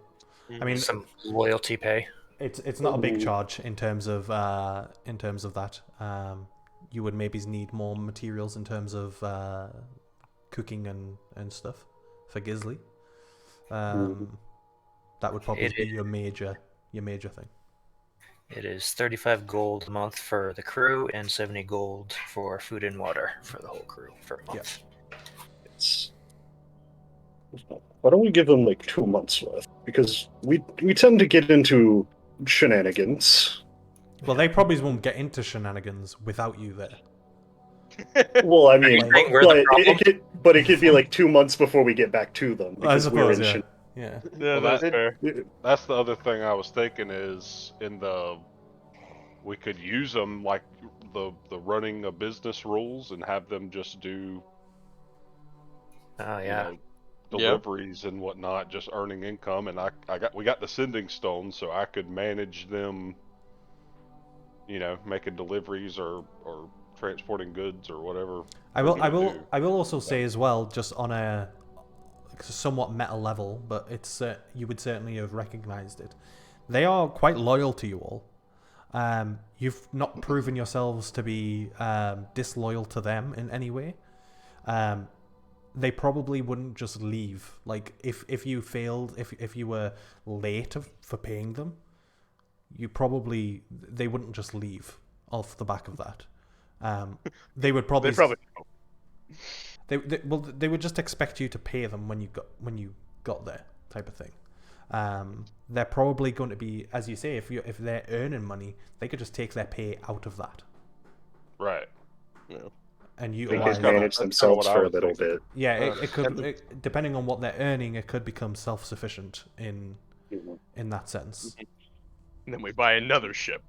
I mean, some loyalty pay. it's not a big charge in terms of that. You would maybe need more materials in terms of cooking and stuff for Gisley. That would probably be your major thing. It is 35 gold a month for the crew and 70 gold for food and water for the whole crew for a month. It's- Why don't we give them like 2 months worth? Because we tend to get into shenanigans. Well, they probably won't get into shenanigans without you there. Well, I mean, saying we're the but it could be like 2 months before we get back to them. I Because suppose, we're in yeah. Yeah, Well, that's that- fair. That's the other thing I was thinking is we could use them like the running a business rules and have them just do Oh you yeah. know, deliveries and whatnot, just earning income. And we got the sending stone, so I could manage them, making deliveries or transporting goods or whatever. I we're will gonna do. also say as well, just on a somewhat meta level, but it's you would certainly have recognized it. They are quite loyal to you all. You've not proven yourselves to be disloyal to them in any way. they probably wouldn't just leave. Like if you failed, if you were late for paying them, they wouldn't just leave off the back of that. They would probably they would just expect you to pay them when you got there, type of thing. They're probably going to be, as you say, if they're earning money, they could just take their pay out of that. Right. Yeah. And They utilize can that. manage themselves for a little bit. Yeah, it could, depending on what they're earning, it could become self-sufficient in that sense. And then we buy another ship.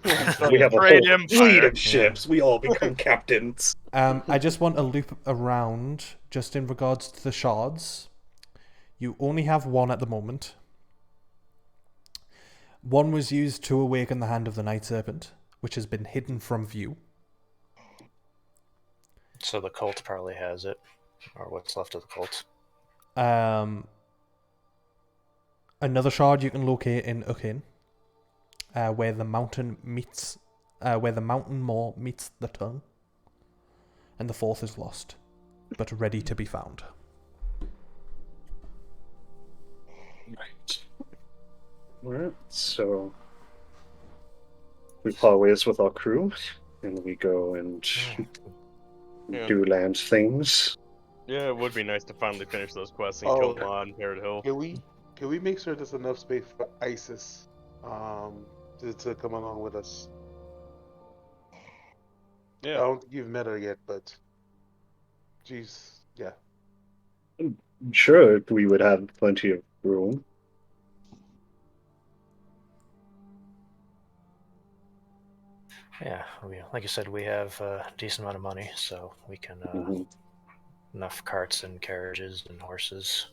We have a Great whole fleet empire. of ships. We all become captains. I just want to loop around just in regards to the shards. You only have one at the moment. One was used to awaken the hand of the Night Serpent, which has been hidden from view. So the cult probably has it, or what's left of the cult. Another shard you can locate in Ukin, where the mountain maw meets the tongue, and the fourth is lost, but ready to be found. Alright, so we part ways with our crew, and we go and do land things. Yeah, it would be nice to finally finish those quests and Oh. kill them on Parrot Hill. Can we make sure there's enough space for ISIS to come along with us? I Yeah. don't think you've met her yet, but she's yeah. Sure, we would have plenty of room. Yeah, like I said, we have a decent amount of money, so we can enough carts and carriages and horses.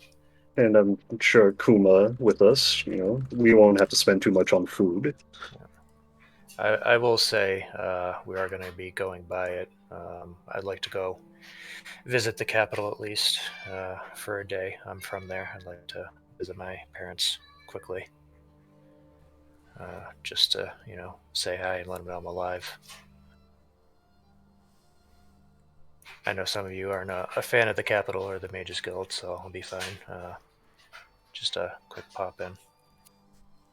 And I'm sure Kuma with us, we won't have to spend too much on food. I will say we are going to be going by it. I'd like to go visit the capital at least for a day. I'm from there. I'd like to visit my parents quickly. Just to, say hi and let them know I'm alive. I know some of you aren't a fan of the capital or the Mages Guild, so I'll be fine. Just a quick pop in.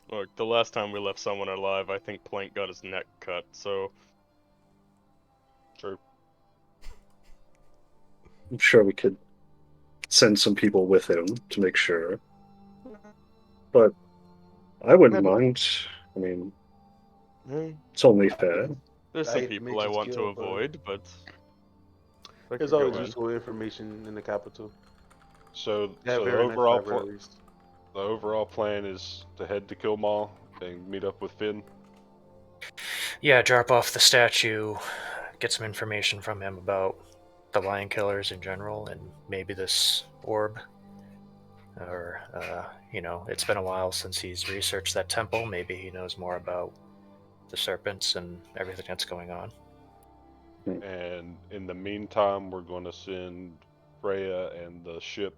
Look, the last time we left someone alive, I think Plank got his neck cut, so... True. I'm sure we could send some people with him to make sure. But I wouldn't mind. I mean, it's only fair. There's some people I want to avoid, but... There's always useful information in the capital. So They have the very nice overall libraries. the overall plan is to head to Kilmaw and meet up with Finn. Yeah, drop off the statue, get some information from him about the lion killers in general, and maybe this orb. Or, it's been a while since he's researched that temple. Maybe he knows more about the serpents and everything that's going on. And in the meantime, we're going to send Freya and the ship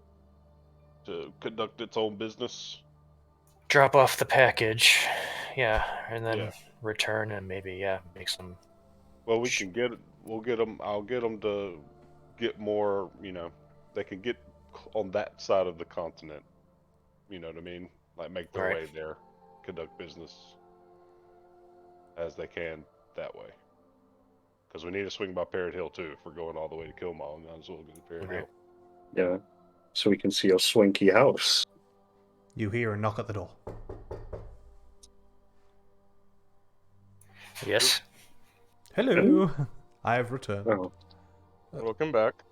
to conduct its own business. Drop off the package, yeah, and then return and maybe make some. Well, we'll get them. I'll get them to get more. They can get on that side of the continent. You know what I mean? Like make their way there, conduct business as they can that way. Because we need to swing by Parrot Hill too. If we're going all the way to Kilmaw, we might as well go to Parrot Hill. Yeah, so we can see your swanky house. You hear a knock at the door. Yes. Hello. I have returned. Oh. Welcome back.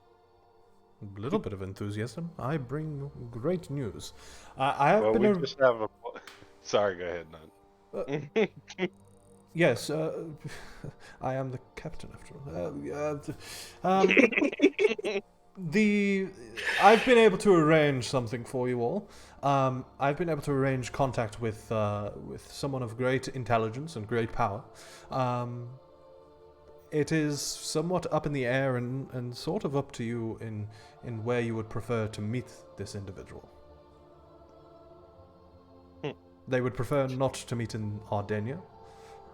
A little bit of enthusiasm. I bring great news. Just have a. Sorry, go ahead, None. Yes, I am the captain after all. I've been able to arrange something for you all. I've been able to arrange contact with someone of great intelligence and great power. It is somewhat up in the air and sort of up to you in where you would prefer to meet this individual. They would prefer not to meet in Ardenia.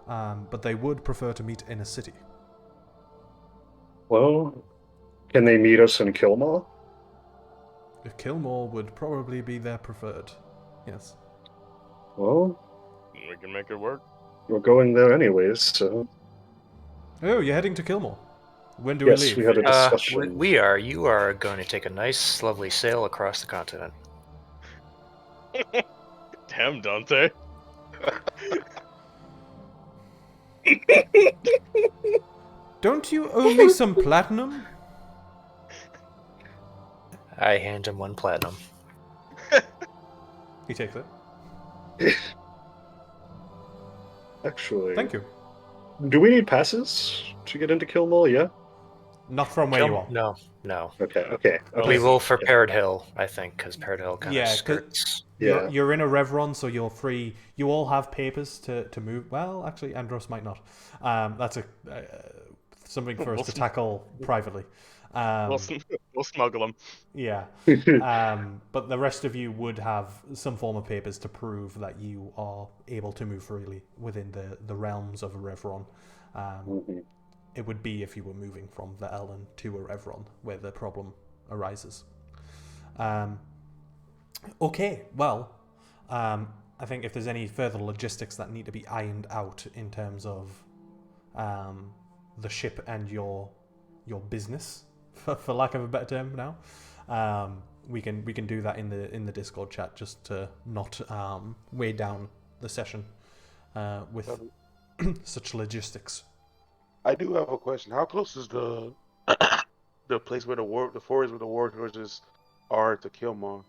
But they would prefer to meet in a city. Well, can they meet us in Kilmaw? Kilmore would probably be their preferred. Yes. Well, We can make it work. we're going there anyways, so Oh, you're heading to Kilmore. When do we yes, leave? we had a discussion. We are. You are going to take a nice, lovely sail across the continent. Damn, Dante. Don't you owe me some platinum? I hand him 1 platinum. He takes it. Actually, Thank you. do we need passes to get into Kilmore? Yeah. Not from where you are. No, no. Okay. We will for Parrot Hill, I think, because Parrot Hill kind of Yeah, 'cause skirts. Yeah. You're in a Revron, so you're free. You all have papers to move. Well, actually, Andros might not. That's something for us to tackle privately. We'll smuggle them. Yeah. But the rest of you would have some form of papers to prove that you are able to move freely within the realms of a Revron. It would be if you were moving from the Ellen to a Revron, where the problem arises. Okay, well, I think if there's any further logistics that need to be ironed out in terms of the ship and your business, for lack of a better term now, we can do that in the Discord chat, just to not weigh down the session with such logistics. I do have a question. How close is the the place where the forest where the war horses are to Kilmore?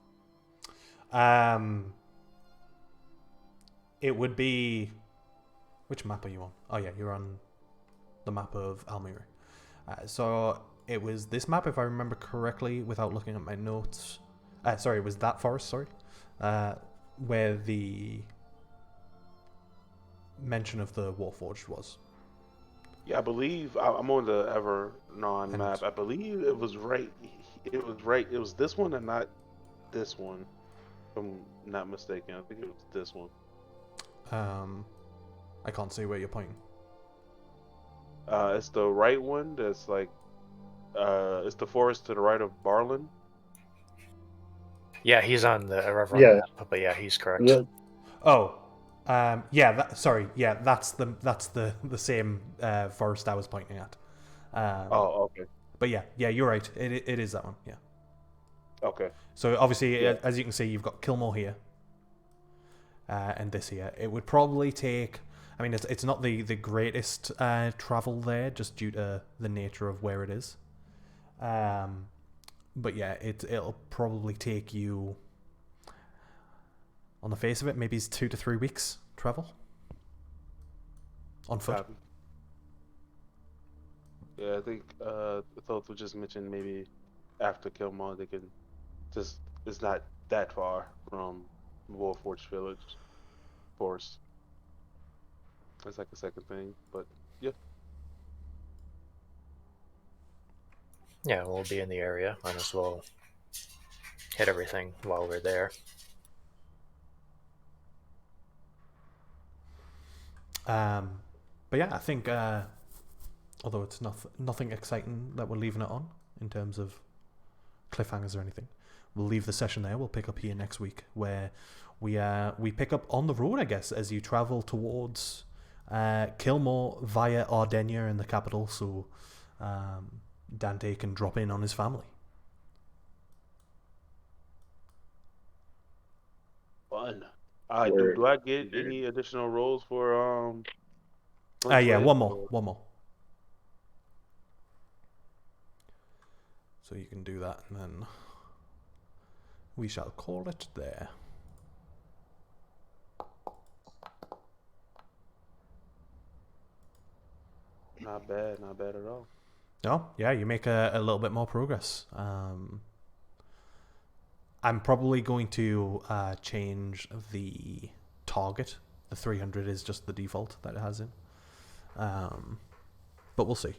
It would be. Which map are you on? Oh yeah, you're on the map of Almuri. So it was this map, if I remember correctly, without looking at my notes. Sorry, it was that forest. Sorry, where the mention of the Warforged was. Yeah, I believe I'm on the Evernon And- map. I believe it was right. It was right. It was this one and not this one. If I'm not mistaken. I think it was this one. I can't see where you're pointing. It's the right one. That's like, it's the forest to the right of Barlin. Yeah, he's on the Reverend Yeah. map, but yeah, he's correct. Yeah. Oh, sorry. Yeah, that's the same forest I was pointing at. Oh, okay. But yeah, you're right. It is that one. Yeah. Okay. So obviously, Yeah. as you can see, you've got Kilmore here, and this here. It would probably take. I mean, it's not the greatest travel there, just due to the nature of where it is. But yeah, it'll probably take you. On the face of it, maybe it's 2 to 3 weeks travel on foot. Yeah, I think Thoth was just mentioned maybe after Kilmore they can just it's not that far from Warforged Village Forest. It's like a second thing, but yeah. Yeah, we'll be in the area. Might as well hit everything while we're there. But yeah, I think although it's nothing exciting that we're leaving it on in terms of cliffhangers or anything, we'll leave the session there. We'll pick up here next week, where we pick up on the road, I guess, as you travel towards Kilmore via Ardenia in the capital, so Dante can drop in on his family. Fun. Do I get any additional rolls for Yeah, Flintway, one or- more. So you can do that, and then we shall call it there. Not bad at all. No, yeah, you make a little bit more progress. I'm probably going to change the target. The 300 is just the default that it has in. But we'll see.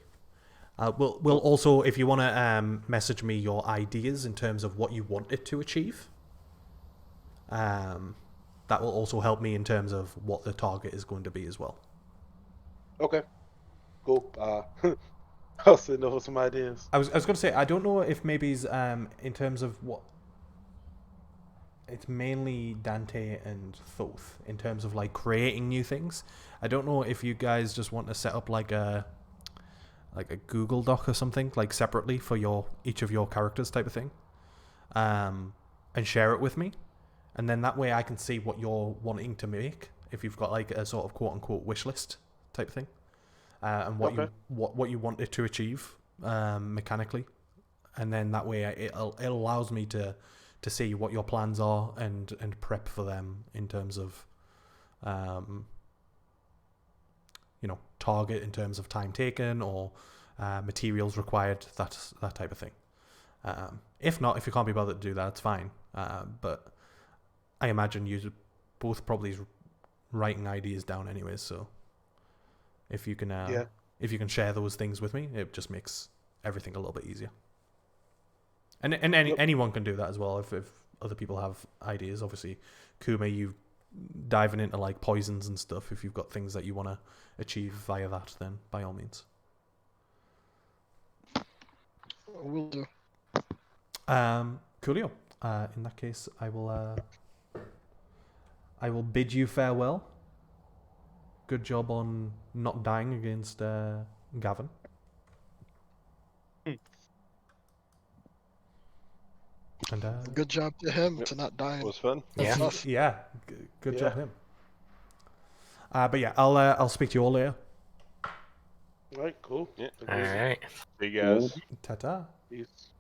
We'll also, if you want to message me your ideas in terms of what you want it to achieve, that will also help me in terms of what the target is going to be as well. Okay. Cool. I'll send over some ideas. I was going to say, I don't know if maybe in terms of what it's mainly Dante and Thoth in terms of like creating new things. I don't know if you guys just want to set up like a Google Doc or something like separately for each of your characters type of thing, and share it with me, and then that way I can see what you're wanting to make. If you've got like a sort of quote unquote wish list type thing, and Okay. what you want it to achieve mechanically, and then that way it allows me to see what your plans are and prep for them in terms of target in terms of time taken or materials required, that type of thing. If not, if you can't be bothered to do that, it's fine. But I imagine you're both probably writing ideas down anyways, so if you can if you can share those things with me, it just makes everything a little bit easier. And anyone can do that as well if other people have ideas. Obviously, Kuma, you diving into like poisons and stuff. If you've got things that you want to achieve via that, then by all means. Will do. Coolio. In that case, I will bid you farewell. Good job on not dying against Gavin. And Good job to him to not die. It was fun. Yeah. Tough. yeah, good Yeah. job him. But yeah, I'll speak to you all later. All right, cool. Yeah. All right. See you guys. Ta-ta. Peace.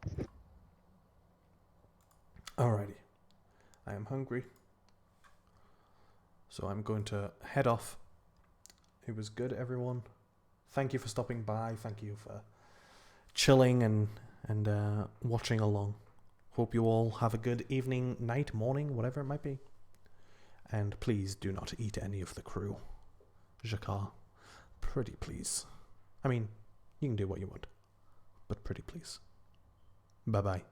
Alrighty. I am hungry. So I'm going to head off. It was good, everyone. Thank you for stopping by. Thank you for chilling and watching along. Hope you all have a good evening, night, morning, whatever it might be. And please do not eat any of the crew. Jacquard, pretty please. I mean, you can do what you want, but pretty please. Bye-bye.